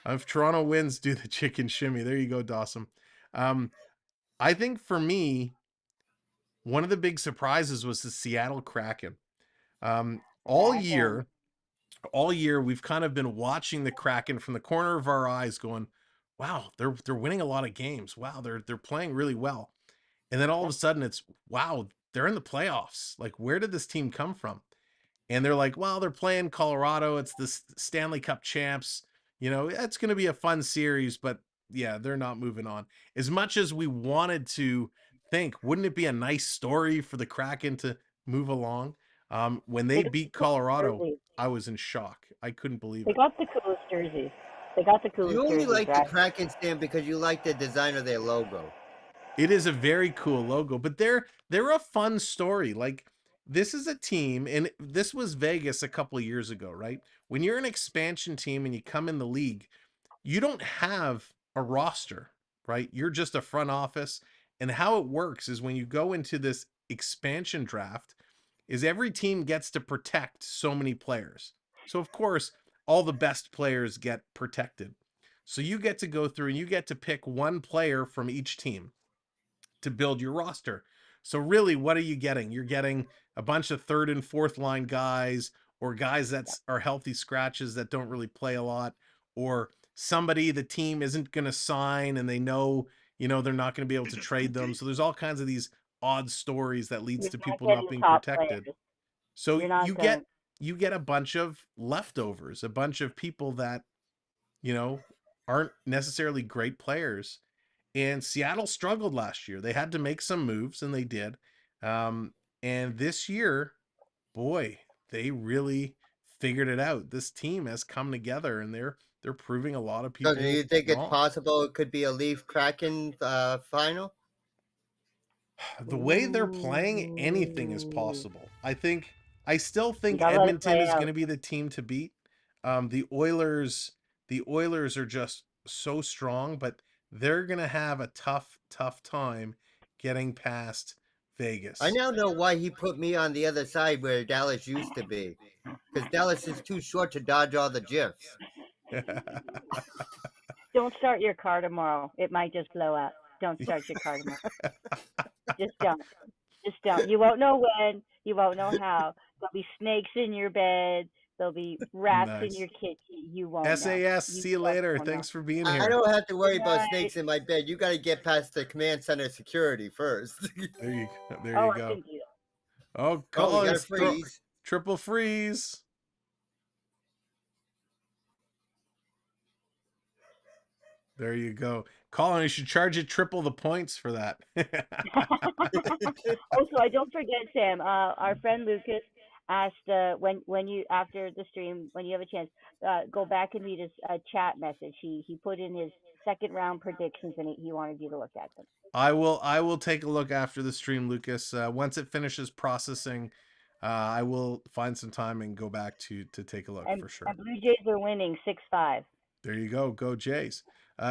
If Toronto wins, do the chicken shimmy. There you go, Dawson. I think for me, one of the big surprises was the Seattle Kraken. All Kraken. year, we've kind of been watching the Kraken from the corner of our eyes, going, "Wow, they're winning a lot of games. Wow, they're playing really well." And then all of a Yep. sudden, it's, "Wow, they're in the playoffs. Like, where did this team come from?" And they're like, "Well, they're playing Colorado. It's the Stanley Cup champs. It's going to be a fun series." But yeah, they're not moving on. As much as we wanted to think, wouldn't it be a nice story for the Kraken to move along? When they They got beat the coolest Colorado, jerseys. I was in shock. I couldn't believe They it. got the coolest jerseys. They got the You coolest only jerseys, like the right? Kraken stand because you like the design of their logo. It is a very cool logo, but they're a fun story. Like, this is a team, and this was Vegas a couple of years ago, right? When you're an expansion team and you come in the league, you don't have a roster, right? You're just a front office. And how it works is when you go into this expansion draft, is every team gets to protect so many players. So of course, all the best players get protected. So you get to go through and you get to pick one player from each team to build your roster. So really, what are you getting? You're getting a bunch of third and fourth line guys, or guys that are healthy scratches that don't really play a lot, or somebody the team isn't going to sign and they know, they're not going to be able to trade them. So there's all kinds of these odd stories that leads You're to not people not getting being top protected. players. So You're you not going. get a bunch of leftovers, a bunch of people that, aren't necessarily great players. And Seattle struggled last year. They had to make some moves, and they did. And this year, boy, they really figured it out. This team has come together, and they're proving a lot of So do people you think it's wrong. possible it could be a Leaf Kraken final? The way they're playing, anything is Ooh. possible. I still You think gotta let it Edmonton play is going out. to be the team to beat. The Oilers are just so strong, but they're going to have a tough time getting past I Vegas. now know why he put me on the other side where Dallas used to be. Because Dallas is too short to dodge all the gifs. Don't start your car tomorrow. It might just blow up. Don't start your car tomorrow. Just don't. Just don't. You won't know when. You won't know how. There'll be snakes in your bed. There'll be rats in Nice. your kitchen. You won't know. SAS, You see you just later. won't know. Thanks for being I here. don't have to worry Good about night. snakes in my bed. You got to get past the command center security first. There you there Oh, you I go. can do that. Oh, Oh, we got to Collins, freeze. triple freeze. There you go. Colin, you should charge it triple the points for that. Also, I don't forget, Sam. Our friend Lucas asked when you after the stream when you have a chance, go back and read his chat message. He put in his second round predictions and he wanted you to look at them. I will take a look after the stream, Lucas. Once it finishes processing, I will find some time and go back to take a look for sure. And Blue Jays are winning 6-5. There you go. Go Jays.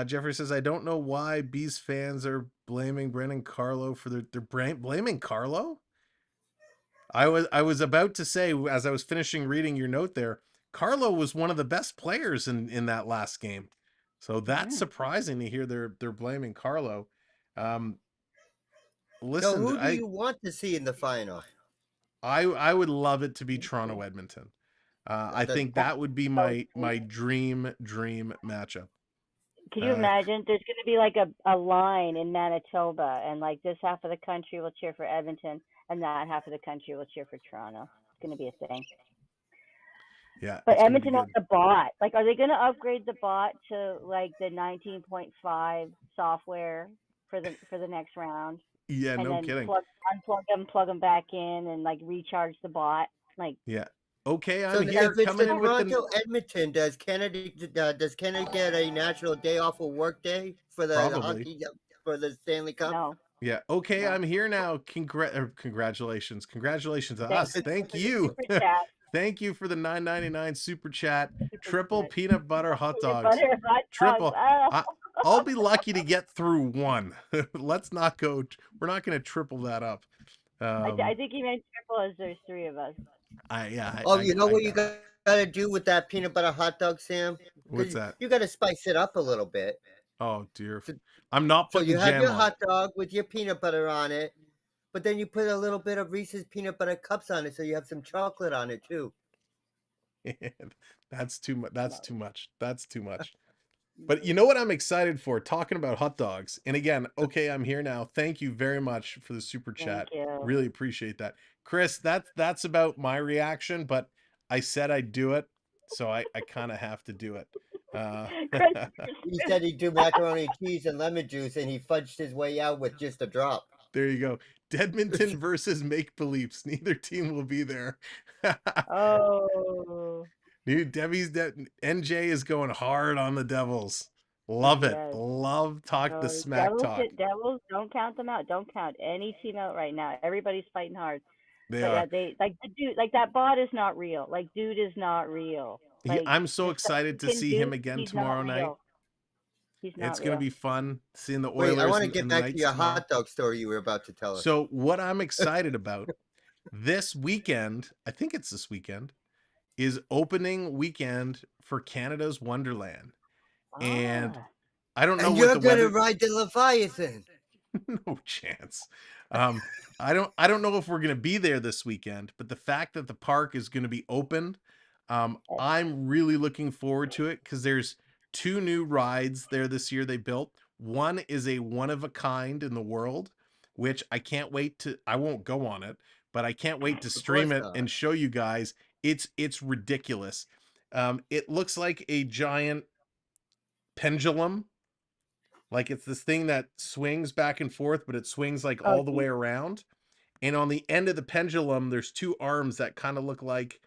Jeffrey says, I don't know why Bees fans are blaming Brandon Carlo for they're blaming Carlo. I was about to say, as I was finishing reading your note there, Carlo was one of the best players in that last game. So that's Mm-hmm. surprising to hear they're blaming Carlo. Um, So listen, who do you want to see in the final? I would love it to be Toronto Edmonton. I The- think that would be So, my dream matchup. can you imagine? There's going to be like a line in Manitoba, and like this half of the country will cheer for Edmonton, and that half of the country will cheer for Toronto. It's going to be a thing. Yeah, But it's gonna be Edmonton has good. the bot. Like, are they going to upgrade the bot to like the 19.5 software for the next round, Yeah, and no then kidding. plug them back in, and like recharge the bot? Like, Yeah. Okay, So I'm here if it's the coming in with the Toronto Edmonton, does Canada get a natural day off of work day for the probably. hockey for the Stanley Cup? no, Yeah. Okay, no. I'm here now. Congratulations. Congratulations to Thanks us. Thank for the you. super chat. Thank you for the $9.99 super chat. Super Triple chat. peanut butter hot Peanut dogs. butter hot dogs. Triple. Oh. I'll be lucky to get through one. Let's not go. We're not going to triple that up. I think he meant triple as there's three of us. Oh, you know I what you got it. got to do with that peanut butter hot dog, Sam? What's Because that? you got to spice it up a little bit. Oh dear. So, I'm not so putting you have jam your on hot dog with your peanut butter on it, but then you put a little bit of Reese's peanut butter cups on it, so you have some chocolate on it too. it. That's too much. That's too much. That's too much. But you know what I'm excited for? Talking about hot dogs. And again, okay, I'm here now. Thank you very much for the super chat. Thank you. Really appreciate that. Chris, that's about my reaction, but I said I'd do it, so I kind of have to do it. He said he'd do macaroni and cheese and lemon juice, and he fudged his way out with just a drop. There you go. Deadmonton versus Make Believes. Neither team will be there. Oh. Dude, NJ is going hard on the Devils. Love it. Yes. Love the smack talk. Devils, don't count them out. Don't count any team out right now. Everybody's fighting hard. They But yeah, are. they like the dude, like that bot is not real. Like dude is not real. Like I'm so the stuff excited he to can see him do, again he's not tomorrow night. real. He's It's not going to real. be fun seeing the Wait, I Oilers want to and get the back to Knights your tomorrow. hot dog story you were about to tell us. So what I'm excited about this weekend, I think it's this weekend, is opening weekend for Canada's Wonderland. And Ah, I don't know And what you're the gonna weather. ride the Leviathan. No chance. I don't know if we're gonna be there this weekend, but the fact that the park is gonna be opened, I'm really looking forward to it because there's two new rides there this year they built. One is a one of a kind in the world, which I won't go on it, but I can't wait to Of stream course it not. and show you guys. It's ridiculous. It looks like a giant pendulum, like it's this thing that swings back and forth, but it swings like oh, all the way geez. around. And on the end of the pendulum, there's two arms that kind of look like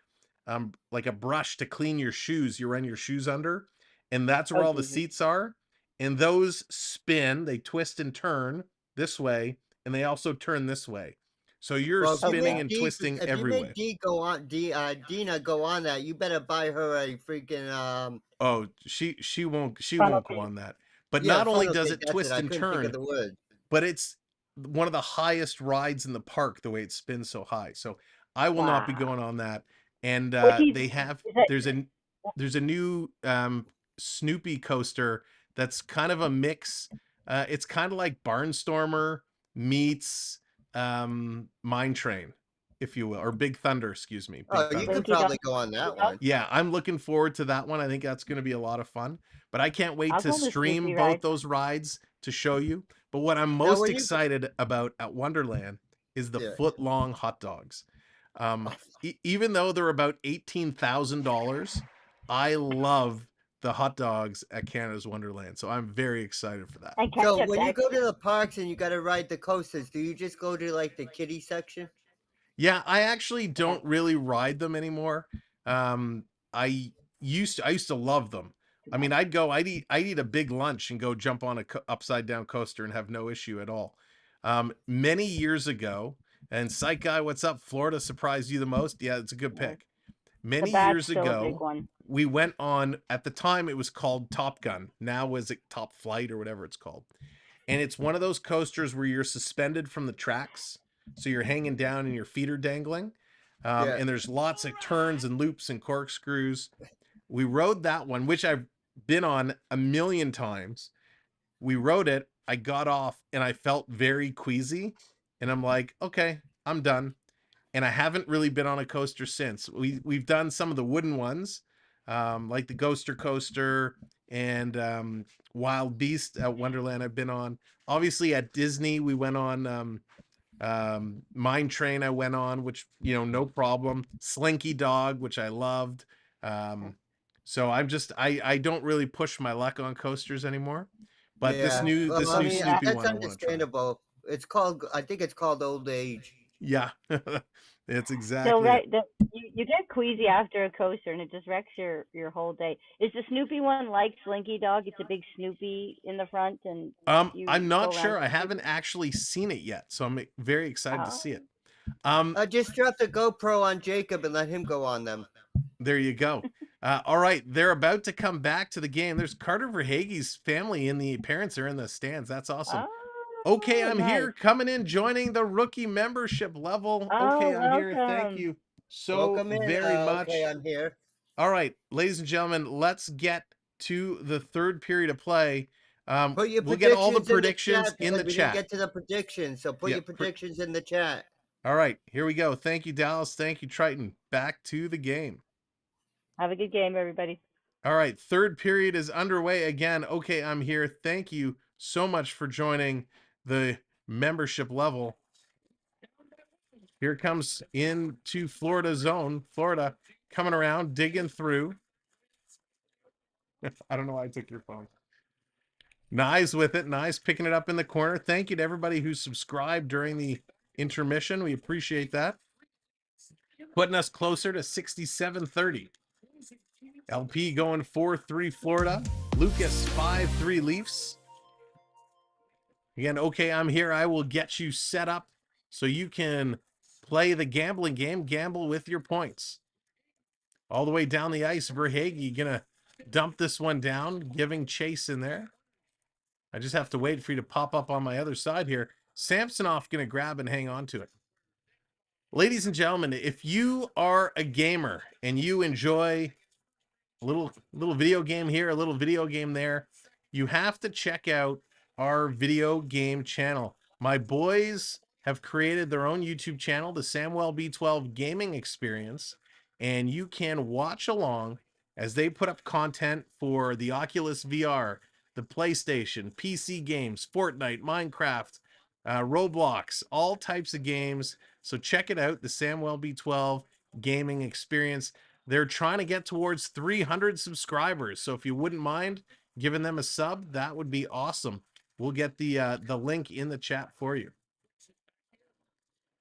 a brush to clean your shoes. You run your shoes under, and that's where Oh, all the Jesus. seats are. And those spin, they twist and turn this way, and they also turn this way. So you're Well, Oh, spinning wow. and twisting if you every way. make Dina go on that, you better buy her a freaking Oh, she won't go Okay. on that. But yeah, not only funnel does cake. it That's it. twist I and couldn't think of turn, the word. but it's one of the highest rides in the park the way it spins so high. So I will not be Wow. going on that. And Which is they have is that there's a new Snoopy coaster that's kind of a mix. It's kind of like Barnstormer meets Mine Train, if you will, or Big Thunder, excuse me, Big Oh, you Thunder. could Slinky Dog? probably go on that Slinky Dog? one. Yeah, I'm looking forward to that one. I think that's going to be a lot of fun. But I can't wait I'll to go on the stream Snoopy both ride. those rides to show you. But what I'm Now, most excited about at Wonderland is the yeah. foot-long hot dogs. Oh, Even though they're about $18,000, I love the hot dogs at Canada's Wonderland. So I'm very excited for that. And so ketchup, when you Jack. go to the parks and you got to ride the coasters, do you just go to like the kiddie section? Yeah, I actually don't really ride them anymore. I used to love them. I mean, I'd eat a big lunch and go jump on a upside down coaster and have no issue at all. Many years ago, and Psych Guy, what's up? Florida surprised you the most? Yeah, it's a good Uh, pick. The Many bat's years still a big ago, one. we went on, at the time it was called Top Gun. Now was it Top Flight or whatever it's called? And it's one of those coasters where you're suspended from the tracks, so you're hanging down and your feet are dangling. Yeah. And there's lots of turns and loops and corkscrews. We rode that one, which I've been on a million times. We rode it. I got off and I felt very queasy. And I'm like, okay, I'm done. And I haven't really been on a coaster since. We've done some of the wooden ones, like the Ghoster Coaster and Wild Beast at Wonderland. I've been on. Obviously at Disney, we went on Mine Train. I went on, which no problem. Slinky Dog, which I loved. So I don't really push my luck on coasters anymore. But this Yeah. new Well, this I new mean, Snoopy that's one I want to try. understandable. It's called, I think it's called old age. Yeah, that's So exactly it. you get queasy after a coaster, and it just wrecks your whole day. Is the Snoopy one like Slinky Dog? It's a big Snoopy in the front, and you I'm go not around. sure. I haven't actually seen it yet, so I'm very excited to Oh, see it. Just drop the GoPro on Jacob and let him go on them. There you go. All right, they're about to come back to the game. There's Carter Verhaeghe's family and the parents are in the stands. That's awesome. Okay, I'm nice. here, coming in, joining the rookie membership level. Oh, Okay, I'm here. Thank welcome. you so Welcome in. very much. Okay, I'm here. All right, ladies and gentlemen, let's get to the third period of play. Put your We'll get all the predictions predictions in the because we chat. didn't get to the predictions, so put Yeah, your predictions in the chat. All right, here we go. Thank you, Dallas. Thank you, Triton. Back to the game. Have a good game, everybody. All right, third period is underway again. Okay, I'm here. Thank you so much for joining the membership level. Here comes into Florida zone. Florida coming around, digging through. I don't know why I took your phone. Nice with it. Nice picking it up in the corner. Thank you to everybody who subscribed during the intermission. We appreciate that. Putting us closer to 67-30. LP going 4-3 Florida. Lucas 5-3 Leafs. Again, okay, I'm here. I will get you set up so you can play the gambling game, gamble with your points. All the way down the ice, Verhaeghe gonna dump this one down, giving chase in there. I just have to wait for you to pop up on my other side here. Samsonov gonna grab and hang on to it. Ladies and gentlemen, if you are a gamer and you enjoy a little video game here, a little video game there, you have to check out our video game channel. My boys have created their own YouTube channel, the Samwelb12 Gaming Experience, and you can watch along as they put up content for the Oculus VR, the PlayStation, PC games, Fortnite, Minecraft, Roblox, all types of games. So check it out, the Samwelb12 Gaming Experience. They're trying to get towards 300 subscribers. So if you wouldn't mind giving them a sub, that would be awesome. We'll get the link in the chat for you.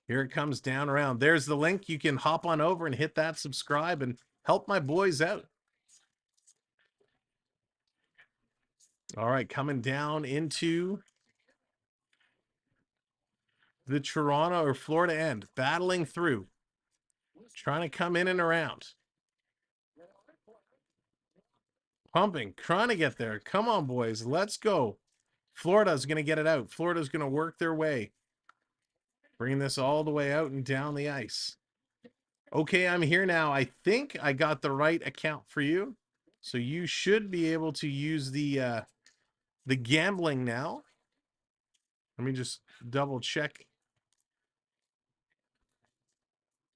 Here it comes down around. There's the link. You can hop on over and hit that subscribe and help my boys out. All right, coming down into the Toronto or Florida end, battling through, trying to come in and around. Pumping, trying to get there. Come on, boys, let's go. Florida's going to get it out. Florida's going to work their way. Bringing this all the way out and down the ice. Okay, I'm here now. I think I got the right account for you. So you should be able to use the gambling now. Let me just double check.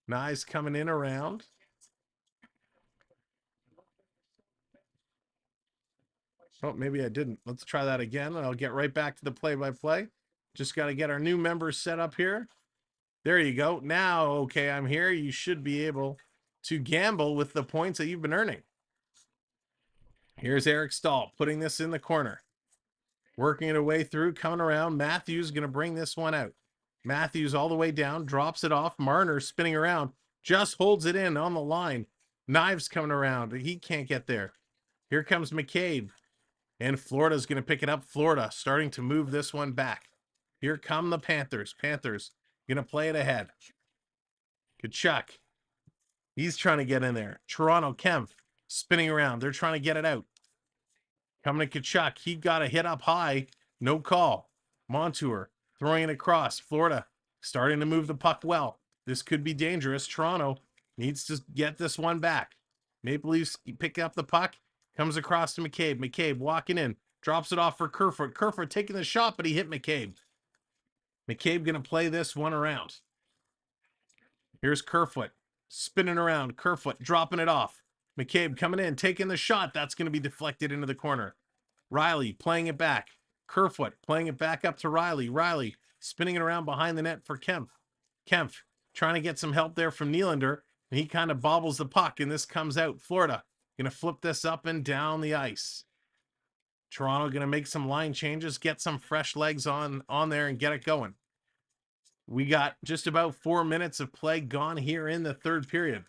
Nice coming in around. Oh, maybe I didn't. Let's try that again, and I'll get right back to the play-by-play. Just got to get our new members set up here. There you go. Now, okay, I'm here. You should be able to gamble with the points that you've been earning. Here's Eric Stahl putting this in the corner. Working it away through, coming around. Matthews going to bring this one out. Matthews all the way down, drops it off. Marner spinning around, just holds it in on the line. Knives coming around. He can't get there. Here comes McCabe. And Florida's going to pick it up. Florida starting to move this one back. Here come the Panthers. Panthers going to play it ahead. Kachuk. He's trying to get in there. Toronto, Kempf spinning around. They're trying to get it out. Coming to Kachuk. He got a hit up high. No call. Montour throwing it across. Florida starting to move the puck well. This could be dangerous. Toronto needs to get this one back. Maple Leafs pick up the puck. Comes across to McCabe. McCabe walking in. Drops it off for Kerfoot. Kerfoot taking the shot, but he hit McCabe. McCabe going to play this one around. Here's Kerfoot. Spinning around. Kerfoot dropping it off. McCabe coming in. Taking the shot. That's going to be deflected into the corner. Riley playing it back. Kerfoot playing it back up to Riley. Riley spinning it around behind the net for Kempf. Kempf trying to get some help there from Nylander. And he kind of bobbles the puck, and this comes out. Florida going to flip this up and down the ice. Toronto going to make some line changes, get some fresh legs on there and get it going. We got just about 4 minutes of play gone here in the third period.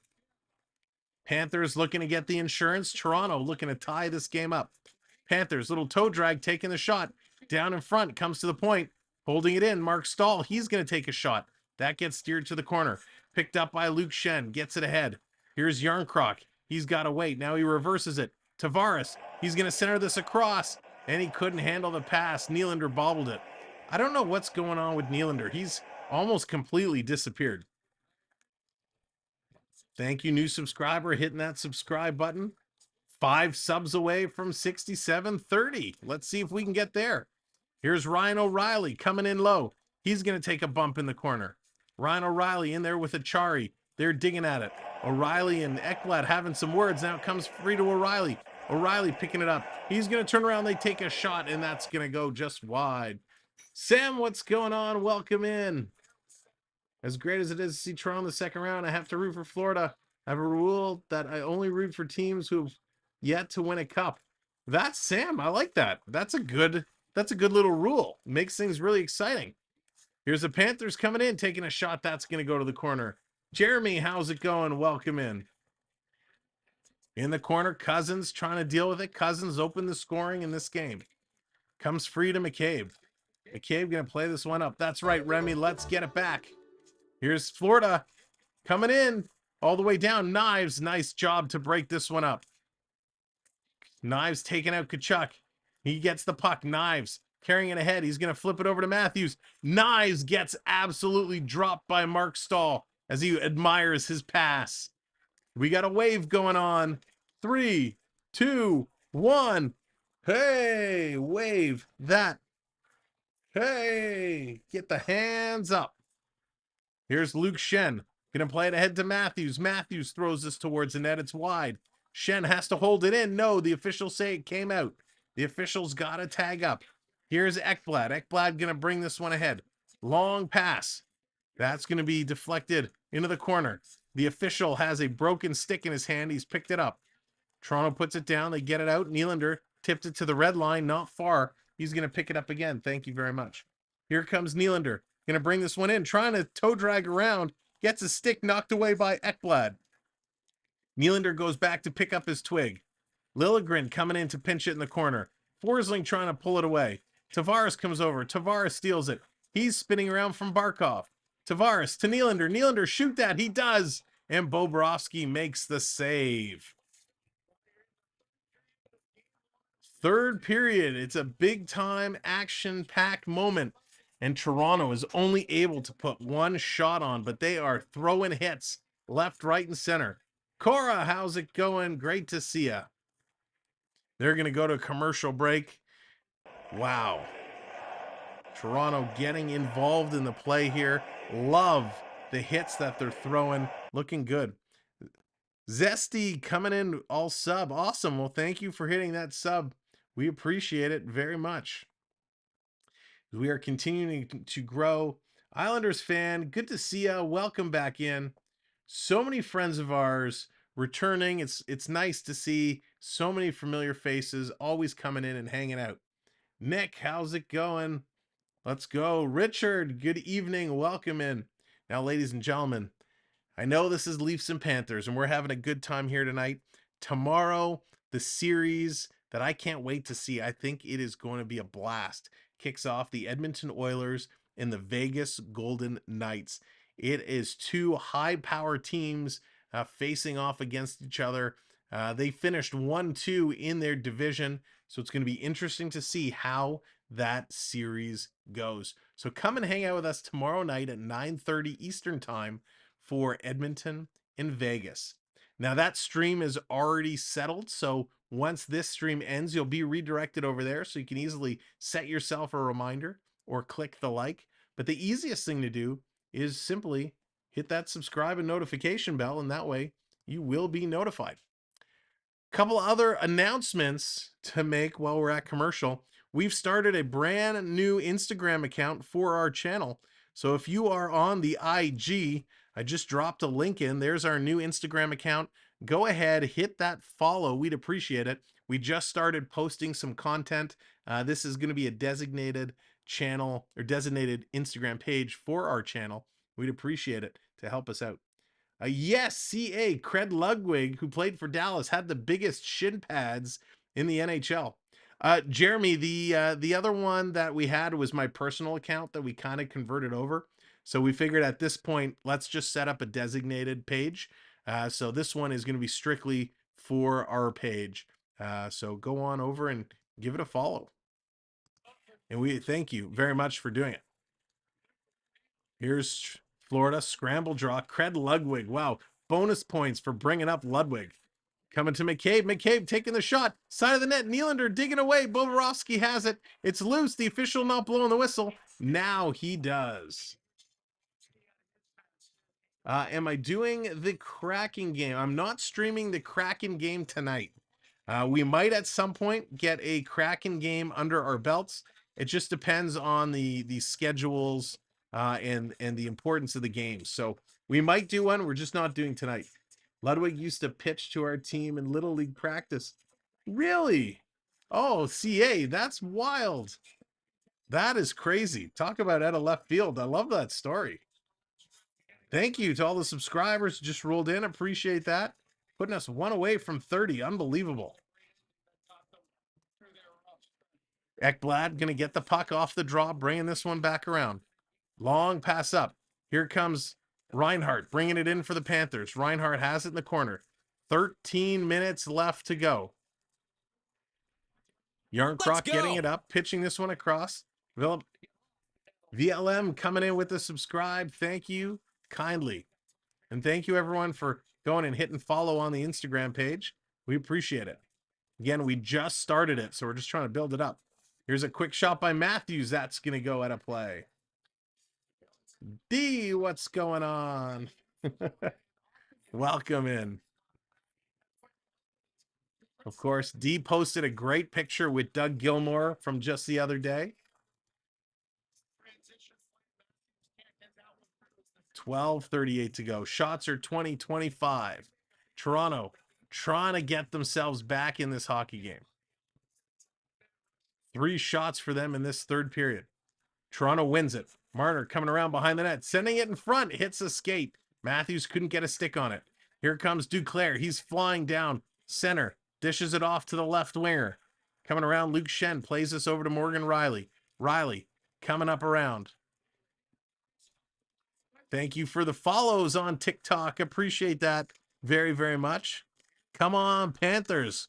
Panthers looking to get the insurance. Toronto looking to tie this game up. Panthers, little toe drag, taking the shot. Down in front, comes to the point. Holding it in, Mark Stahl. He's going to take a shot. That gets steered to the corner. Picked up by Luke Shen. Gets it ahead. Here's Yarncroc. He's got to wait. Now he reverses it. Tavares. He's going to center this across. And he couldn't handle the pass. Nylander bobbled it. I don't know what's going on with Nylander. He's almost completely disappeared. Thank you, new subscriber, hitting that subscribe button. 5 subs away from 6730. Let's see if we can get there. Here's Ryan O'Reilly coming in low. He's going to take a bump in the corner. Ryan O'Reilly in there with Achari. They're digging at it. O'Reilly and Ekblad having some words. Now it comes free to O'Reilly. O'Reilly picking it up. He's going to turn around. They take a shot, and that's going to go just wide. Sam, what's going on? Welcome in. As great as it is to see Toronto in the second round, I have to root for Florida. I have a rule that I only root for teams who've yet to win a cup. That's Sam. I like that. That's a good little rule. Makes things really exciting. Here's the Panthers coming in, taking a shot. That's going to go to the corner. Jeremy, how's it going? Welcome in. In the corner, Cousins trying to deal with it. Cousins opened the scoring in this game. Comes free to McCabe. McCabe going to play this one up. That's right, Remy. Let's get it back. Here's Florida coming in all the way down. Knives, nice job to break this one up. Knives taking out Kachuk. He gets the puck. Knives carrying it ahead. He's going to flip it over to Matthews. Knives gets absolutely dropped by Mark Stahl as he admires his pass. We got a wave going on. 3, 2, 1. Hey, wave that. Hey, get the hands up. Here's Luke Shen. Going to play it ahead to Matthews. Matthews throws this towards the net. It's wide. Shen has to hold it in. No, the officials say it came out. The officials got to tag up. Here's Ekblad. Ekblad going to bring this one ahead. Long pass. That's going to be deflected into the corner. The official has a broken stick in his hand. He's picked it up. Toronto puts it down. They get it out. Nylander tipped it to the red line. Not far. He's going to pick it up again. Thank you very much. Here comes Nylander. Going to bring this one in. Trying to toe drag around. Gets his stick knocked away by Ekblad. Nylander goes back to pick up his twig. Liljegren coming in to pinch it in the corner. Forsling trying to pull it away. Tavares comes over. Tavares steals it. He's spinning around from Barkov. Tavares to Nylander. Nylander, shoot that. He does. And Bobrovsky makes the save. Third period. It's a big-time, action-packed moment. And Toronto is only able to put one shot on, but they are throwing hits left, right, and center. Cora, how's it going? Great to see ya. They're going to go to a commercial break. Wow. Toronto getting involved in the play here. Love the hits that they're throwing. Looking good. Zesty coming in all sub. Awesome. Well, thank you for hitting that sub. We appreciate it very much. We are continuing to grow. Islanders fan, good to see ya. Welcome back in. So many friends of ours returning. It's nice to see so many familiar faces always coming in and hanging out. Nick, how's it going? Let's go. Richard, good evening. Welcome in. Now, ladies and gentlemen, I know this is Leafs and Panthers, and we're having a good time here tonight. Tomorrow, the series that I can't wait to see, I think it is going to be a blast. Kicks off the Edmonton Oilers and the Vegas Golden Knights. It is two high-power teams facing off against each other. They finished 1-2 in their division, so it's going to be interesting to see how that series goes. So come and hang out with us tomorrow night at 9:30 Eastern Time for Edmonton and Vegas. Now that stream is already settled, so once this stream ends, you'll be redirected over there, so you can easily set yourself a reminder or click the like. But the easiest thing to do is simply hit that subscribe and notification bell, and that way you will be notified. Couple other announcements to make while we're at commercial. We've started a brand new Instagram account for our channel. So if you are on the IG, I just dropped a link in. There's our new Instagram account. Go ahead, hit that follow. We'd appreciate it. We just started posting some content. This is going to be a designated channel or designated Instagram page for our channel. We'd appreciate it to help us out. Yes, CA, Cred Ludwig, who played for Dallas, had the biggest shin pads in the NHL. Jeremy, the other one that we had was my personal account that we kind of converted over. So we figured at this point, let's just set up a designated page. So this one is going to be strictly for our page. So go on over and give it a follow. And we thank you very much for doing it. Here's Florida, scramble draw, Cred Ludwig. Wow, bonus points for bringing up Ludwig. Coming to McCabe. McCabe taking the shot. Side of the net. Nylander digging away. Bobrovsky has it. It's loose. The official not blowing the whistle. Now he does. Am I doing the Kraken game? I'm not streaming the Kraken game tonight. We might at some point get a Kraken game under our belts. It just depends on the schedules and the importance of the game. So we might do one. We're just not doing tonight. Ludwig used to pitch to our team in Little League practice. Really? Oh, CA, that's wild. That is crazy. Talk about out of left field. I love that story. Thank you to all the subscribers who just rolled in. Appreciate that. Putting us one away from 30. Unbelievable. Ekblad going to get the puck off the draw, bringing this one back around. Long pass up. Here comes Reinhart bringing it in for the Panthers. Reinhart has it in the corner. 13 minutes left to go. Yarncroc getting it up, pitching this one across. VLM coming in with the subscribe. Thank you kindly. And thank you everyone for going and hitting follow on the Instagram page. We appreciate it. Again, we just started it, so we're just trying to build it up. Here's a quick shot by Matthews. That's going to go at a play. D, what's going on? Welcome in. Of course, D posted a great picture with Doug Gilmour from just the other day. 12:38 to go. Shots are 20-25. Toronto trying to get themselves back in this hockey game. 3 shots for them in this third period. Toronto wins it. Marner coming around behind the net, sending it in front, hits a skate. Matthews couldn't get a stick on it. Here comes Duclair. He's flying down center, dishes it off to the left winger. Coming around, Luke Shen plays this over to Morgan Riley. Riley coming up around. Thank you for the follows on TikTok. Appreciate that very, very much. Come on, Panthers.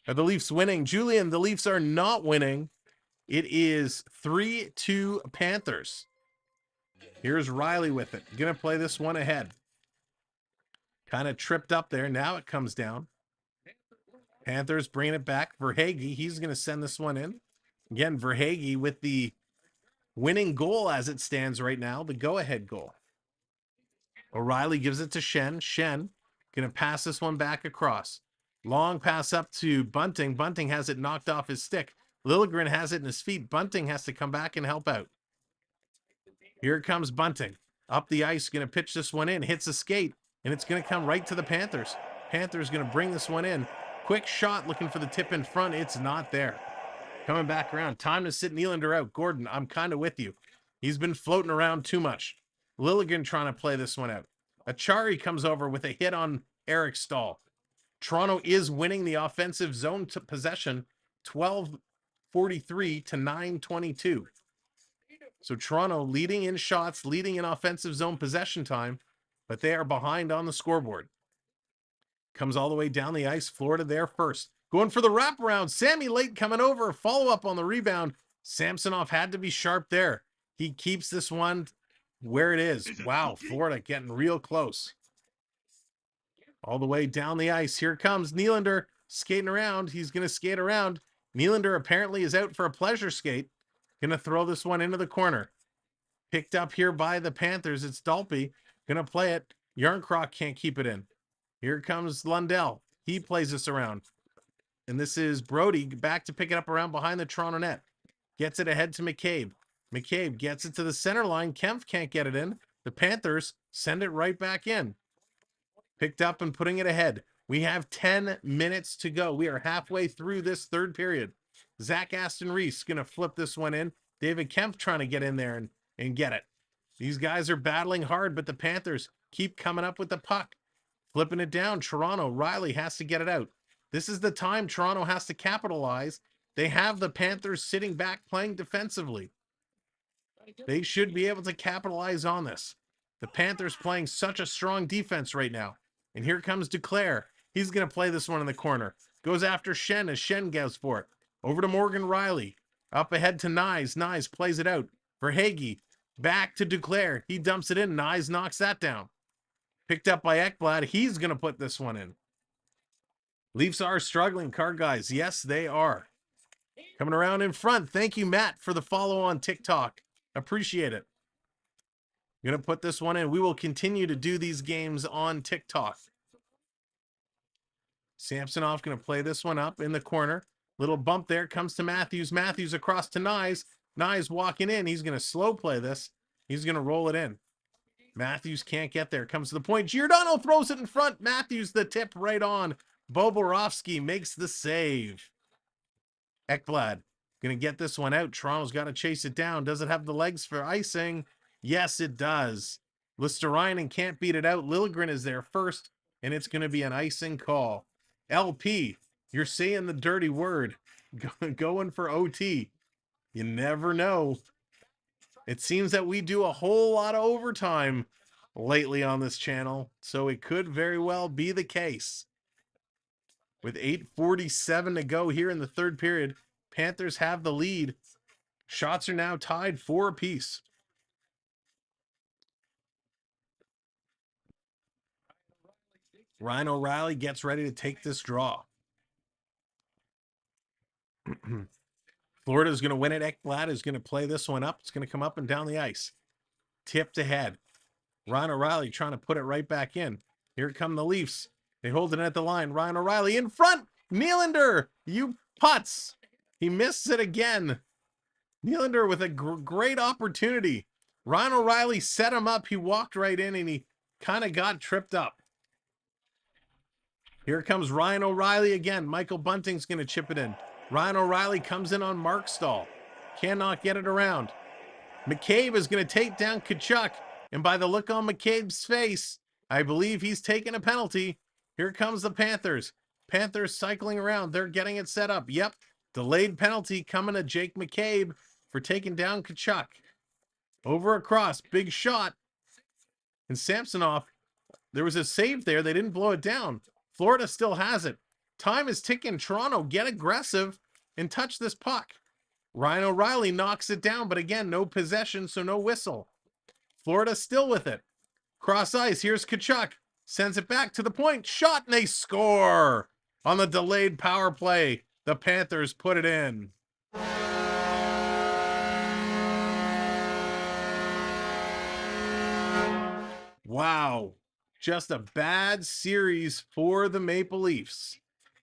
Are the Leafs winning? Julian, the Leafs are not winning. It is 3-2 Panthers. Here's Riley with it. Going to play this one ahead. Kind of tripped up there. Now it comes down. Panthers bringing it back. Verhaeghe, he's going to send this one in. Again, Verhaeghe with the winning goal as it stands right now, the go-ahead goal. O'Reilly gives it to Shen. Shen going to pass this one back across. Long pass up to Bunting. Bunting has it knocked off his stick. Liljegren has it in his feet. Bunting has to come back and help out. Here comes Bunting. Up the ice, going to pitch this one in. Hits a skate, and it's going to come right to the Panthers. Panthers going to bring this one in. Quick shot looking for the tip in front. It's not there. Coming back around. Time to sit Nylander out. Gordon, I'm kind of with you. He's been floating around too much. Liljegren trying to play this one out. Achari comes over with a hit on Eric Stahl. Toronto is winning the offensive zone to possession 12:43 to 9:22. So Toronto leading in shots, leading in offensive zone possession time, but they are behind on the scoreboard. Comes all the way down the ice. Florida there first. Going for the wraparound. Sammy Late coming over. Follow up on the rebound. Samsonov had to be sharp there. He keeps this one where it is. Wow, Florida getting real close. All the way down the ice. Here comes Nylander skating around. He's going to skate around. Nylander apparently is out for a pleasure skate. Going to throw this one into the corner. Picked up here by the Panthers. It's Dalpe. Going to play it. Yarncroc can't keep it in. Here comes Lundell. He plays this around. And this is Brody back to pick it up around behind the Toronto net. Gets it ahead to McCabe. McCabe gets it to the center line. Kempf can't get it in. The Panthers send it right back in. Picked up and putting it ahead. We have 10 minutes to go. We are halfway through this third period. Zach Aston Reese going to flip this one in. David Kempf trying to get in there and get it. These guys are battling hard, but the Panthers keep coming up with the puck. Flipping it down. Toronto. Riley has to get it out. This is the time Toronto has to capitalize. They have the Panthers sitting back playing defensively. They should be able to capitalize on this. The Panthers playing such a strong defense right now. And here comes Duclair. He's going to play this one in the corner. Goes after Shen as Shen goes for it. Over to Morgan Riley. Up ahead to Nyes. Nyes plays it out. Verhaeghe. Back to Duclair. He dumps it in. Nyes knocks that down. Picked up by Ekblad. He's going to put this one in. Leafs are struggling, card guys. Yes, they are. Coming around in front. Thank you, Matt, for the follow on TikTok. Appreciate it. I'm going to put this one in. We will continue to do these games on TikTok. Samsonov going to play this one up in the corner. Little bump there. Comes to Matthews. Matthews across to Nyes. Nyes walking in. He's going to slow play this. He's going to roll it in. Matthews can't get there. Comes to the point. Giordano throws it in front. Matthews the tip right on. Bobrovsky makes the save. Ekblad going to get this one out. Toronto's got to chase it down. Does it have the legs for icing? Yes, it does. Listerainen can't beat it out. Liljegren is there first, and it's going to be an icing call. LP, you're saying the dirty word. Going for OT. You never know. It seems that we do a whole lot of overtime lately on this channel, so it could very well be the case. With 8:47 to go here in the third period, Panthers have the lead. Shots are now tied 4 apiece. Ryan O'Reilly gets ready to take this draw. Florida's going to win it. Ekblad is going to play this one up. It's going to come up and down the ice. Tipped ahead. Ryan O'Reilly trying to put it right back in. Here come the Leafs. They hold it at the line. Ryan O'Reilly in front. Nylander, you putz. He misses it again. Nylander with a great opportunity. Ryan O'Reilly set him up. He walked right in and he kind of got tripped up. Here comes Ryan O'Reilly again. Michael Bunting's going to chip it in. Ryan O'Reilly comes in on Mark Stahl. Cannot get it around. McCabe is going to take down Tkachuk. And by the look on McCabe's face, I believe he's taking a penalty. Here comes the Panthers. Panthers cycling around. They're getting it set up. Yep. Delayed penalty coming to Jake McCabe for taking down Tkachuk. Over across. Big shot. And Samsonov, there was a save there. They didn't blow it down. Florida still has it. Time is ticking. Toronto, get aggressive and touch this puck. Ryan O'Reilly knocks it down, but again, no possession, so no whistle. Florida still with it. Cross ice. Here's Tkachuk. Sends it back to the point. Shot, and they score on the delayed power play. The Panthers put it in. Wow. Just a bad series for the Maple Leafs.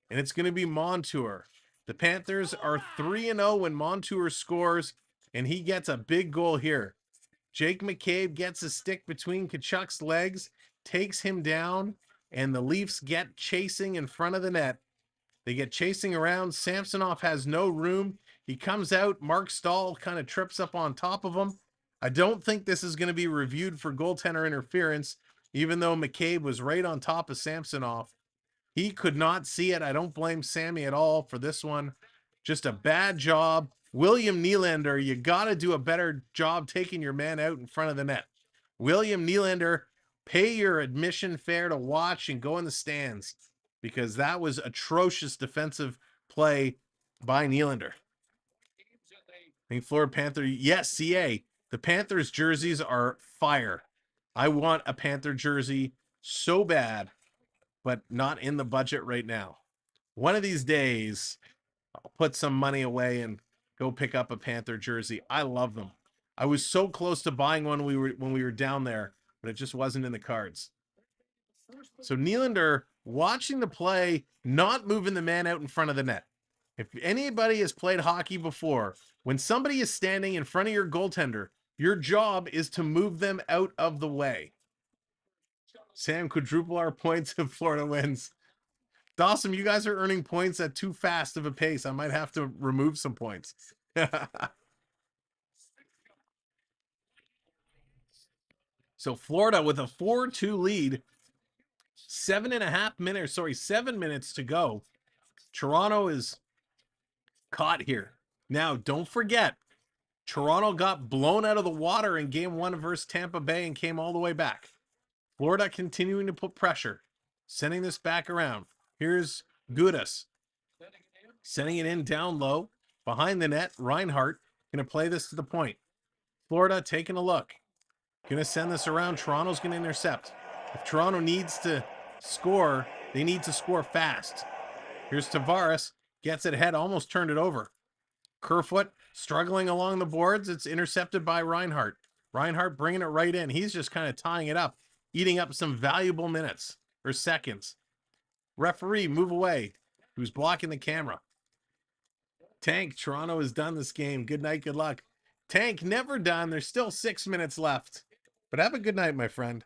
And it's going to be Montour. The Panthers are 3-0 when Montour scores, and he gets a big goal here. Jake McCabe gets a stick between Tkachuk's legs, takes him down, and the Leafs get chasing in front of the net. They get chasing around. Samsonov has no room. He comes out. Mark Stahl kind of trips up on top of him. I don't think this is going to be reviewed for goaltender interference, even though McCabe was right on top of Samsonov. He could not see it. I don't blame Sammy at all for this one. Just a bad job. William Nylander, you got to do a better job taking your man out in front of the net. William Nylander, pay your admission fare to watch and go in the stands, because that was atrocious defensive play by Nylander. I think Florida Panther, yes, CA. The Panthers jerseys are fire. I want a Panther jersey so bad, but not in the budget right now. One of these days, I'll put some money away and go pick up a Panther jersey. I love them. I was so close to buying one when we were down there, but it just wasn't in the cards. So Nylander watching the play, not moving the man out in front of the net. If anybody has played hockey before, when somebody is standing in front of your goaltender, your job is to move them out of the way. Sam, quadruple our points if Florida wins. Dawson, you guys are earning points at too fast of a pace. I might have to remove some points. So Florida with a 4-2 lead. 7 minutes to go. Toronto is caught here. Now, don't forget, Toronto got blown out of the water in game 1 versus Tampa Bay and came all the way back. Florida continuing to put pressure, sending this back around. Here's Gudas sending it in down low behind the net. Reinhart going to play this to the point. Florida taking a look. Going to send this around. Toronto's going to intercept. If Toronto needs to score, they need to score fast. Here's Tavares. Gets it ahead. Almost turned it over. Kerfoot struggling along the boards. It's intercepted by Reinhart. Reinhart bringing it right in. He's just kind of tying it up, eating up some valuable minutes or seconds. Referee, move away. Who's blocking the camera? Tank, Toronto is done this game. Good night, good luck. Tank, never done. There's still 6 minutes left. But have a good night, my friend.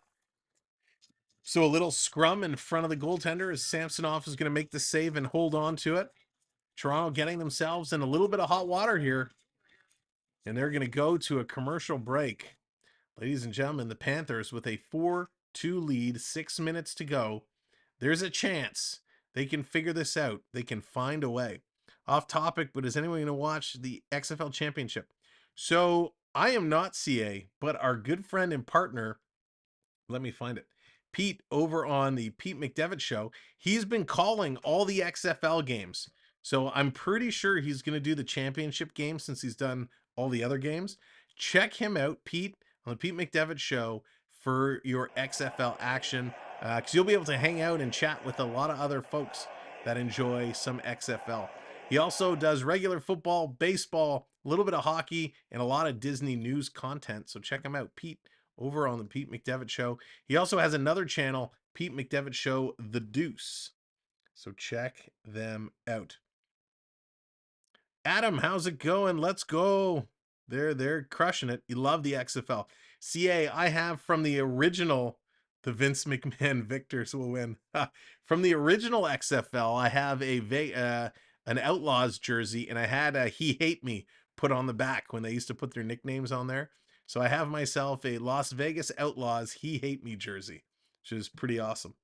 So a little scrum in front of the goaltender as Samsonov is going to make the save and hold on to it. Toronto getting themselves in a little bit of hot water here. And they're going to go to a commercial break. Ladies and gentlemen, the Panthers with a 4-2 lead, 6 minutes to go. There's a chance they can figure this out. They can find a way. Off topic, but is anyone going to watch the XFL Championship? So I am not CA, but our good friend and partner, let me find it, Pete over on the Pete McDevitt show, he's been calling all the XFL games. So I'm pretty sure he's going to do the championship game since he's done all the other games. Check him out, Pete, on the Pete McDevitt show for your XFL action, because you'll be able to hang out and chat with a lot of other folks that enjoy some XFL. He also does regular football, baseball, a little bit of hockey, and a lot of Disney news content. So check him out, Pete, over on the Pete McDevitt show. He also has another channel, Pete McDevitt show, The Deuce. So check them out. Adam, how's it going? Let's go. They're crushing it. You love the XFL. CA, I have from the original, the Vince McMahon victors will win. From the original XFL, I have an Outlaws jersey, and I had a He Hate Me put on the back when they used to put their nicknames on there. So I have myself a Las Vegas Outlaws He Hate Me jersey, which is pretty awesome.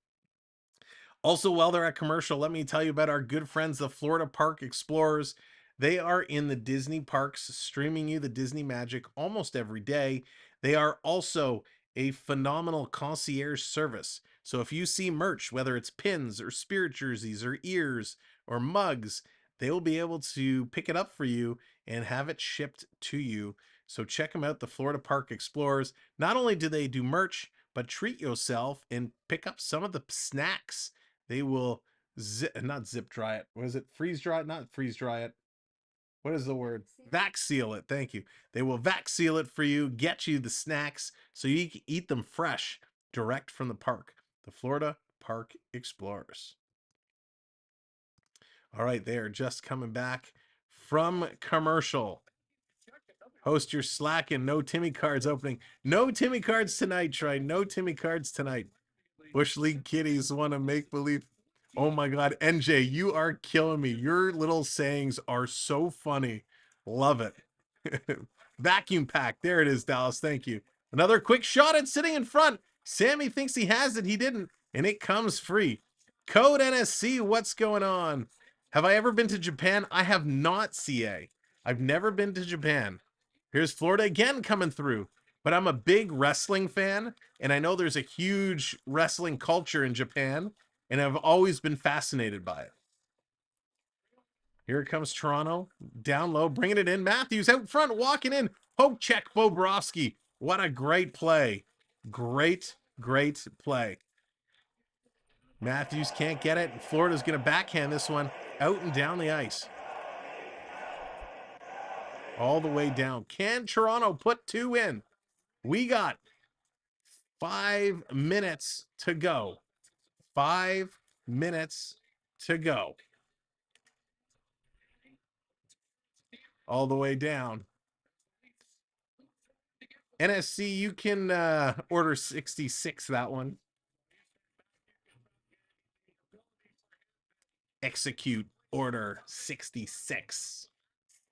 Also, while they're at commercial, let me tell you about our good friends, the Florida Park Explorers. They are in the Disney parks, streaming you the Disney magic almost every day. They are also a phenomenal concierge service. So if you see merch, whether it's pins or spirit jerseys or ears or mugs, they will be able to pick it up for you and have it shipped to you. So check them out, the Florida Park Explorers. Not only do they do merch, but treat yourself and pick up some of the snacks. They will not zip dry it. What is it? Freeze dry it? Not freeze dry it. What is the word? Vac seal it. Thank you. They will vac seal it for you, get you the snacks so you can eat them fresh, direct from the park. The Florida Park Explorers. All right, they are just coming back from commercial. Host your Slack and no Timmy cards opening. No Timmy cards tonight, Troy. No Timmy cards tonight. Bush League Kitties want to make believe. Oh my God, NJ, you are killing me. Your little sayings are so funny. Love it. Vacuum pack. There it is, Dallas. Thank you. Another quick shot at sitting in front. Sammy thinks he has it. He didn't. And it comes free. Code NSC. What's going on? Have I ever been to Japan? I have not, CA. I've never been to Japan. Here's Florida again coming through. But I'm a big wrestling fan, and I know there's a huge wrestling culture in Japan, and I've always been fascinated by it. Here comes Toronto, down low, bringing it in. Matthews out front, walking in. Poke check, Bobrovsky. What a great play. Great, great play. Matthews can't get it. Florida's going to backhand this one out and down the ice. All the way down. Can Toronto put two in? We got 5 minutes to go. 5 minutes to go. All the way down. NSC, you can order 66, that one. Execute order 66.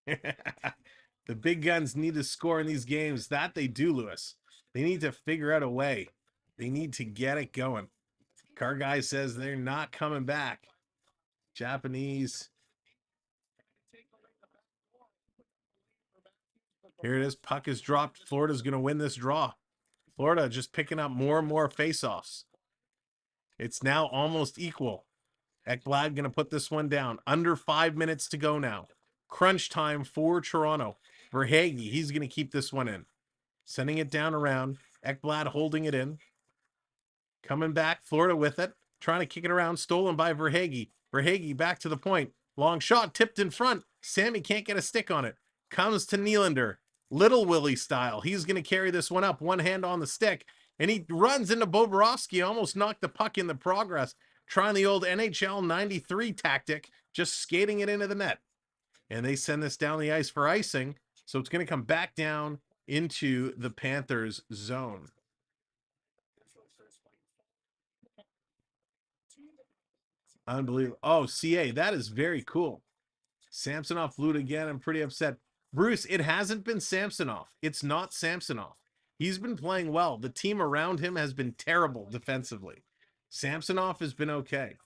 The big guns need to score in these games. That they do, Lewis. They need to figure out a way. They need to get it going. Car guy says they're not coming back. Japanese. Here it is. Puck is dropped. Florida's going to win this draw. Florida just picking up more and more faceoffs. It's now almost equal. Ekblad going to put this one down. Under 5 minutes to go now. Crunch time for Toronto. Verhaeghe, he's going to keep this one in. Sending it down around. Ekblad holding it in. Coming back. Florida with it. Trying to kick it around. Stolen by Verhaeghe. Verhaeghe back to the point. Long shot. Tipped in front. Sammy can't get a stick on it. Comes to Nylander. Little Willie style. He's going to carry this one up. One hand on the stick. And he runs into Bobrovsky. Almost knocked the puck in the progress. Trying the old NHL 93 tactic. Just skating it into the net. And they send this down the ice for icing. So it's going to come back down into the Panthers zone. Unbelievable. Oh, CA, that is very cool. Samsonov blew it again. I'm pretty upset. Bruce, it hasn't been Samsonov. It's not Samsonov. He's been playing well. The team around him has been terrible defensively. Samsonov has been okay.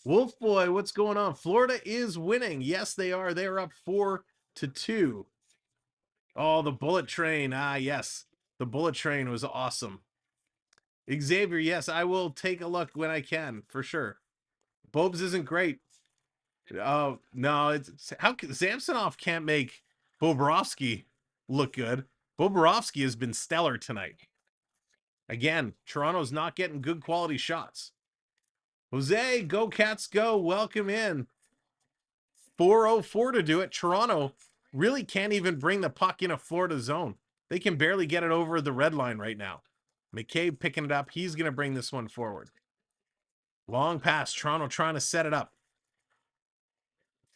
Wolf Boy, what's going on? Florida is winning. Yes, they are. They're up 4-2. Oh, the bullet train. Ah, yes. The bullet train was awesome. Xavier, yes, I will take a look when I can, for sure. Bobes isn't great. Oh, no, it's how Samsonov can't make Bobrovsky look good. Bobrovsky has been stellar tonight. Again, Toronto's not getting good quality shots. Jose, go Cats go. Welcome in. 4:04 to do it. Toronto really can't even bring the puck in a Florida zone. They can barely get it over the red line right now. McCabe picking it up. He's going to bring this one forward. Long pass. Toronto trying to set it up.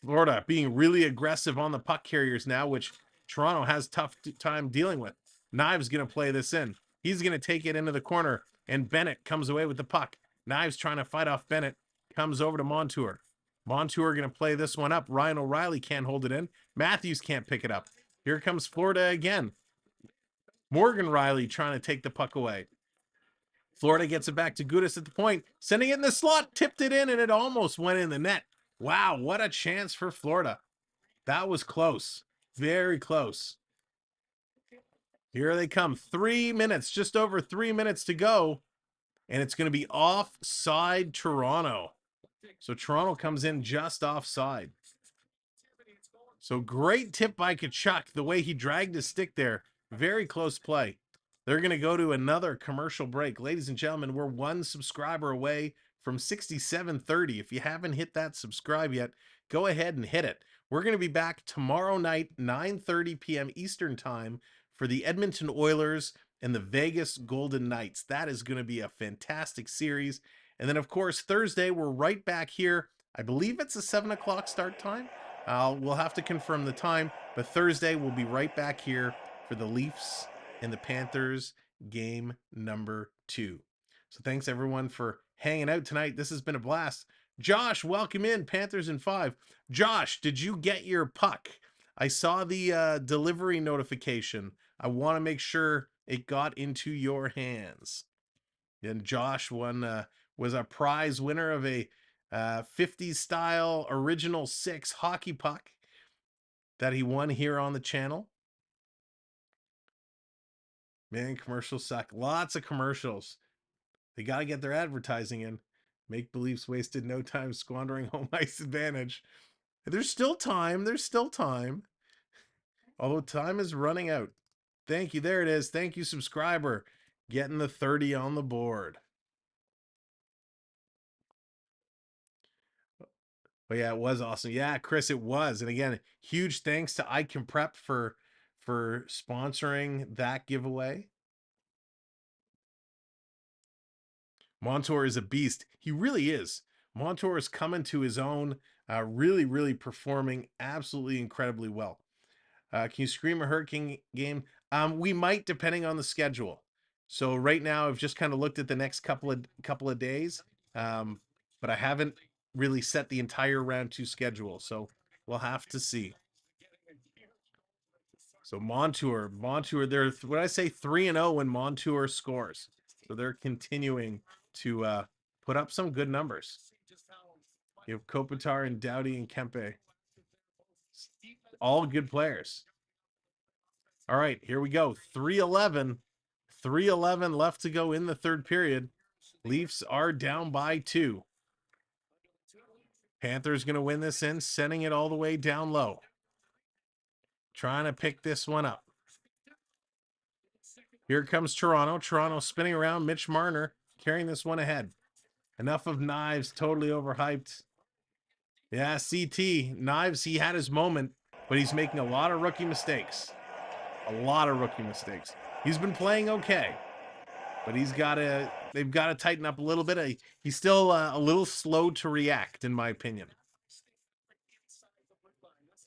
Florida being really aggressive on the puck carriers now, which Toronto has tough time dealing with. Knives going to play this in. He's going to take it into the corner, and Bennett comes away with the puck. Knives trying to fight off Bennett. Comes over to Montour. Montour going to play this one up. Ryan O'Reilly can't hold it in. Matthews can't pick it up. Here comes Florida again. Morgan Riley trying to take the puck away. Florida gets it back to Gudis at the point. Sending it in the slot. Tipped it in, and it almost went in the net. Wow, what a chance for Florida. That was close. Very close. Here they come. 3 minutes, just over 3 minutes to go. And it's going to be offside Toronto. So Toronto comes in just offside. So great tip by Tkachuk. The way he dragged his stick there. Very close play. They're going to go to another commercial break. Ladies and gentlemen, we're one subscriber away from 6730. If you haven't hit that subscribe yet, go ahead and hit it. We're going to be back tomorrow night, 9:30 p.m. Eastern Time, for the Edmonton Oilers and the Vegas Golden Knights. That is going to be a fantastic series. And then, of course, Thursday, we're right back here. I believe it's a 7 o'clock start time. We'll have to confirm the time, but Thursday, we'll be right back here for the Leafs and the Panthers game number 2. So thanks, everyone, for hanging out tonight. This has been a blast. Josh, welcome in. Panthers in 5. Josh, did you get your puck? I saw the delivery notification. I want to make sure it got into your hands. And Josh was a prize winner of a 50s style original 6 hockey puck that he won here on the channel. Man, commercials suck. Lots of commercials. They got to get their advertising in. Make Beliefs wasted no time squandering home ice advantage. There's still time. There's still time. Although time is running out. Thank you. There it is. Thank you, subscriber. Getting the 30 on the board. But yeah, it was awesome. Yeah, Chris, it was. And again, huge thanks to I Can Prep for sponsoring that giveaway. Montour is a beast. He really is. Montour is coming to his own, really, really performing absolutely incredibly well. Can you scream a Hurricane game? We might, depending on the schedule. So right now, I've just kind of looked at the next couple of days, but I haven't really set the entire round 2 schedule. So we'll have to see. So Montour, they're what I say 3-0 when Montour scores. So they're continuing to put up some good numbers. You have Kopitar and Doughty and Kempe. All good players. All right, here we go. 3:11. 3:11 left to go in the third period. Leafs are down by 2. Panthers going to win this in, sending it all the way down low. Trying to pick this one up. Here comes Toronto. Toronto spinning around. Mitch Marner carrying this one ahead. Enough of Knives, totally overhyped. Yeah, CT. Knives, he had his moment, but he's making a lot of rookie mistakes. A lot of rookie mistakes. He's been playing okay, but they've got to tighten up a little bit. He's still a little slow to react, in my opinion.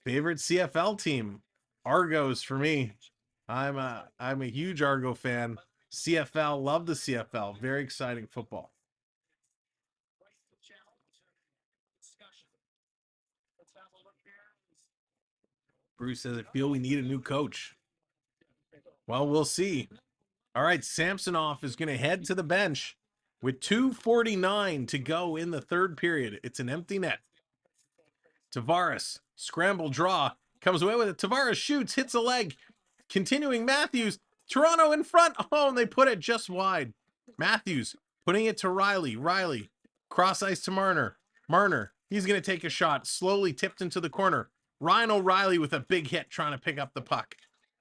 Favorite CFL team? Argos for me. I'm a huge Argo fan. CFL, love the CFL. Very exciting football. Bruce says, I feel we need a new coach. Well, we'll see. All right, Samsonov is going to head to the bench with 2:49 to go in the third period. It's an empty net. Tavares, scramble draw, comes away with it. Tavares shoots, hits a leg. Continuing, Matthews. Toronto in front. Oh, and they put it just wide. Matthews putting it to Riley. Riley. Cross ice to Marner. Marner. He's going to take a shot. Slowly tipped into the corner. Ryan O'Reilly with a big hit trying to pick up the puck.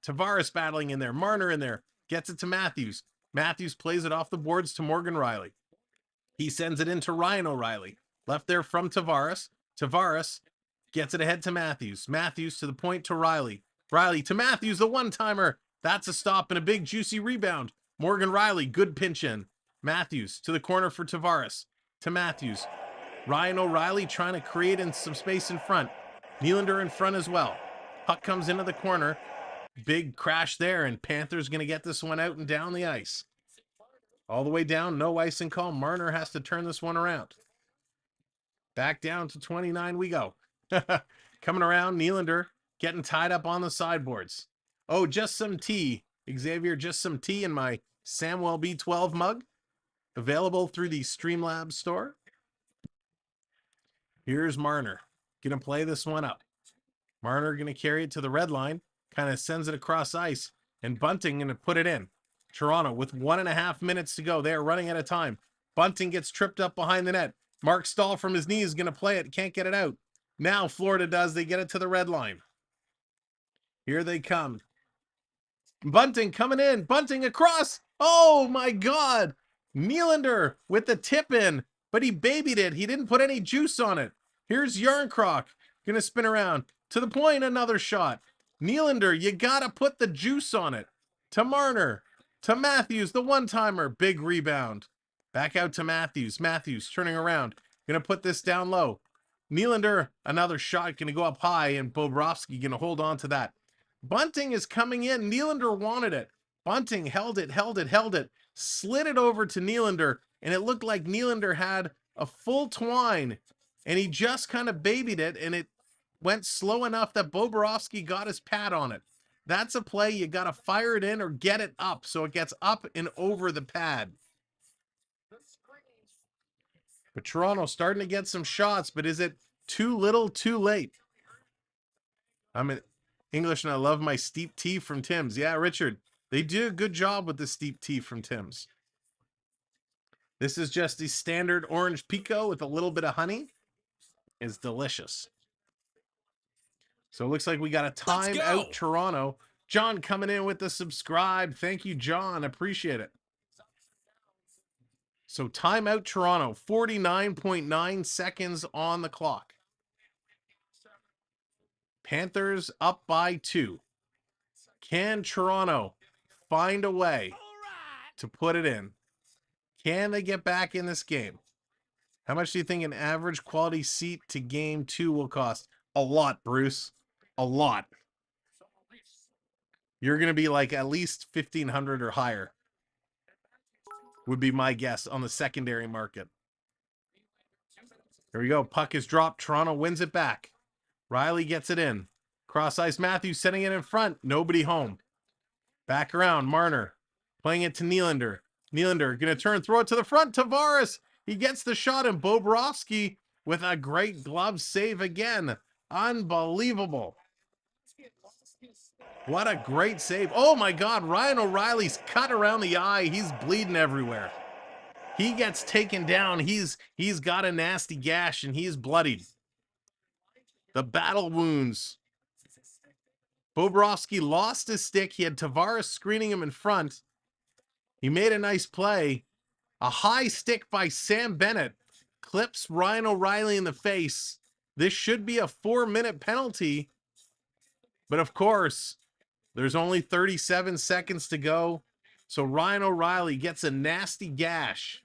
Tavares battling in there. Marner in there. Gets it to Matthews. Matthews plays it off the boards to Morgan Riley. He sends it into Ryan O'Reilly. Left there from Tavares. Tavares gets it ahead to Matthews. Matthews to the point to Riley. Riley to Matthews, the one-timer. That's a stop and a big juicy rebound. Morgan Riley, good pinch in. Matthews to the corner for Tavares. To Matthews. Ryan O'Reilly trying to create in some space in front. Nylander in front as well. Puck comes into the corner. Big crash there, and Panthers going to get this one out and down the ice. All the way down, no icing call. Marner has to turn this one around. Back down to 29 we go. Coming around, Nylander getting tied up on the sideboards. Oh, just some tea. Xavier, just some tea in my Samwelb12 mug. Available through the Streamlabs store. Here's Marner. Going to play this one up. Marner going to carry it to the red line. Kind of sends it across ice. And Bunting going to put it in. Toronto with 1.5 minutes to go. They are running out of time. Bunting gets tripped up behind the net. Mark Stahl from his knees is going to play it. Can't get it out. Now Florida does. They get it to the red line. Here they come. Bunting coming in. Bunting across. Oh my God. Nylander with the tip in. But he babied it. He didn't put any juice on it. Here's Yarncroc. Going to spin around. To the point, another shot. Nylander, you got to put the juice on it. To Marner. To Matthews, the one-timer. Big rebound. Back out to Matthews. Matthews turning around. Going to put this down low. Nylander, another shot. Going to go up high, and Bobrovsky going to hold on to that. Bunting is coming in. Nylander wanted it. Bunting held it. Slid it over to Nylander, and it looked like Nylander had a full twine, and he just kind of babied it, and it went slow enough that Bobrovsky got his pad on it. That's a play. You got to fire it in or get it up so it gets up and over the pad. But Toronto starting to get some shots, but is it too little, too late? I'm in English and I love my steep tea from Tim's. Yeah, Richard, they do a good job with the steep tea from Tim's. This is just the standard orange pico with a little bit of honey. It's delicious. So it looks like we got a time out Toronto. John coming in with the subscribe. Thank you, John. Appreciate it. So timeout Toronto, 49.9 seconds on the clock. Panthers up by 2. Can Toronto find a way to put it in? Can they get back in this game? How much do you think an average quality seat to game 2 will cost? A lot, Bruce. A lot. You're going to be like at least $1,500 or higher. Would be my guess on the secondary market. Here we go. Puck is dropped. Toronto wins it back. Riley gets it in. Cross ice. Matthews setting it in front. Nobody home. Back around. Marner playing it to Nylander. Nylander going to turn, throw it to the front. Tavares. He gets the shot, and Bobrovsky with a great glove save again. Unbelievable. What a great save. Oh my God, Ryan O'Reilly's cut around the eye. He's bleeding everywhere. He gets taken down. He's got a nasty gash, and he's bloodied. The battle wounds. Bobrovsky lost his stick. He had Tavares screening him in front. He made a nice play. A high stick by Sam Bennett clips Ryan O'Reilly in the face. This should be a 4-minute penalty. But of course, there's only 37 seconds to go. So Ryan O'Reilly gets a nasty gash.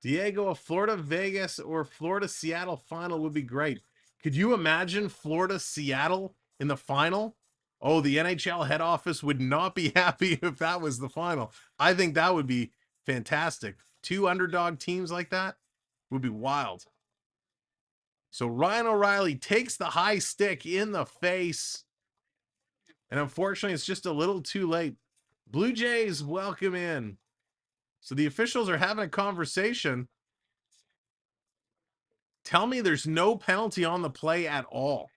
Diego, a Florida-Vegas or Florida-Seattle final would be great. Could you imagine Florida-Seattle in the final? Oh, the NHL head office would not be happy if that was the final. I think that would be fantastic. 2 underdog teams like that would be wild. So Ryan O'Reilly takes the high stick in the face. And unfortunately, it's just a little too late. Blue Jays, welcome in. So the officials are having a conversation. Tell me there's no penalty on the play at all.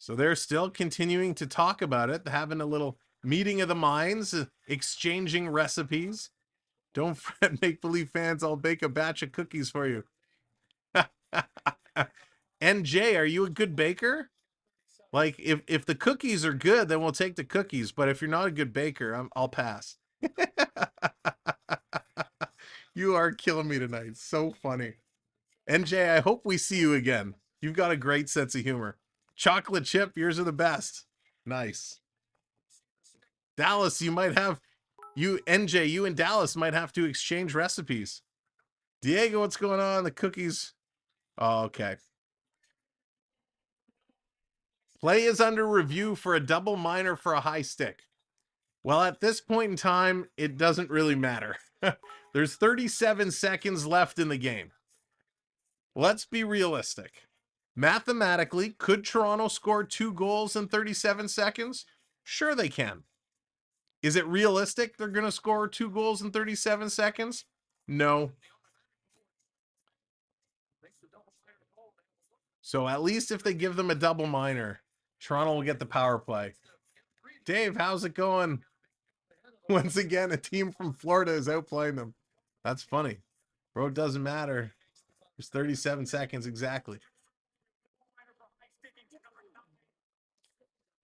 So they're still continuing to talk about it, having a little meeting of the minds, exchanging recipes. Don't fret, make-believe fans, I'll bake a batch of cookies for you. NJ, are you a good baker? Like, if the cookies are good, then we'll take the cookies. But if you're not a good baker, I'll pass. You are killing me tonight. So funny. NJ, I hope we see you again. You've got a great sense of humor. Chocolate chip, yours are the best. Nice. Dallas, you might have, NJ, you and Dallas might have to exchange recipes. Diego, what's going on? The cookies. Oh, okay. Play is under review for a double minor for a high stick. Well, at this point in time, it doesn't really matter. There's 37 seconds left in the game. Let's be realistic. Mathematically, could Toronto score 2 goals in 37 seconds? Sure they can. Is it realistic they're going to score 2 goals in 37 seconds? No. So at least if they give them a double minor, Toronto will get the power play. Dave, how's it going? Once again, a team from Florida is outplaying them. That's funny. Bro, it doesn't matter. There's 37 seconds exactly.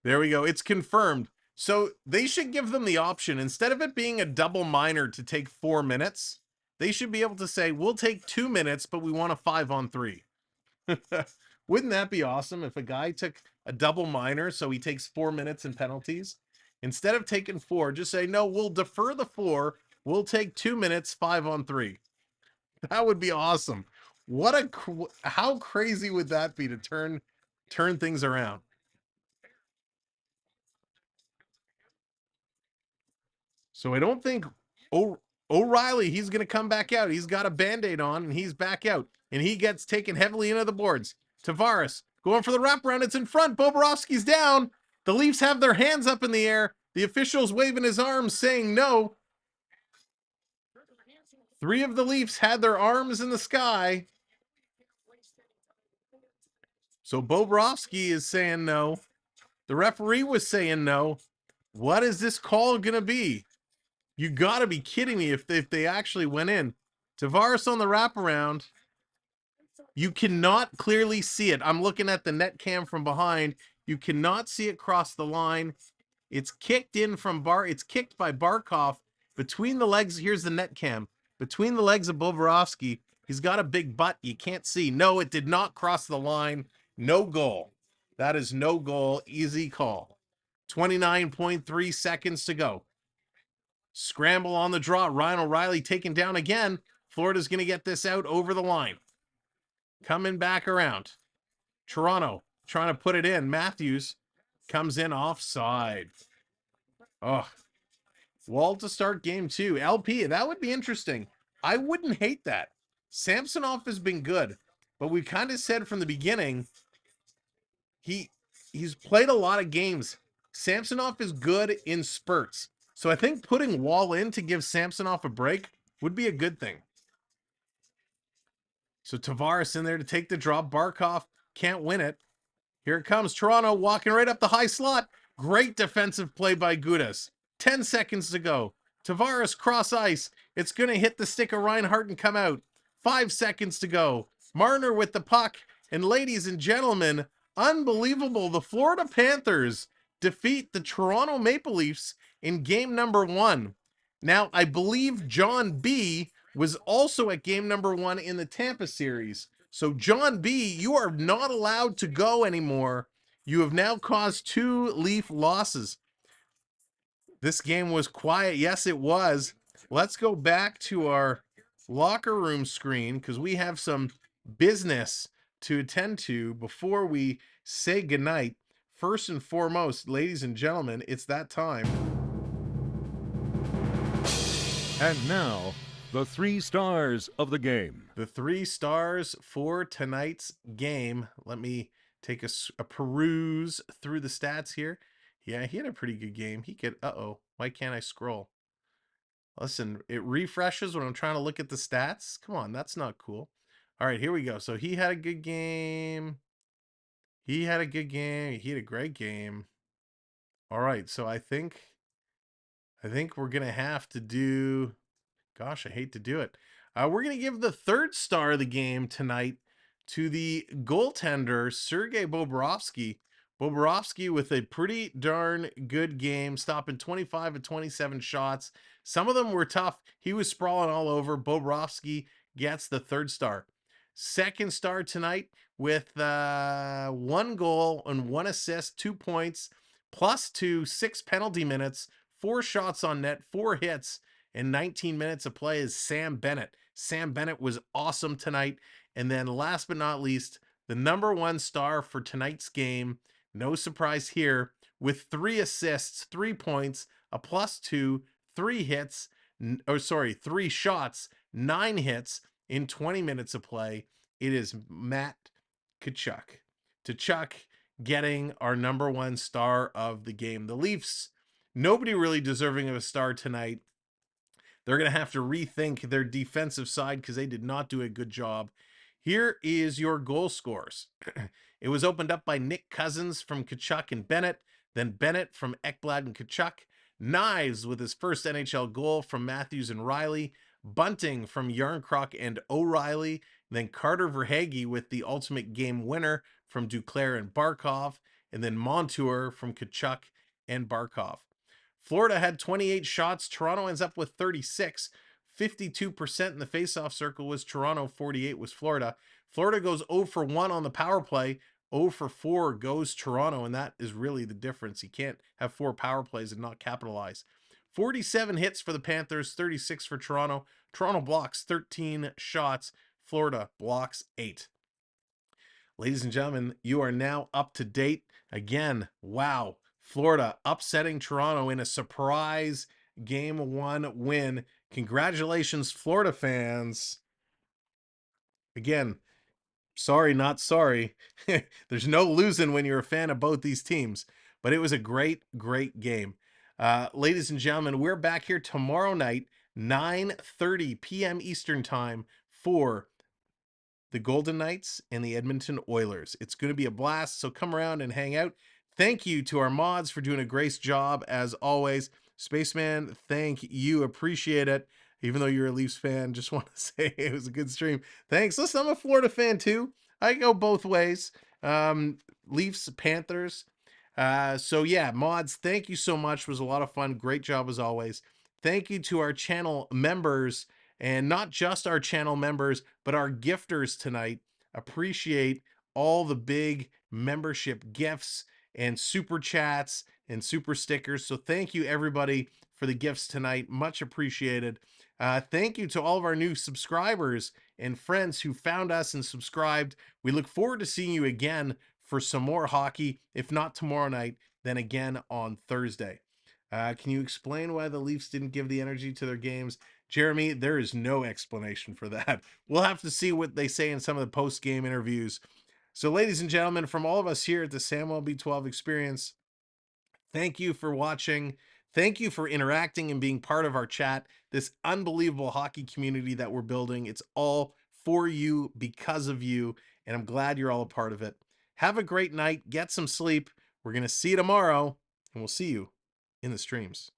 There we go. It's confirmed. So they should give them the option. Instead of it being a double minor to take 4 minutes, they should be able to say, we'll take 2 minutes, but we want a 5-on-3. Wouldn't that be awesome if a guy took a double minor so he takes 4 minutes in penalties? Instead of taking 4, just say, no, we'll defer the 4. We'll take 2 minutes, 5-on-3. That would be awesome. How crazy would that be to turn things around? So I don't think O'Reilly, he's going to come back out. He's got a Band-Aid on, and he's back out. And he gets taken heavily into the boards. Tavares going for the wraparound. It's in front. Bobrovsky's down. The Leafs have their hands up in the air. The official's waving his arms saying no. 3 of the Leafs had their arms in the sky. So Bobrovsky is saying no. The referee was saying no. What is this call going to be? You got to be kidding me if they actually went in. Tavares on the wraparound. You cannot clearly see it. I'm looking at the net cam from behind. You cannot see it cross the line. It's kicked in from It's kicked by Barkov between the legs. Here's the net cam. Between the legs of Bobrovsky. He's got a big butt. You can't see. No, it did not cross the line. No goal. That is no goal. Easy call. 29.3 seconds to go. Scramble on the draw. Ryan O'Reilly taken down again. Florida's going to get this out over the line. Coming back around. Toronto trying to put it in. Matthews comes in offside. Oh, Wall to start game 2. LP, that would be interesting. I wouldn't hate that. Samsonov has been good, but we kind of said from the beginning, he's played a lot of games. Samsonov is good in spurts. So I think putting Wall in to give Samsonov a break would be a good thing. So Tavares in there to take the drop. Barkov can't win it. Here it comes. Toronto walking right up the high slot. Great defensive play by Gudas. 10 seconds to go. Tavares cross ice. It's going to hit the stick of Reinhart and come out. 5 seconds to go. Marner with the puck. And ladies and gentlemen, unbelievable. The Florida Panthers defeat the Toronto Maple Leafs in game number 1. Now, I believe John B was also at game number 1 in the Tampa series. So John B, you are not allowed to go anymore. You have now caused 2 Leaf losses. This game was quiet. Yes, it was. Let's go back to our locker room screen because we have some business to attend to before we say goodnight. First and foremost, ladies and gentlemen, it's that time. And now, the 3 stars of the game. The 3 stars for tonight's game. Let me take a peruse through the stats here. Yeah, he had a pretty good game. He could, why can't I scroll? Listen, it refreshes when I'm trying to look at the stats. Come on, that's not cool. All right, here we go. So he had a good game. He had a good game. He had a great game. All right, so I think we're gonna have to do. Gosh, I hate to do it. We're gonna give the third star of the game tonight to the goaltender Sergei Bobrovsky. Bobrovsky with a pretty darn good game, stopping 25 of 27 shots. Some of them were tough. He was sprawling all over. Bobrovsky gets the third star. Second star tonight with 1 goal and 1 assist, 2 points, +2, 6 penalty minutes, 4 shots on net, 4 hits, and 19 minutes of play is Sam Bennett. Sam Bennett was awesome tonight. And then last but not least, the number 1 star for tonight's game, no surprise here, with 3 assists, 3 points, a +2, 3 hits, 3 shots, 9 hits in 20 minutes of play. It is Matt Tkachuk. Tkachuk getting our number 1 star of the game. The Leafs, nobody really deserving of a star tonight. They're going to have to rethink their defensive side because they did not do a good job. Here is your goal scores. It was opened up by Nick Cousins from Tkachuk and Bennett, then Bennett from Ekblad and Tkachuk, Knives with his first NHL goal from Matthews and Riley, Bunting from Yarncroc and O'Reilly, then Carter Verhaeghe with the ultimate game winner from Duclair and Barkov, and then Montour from Tkachuk and Barkov. Florida had 28 shots. Toronto ends up with 36. 52% in the faceoff circle was Toronto. 48 was Florida. Florida goes 0 for 1 on the power play. 0 for 4 goes Toronto, and that is really the difference. You can't have 4 power plays and not capitalize. 47 hits for the Panthers, 36 for Toronto. Toronto blocks 13 shots. Florida blocks 8. Ladies and gentlemen, you are now up to date. Again, wow. Florida upsetting Toronto in a surprise Game 1 win. Congratulations, Florida fans. Again, sorry, not sorry. There's no losing when you're a fan of both these teams, but it was a great, great game. Ladies and gentlemen, we're back here tomorrow night, 9:30 p.m. Eastern Time for the Golden Knights and the Edmonton Oilers. It's going to be a blast, so come around and hang out. Thank you to our mods for doing a great job, as always. Spaceman, thank you. Appreciate it. Even though you're a Leafs fan, just want to say it was a good stream. Thanks. Listen, I'm a Florida fan too. I go both ways. Leafs, Panthers. So yeah, mods, thank you so much. It was a lot of fun. Great job as always. Thank you to our channel members, and not just our channel members, but our gifters tonight. Appreciate all the big membership gifts and super chats and super stickers. So thank you everybody for the gifts tonight. Much appreciated. Thank you to all of our new subscribers and friends who found us and subscribed. We look forward to seeing you again for some more hockey, if not tomorrow night, then again on Thursday. Can you explain why the Leafs didn't give the energy to their games? Jeremy, there is no explanation for that. We'll have to see what they say in some of the post-game interviews. So, ladies and gentlemen, from all of us here at the Samwelb12 Experience, thank you for watching. Thank you for interacting and being part of our chat, this unbelievable hockey community that we're building. It's all for you, because of you, and I'm glad you're all a part of it. Have a great night. Get some sleep. We're going to see you tomorrow, and we'll see you in the streams.